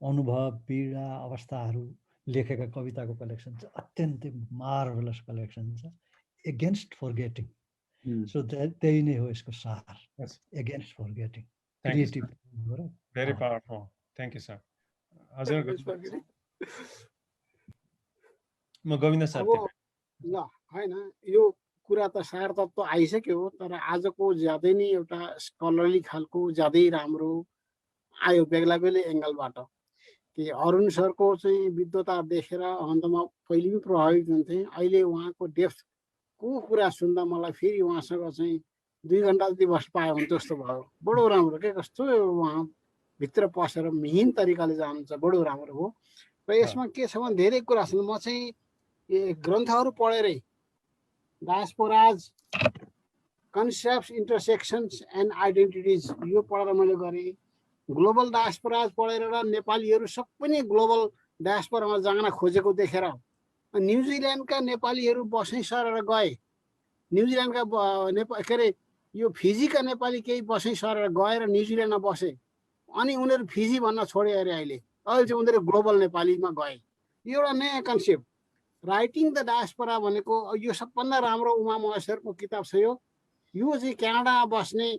अनुभव, पीडा, अवस्थाहरू लेखेका कविताको कलेक्सन छ। अत्यन्तै मार्भलस कलेक्सन छ, एगेन्स्ट फर्गेटिङ। सो त्यही नै हो यसको सार, against forgetting. Creative, very powerful. Thank you sir. हजुर म गोविन्द सर। ल होइन यो कुरा त सार तत्त्व आइसक्यो, तर आजको ज्यादै नै एउटा स्कलरली खालको ज्यादै राम्रो आयो बेग्ला बेग्लै एङ्गलबाट। कि अरुण सरको चाहिँ विद्वता देखेर अन्तमा पहिले पनि प्रभावित हुन्थेँ। अहिले उहाँको डेप्थको कुरा सुन्दा मलाई फेरि उहाँसँग चाहिँ 2 घन्टा जति बस्न पायो भने जस्तो भयो। बडो राम्रो के, कस्तो उहाँ भित्र पसेर मिहिन तरिकाले जानुहुन्छ, बडो राम्रो हो। र यसमा के छ भने धेरै कुरा छन्। म चाहिँ ग्रन्थहरू पढेरै डायस्पोराज कन्सेप्ट्स इन्टरसेक्सन्स एन्ड आइडेन्टिटिज यो पढेर मैले गरेँ। ग्लोबल डायस्पोरा पढेर नेपालीहरू सबै नै ग्लोबल डायस्पोरामा जान खोजेको देखेर न्युजिल्यान्डका नेपालीहरू बस्नै सरेर गए। न्युजिल्यान्डका के अरे यो फिजीका नेपाली केही बस्नै सरेर गएर न्युजिल्यान्डमा बसे। अनि उनीहरू फिजी भन्न छोडे अरे अहिले चाहिँ उनीहरू ग्लोबल नेपालीमा गए। यो एउटा नयाँ कन्सेप्ट। राइटिङ द डायस्पोरा भनेको यो सबभन्दा राम्रो उमा महेश्वरको किताब छ। यो चाहिँ क्यानाडामा बस्ने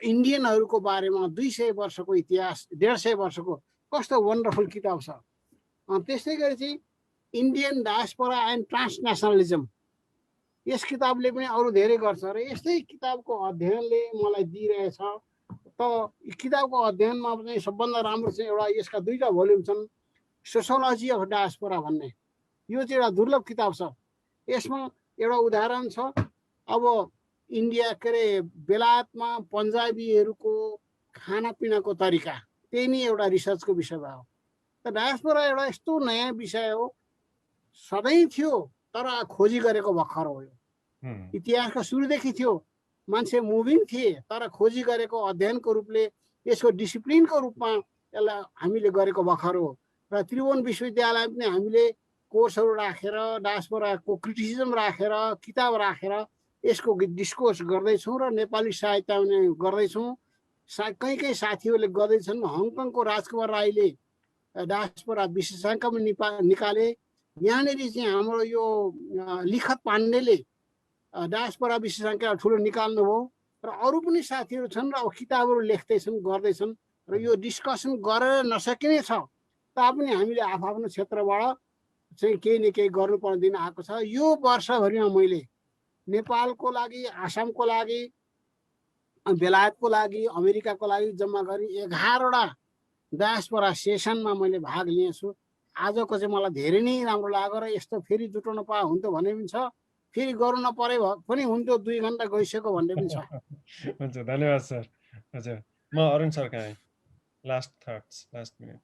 इन्डियनहरूको बारेमा 200 वर्षको इतिहास, 150 वर्षको कस्तो वन्डरफुल किताब छ। त्यस्तै गरी चाहिँ इन्डियन डायस्पोरा एन्ड ट्रान्सनेसनलिजम, यस किताबले पनि अरू धेरै गर्छ र यस्तै किताबको अध्ययनले मलाई दिइरहेछ। त किताबको अध्ययनमा चाहिँ सबभन्दा राम्रो चाहिँ एउटा यसका 2टा भोल्युम छन्, सोसियोलोजी अफ डायस्पोरा भन्ने। यो चाहिँ एउटा दुर्लभ किताब छ। यसमा एउटा उदाहरण छ, अब इन्डिया के अरे बेलायतमा पन्जाबीहरूको खानापिनाको तरिका, त्यही नै एउटा रिसर्चको विषय भयो। त डायस्पोरा एउटा यस्तो नयाँ विषय हो, सधैँ थियो तर खोजी गरेको भर्खर हो। यो इतिहासको सुरुदेखि थियो, मान्छे मुभिङ थिए तर खोजी गरेको अध्ययनको रूपले यसको डिसिप्लिनको रूपमा यसलाई हामीले गरेको भर्खर हो। र त्रिभुवन विश्वविद्यालय पनि हामीले कोर्सहरू राखेर डायस्पोराको क्रिटिसिजम राखेर किताब राखेर यसको डिस्कोर्स गर्दैछौँ र नेपाली साहित्य गर्दैछौँ। कहीँ साथीहरूले गर्दैछन्। हङकङको राजकुमार राईले डायस्पोरा विशेषाङ्क पनि निकाले। यहाँनिर चाहिँ हाम्रो यो लिखत पाण्डेले डायस्पोरा विशेषाङ्क ठुलो निकाल्नुभयो र अरू पनि साथीहरू छन् र अब किताबहरू लेख्दैछन् गर्दैछन् र यो डिस्कसन गरेर नसकिने छ तापनि हामीले आफ्नो क्षेत्रबाट चाहिँ केही न केही गर्नुपर्ने दिन आएको छ। यो वर्षभरिमा मैले नेपालको लागि, आसामको लागि, बेलायतको लागि, अमेरिकाको लागि जम्मा गरी 11वटा डायस्पोरा सेसनमा मैले भाग लिएछु। आजको चाहिँ मलाई धेरै नै राम्रो लाग्यो र यस्तो फेरि जुटाउन पाए हुन्थ्यो भन्ने पनि छ, फेरि गर्नु नपरे पनि हुन्थ्यो, 2 घन्टा गइसक्यो भन्ने पनि छ। हुन्छ, धन्यवाद सर। हजुर, म अरुण सर कहाँ last thoughts, last minute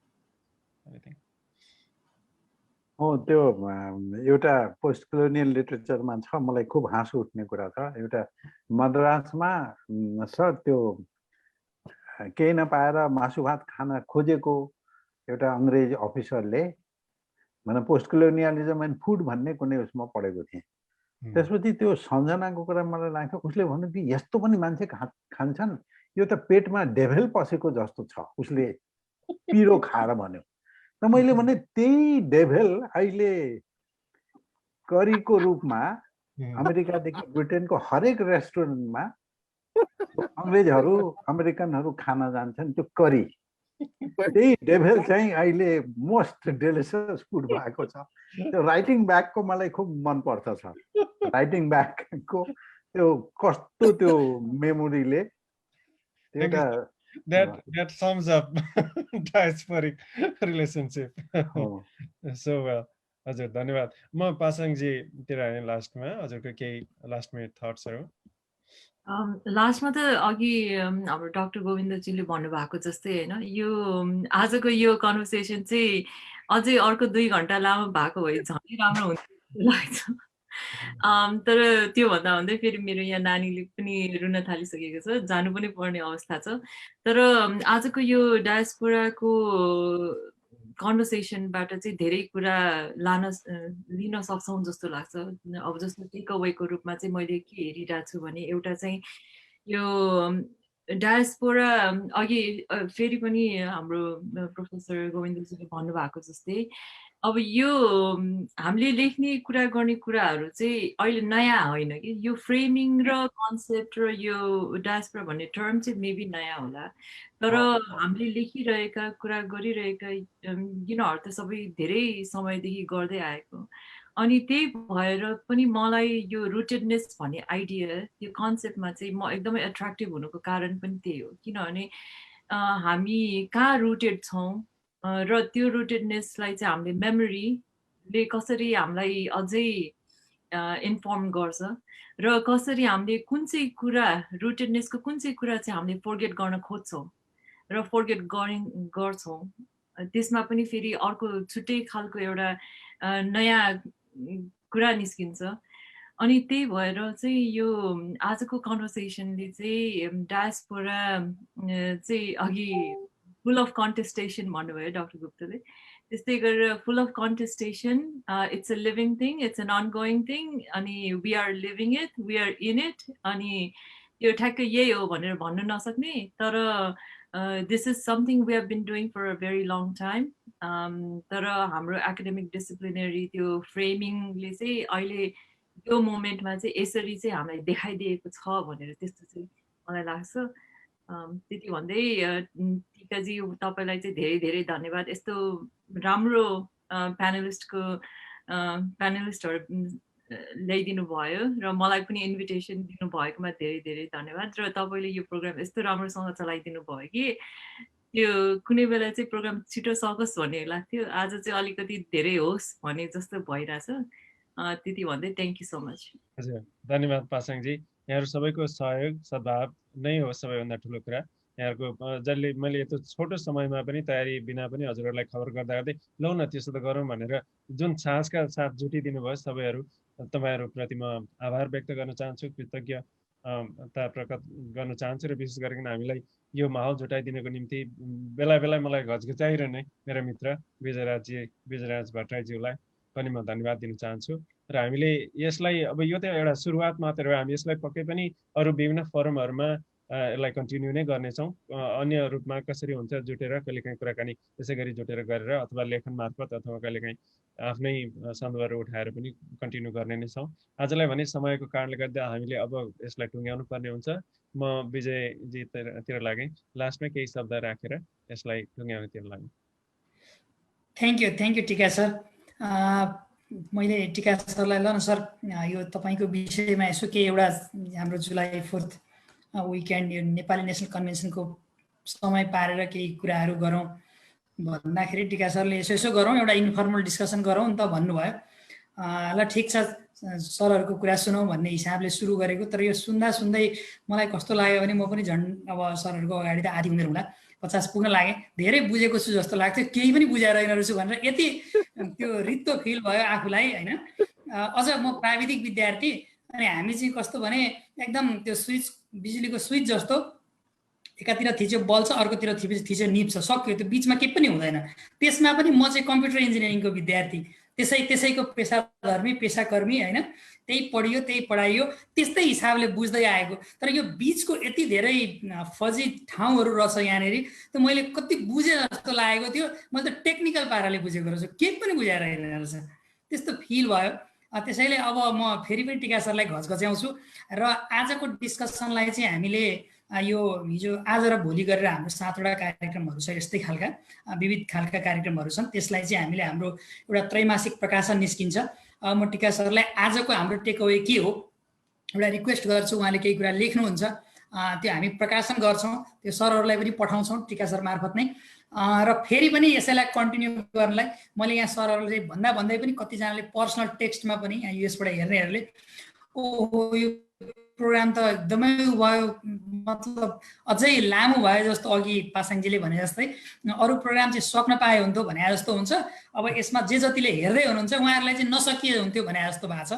anything? हो, त्यो एउटा पोस्ट कोलोनियल लिटरेचरमा छ, मलाई खुब हाँसो उठ्ने कुरा छ। एउटा मद्रासमा सर त्यो केही नपाएर मासु भात खान खोजेको एउटा अङ्ग्रेज अफिसरले मतलब पोस्ट कोलोनियलिजम एन्ड फुड भन्ने कुनै उसमा पढेको थिएँ। त्यसपछि त्यो सम्झनाको कुरा मलाई लाग्थ्यो, उसले भन्यो कि यस्तो पनि मान्छे खान्छन्, यो त पेटमा डेभल पसेको जस्तो छ, उसले पिरो खाएर भन्यो। त मैले भने त्यही डेभल अहिले करीको रूपमा अमेरिकादेखि ब्रिटेनको हरेक रेस्टुरेन्टमा अङ्ग्रेजहरू अमेरिकनहरू खान जान्छन्, त्यो करी त्यही डेभल चाहिँ अहिले मोस्ट डेलिसियस फुड भएको छ। त्यो राइटिङ ब्याकको मलाई खुब मनपर्छ छ। राइटिङ ब्याकको त्यो कस्तो त्यो मेमोरीले that sums up diasporic relationship so well. हजुर, धन्यवाद। म पासाङजी तिर आएँ लास्टमा, हजुरको केही लास्ट मिनट थट्सहरू? लास्टमा त अघि हाम्रो डाक्टर गोविन्दजीले भन्नुभएको जस्तै होइन, यो आजको यो कन्भर्सेसन चाहिँ अझै अर्को 2 घन्टा लामो भएको भए झनै राम्रो हुन्थ्यो लाग्छ। तर त्योभन्दा हुँदै फेरि मेरो यहाँ नानीले पनि रुन थालिसकेको छ, जानु पनि पर्ने अवस्था छ। तर आजको यो डायस्पोराको कन्भर्सेसनबाट चाहिँ धेरै कुरा लिन सक्छौँ जस्तो लाग्छ। अब जस्तो टेक अवेको रूपमा चाहिँ मैले के हेरिरहेको छु भने, एउटा चाहिँ यो डायस्पोरा अघि फेरि पनि हाम्रो प्रोफेसर गोविन्दजीले भन्नुभएको जस्तै अब यो हामीले लेख्ने कुरा गर्ने कुराहरू चाहिँ अहिले नयाँ होइन कि, यो फ्रेमिङ र कन्सेप्ट र यो डायस्पोरा भन्ने टर्म चाहिँ मेबी नयाँ होला, तर हामीले लेखिरहेका कुरा गरिरहेका यिनीहरू त सबै धेरै समयदेखि गर्दै आएको। अनि त्यही भएर पनि मलाई यो रुटेडनेस भन्ने आइडिया, त्यो कन्सेप्टमा चाहिँ म एकदमै एट्र्याक्टिभ हुनुको कारण पनि त्यही हो, किनभने हामी कहाँ रुटेड छौँ र त्यो रुटेडनेसलाई चाहिँ हामीले मेमोरीले कसरी हामीलाई अझै इन्फर्म गर्छ र कसरी हामीले कुन चाहिँ कुरा, रुटेडनेसको कुन चाहिँ कुरा चाहिँ हामीले फोर्गेट गर्न खोज्छौँ र फोर्गेट गर्छौँ, त्यसमा पनि फेरि अर्को छुट्टै खालको एउटा नयाँ कुरा निस्किन्छ। अनि त्यही भएर चाहिँ यो आजको कन्भर्सेसनले चाहिँ डायस्पोरा चाहिँ अघि फुल अफ कन्टेस्टेसन भन्नुभयो डाक्टर गुप्ताले, त्यस्तै गरेर full of contestation, it's a living thing, it's an ongoing thing, अनि we are living it, we are in it, अनि यो ठ्याक्कै यही हो भनेर भन्न नसक्ने, तर this is something we have been doing for a very long time. तर हाम्रो एकाडेमिक डिसिप्लिनरी त्यो फ्रेमिङले चाहिँ अहिले यो मोमेन्टमा चाहिँ यसरी चाहिँ हामीलाई देखाइदिएको छ भनेर त्यस्तो चाहिँ मलाई लाग्छ। त्यति भन्दै टिकाजी तपाईँलाई चाहिँ धेरै धेरै धन्यवाद, यस्तो राम्रो प्यानलिस्टहरू ल्याइदिनु भयो र मलाई पनि इन्भिटेसन दिनुभएकोमा धेरै धेरै धन्यवाद। र तपाईँले यो प्रोग्राम यस्तो राम्रोसँग चलाइदिनु भयो कि त्यो कुनै बेला चाहिँ प्रोग्राम छिटो सकोस् भन्ने लाग्थ्यो, आज चाहिँ अलिकति धेरै होस् भन्ने जस्तो भइरहेछ। त्यति भन्दै थ्याङ्क यू सो मच। हजुर धन्यवाद पासाङजी, यहाँहरू सबैको सहयोग सद्भाव नै हो सबैभन्दा ठुलो कुरा। यहाँहरूको जसले मैले यत्रो छोटो समयमा पनि तयारी बिना पनि हजुरहरूलाई खबर गर्दा गर्दै लौ न त्यसो त गरौँ भनेर जुन साहसका साथ जुटिदिनु भयो सबैहरू, तपाईँहरूप्रति म आभार व्यक्त गर्न चाहन्छु, कृतज्ञता प्रकट गर्न चाहन्छु। र विशेष गरिकन हामीलाई यो माहौल जुटाइदिनको निम्ति बेला बेला मलाई घचघचाइरहने मेरो मित्र विजयराज भट्टराईज्यूलाई पनि म धन्यवाद दिन चाहन्छु। र हामीले यसलाई अब यो त एउटा सुरुवात मात्र हो, हामी यसलाई पक्कै पनि अरू विभिन्न फोरमहरूमा यसलाई कन्टिन्यू नै गर्नेछौँ। अन्य रूपमा कसरी हुन्छ जुटेर कहिलेकाहीँ कुराकानी त्यसै गरी जुटेर गरेर अथवा लेखन मार्फत अथवा कहिलेकाहीँ आफ्नै सन्दर्भहरू उठाएर पनि कन्टिन्यू गर्ने नै छौँ। आजलाई भने समयको कारणले गर्दा हामीले अब यसलाई टुङ्ग्याउनु पर्ने हुन्छ। म विजयजीतिर लागेँ, लास्टमा केही शब्द राखेर यसलाई टुङ्ग्याउनेतिर लागेँ। थ्याङ्क यू टिका सर। मैले टिका सरलाई ल न सर यो तपाईँको विषयमा यसो केही एउटा हाम्रो जुलाई 4th विकेन्ड यो नेपाली नेसनल कन्भेन्सनको समय पारेर केही कुराहरू गरौँ भन्दाखेरि टिका सरले यसो गरौँ, एउटा इन्फर्मल डिस्कसन गरौँ नि त भन्नुभयो। ल ठिक छ सरहरूको कुरा सुनौँ भन्ने हिसाबले सुरु गरेको, तर यो सुन्दै मलाई कस्तो लाग्यो भने म पनि झन् अब सरहरूको अगाडि त आधी उमेर हुँदा 50 पुग्न लागेँ, धेरै बुझेको छु जस्तो लाग्थ्यो, केही पनि बुझाएर रहेन रहेछु भनेर यति त्यो रित्तो फिल भयो आफूलाई होइन। अझ म प्राविधिक विद्यार्थी, अनि हामी चाहिँ कस्तो भने एकदम त्यो बिजुलीको स्विच जस्तो एकातिर थिच्यो बल्छ, अर्कोतिर थिच्यो निप्छ, सक्यो, त्यो बिचमा केही पनि हुँदैन। त्यसमा पनि म चाहिँ कम्प्युटर इन्जिनियरिङको विद्यार्थी, त्यसैको पेसाकर्मी होइन, त्यही पढियो त्यही पढाइयो त्यस्तै हिसाबले बुझ्दै आएको। तर यो बिचको यति धेरै फजी ठाउँहरू रहेछ यहाँनिर, त मैले कति बुझेँ जस्तो लागेको थियो, मैले त टेक्निकल पाराले बुझेको रहेछु, केही पनि बुझाएर आएन रहेछ, त्यस्तो फिल भयो। त्यसैले अब म फेरि पनि टिका सरलाई घचघच्याउँछु र आजको डिस्कसनलाई चाहिँ हामीले यो हिजो आज र भोलि गरेर हाम्रो 7वटा कार्यक्रमहरू छ, यस्तै खालका विविध खालका कार्यक्रमहरू छन्, त्यसलाई चाहिँ हामीले हाम्रो एउटा त्रैमासिक प्रकाशन निस्किन्छ। म टिका सरलाई आजको हाम्रो टेकअवे के हो एउटा रिक्वेस्ट गर्छु, उहाँले केही कुरा लेख्नुहुन्छ त्यो हामी प्रकाशन गर्छौँ, त्यो सरहरूलाई पनि पठाउँछौँ टिका सर मार्फत नै। र फेरि पनि यसैलाई कन्टिन्यू गर्नलाई मैले यहाँ सरहरूले भन्दै पनि कतिजनाले पर्सनल टेक्स्टमा पनि यहाँ युएसबाट हेर्नेहरूले ओहो यो प्रोग्राम त एकदमै भयो, मतलब अझै लामो भयो जस्तो अघि पासाङजीले भने जस्तै अरू प्रोग्राम चाहिँ सक्न पाए हुन्थ्यो भने जस्तो हुन्छ। अब यसमा जे जतिले हेर्दै हुनुहुन्छ उहाँहरूलाई चाहिँ नसकिए हुन्थ्यो भने जस्तो भएको छ।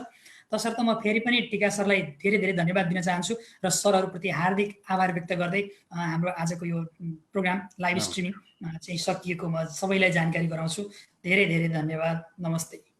तसर्थ म फेरि पनि टिका सरलाई धेरै धेरै धन्यवाद दिन चाहन्छु र सरहरूप्रति हार्दिक आभार व्यक्त गर्दै हाम्रो आजको यो प्रोग्राम लाइभ स्ट्रिमिङ चाहिँ सकिएको म सबैलाई जानकारी गराउँछु। धेरै धेरै धन्यवाद, नमस्ते।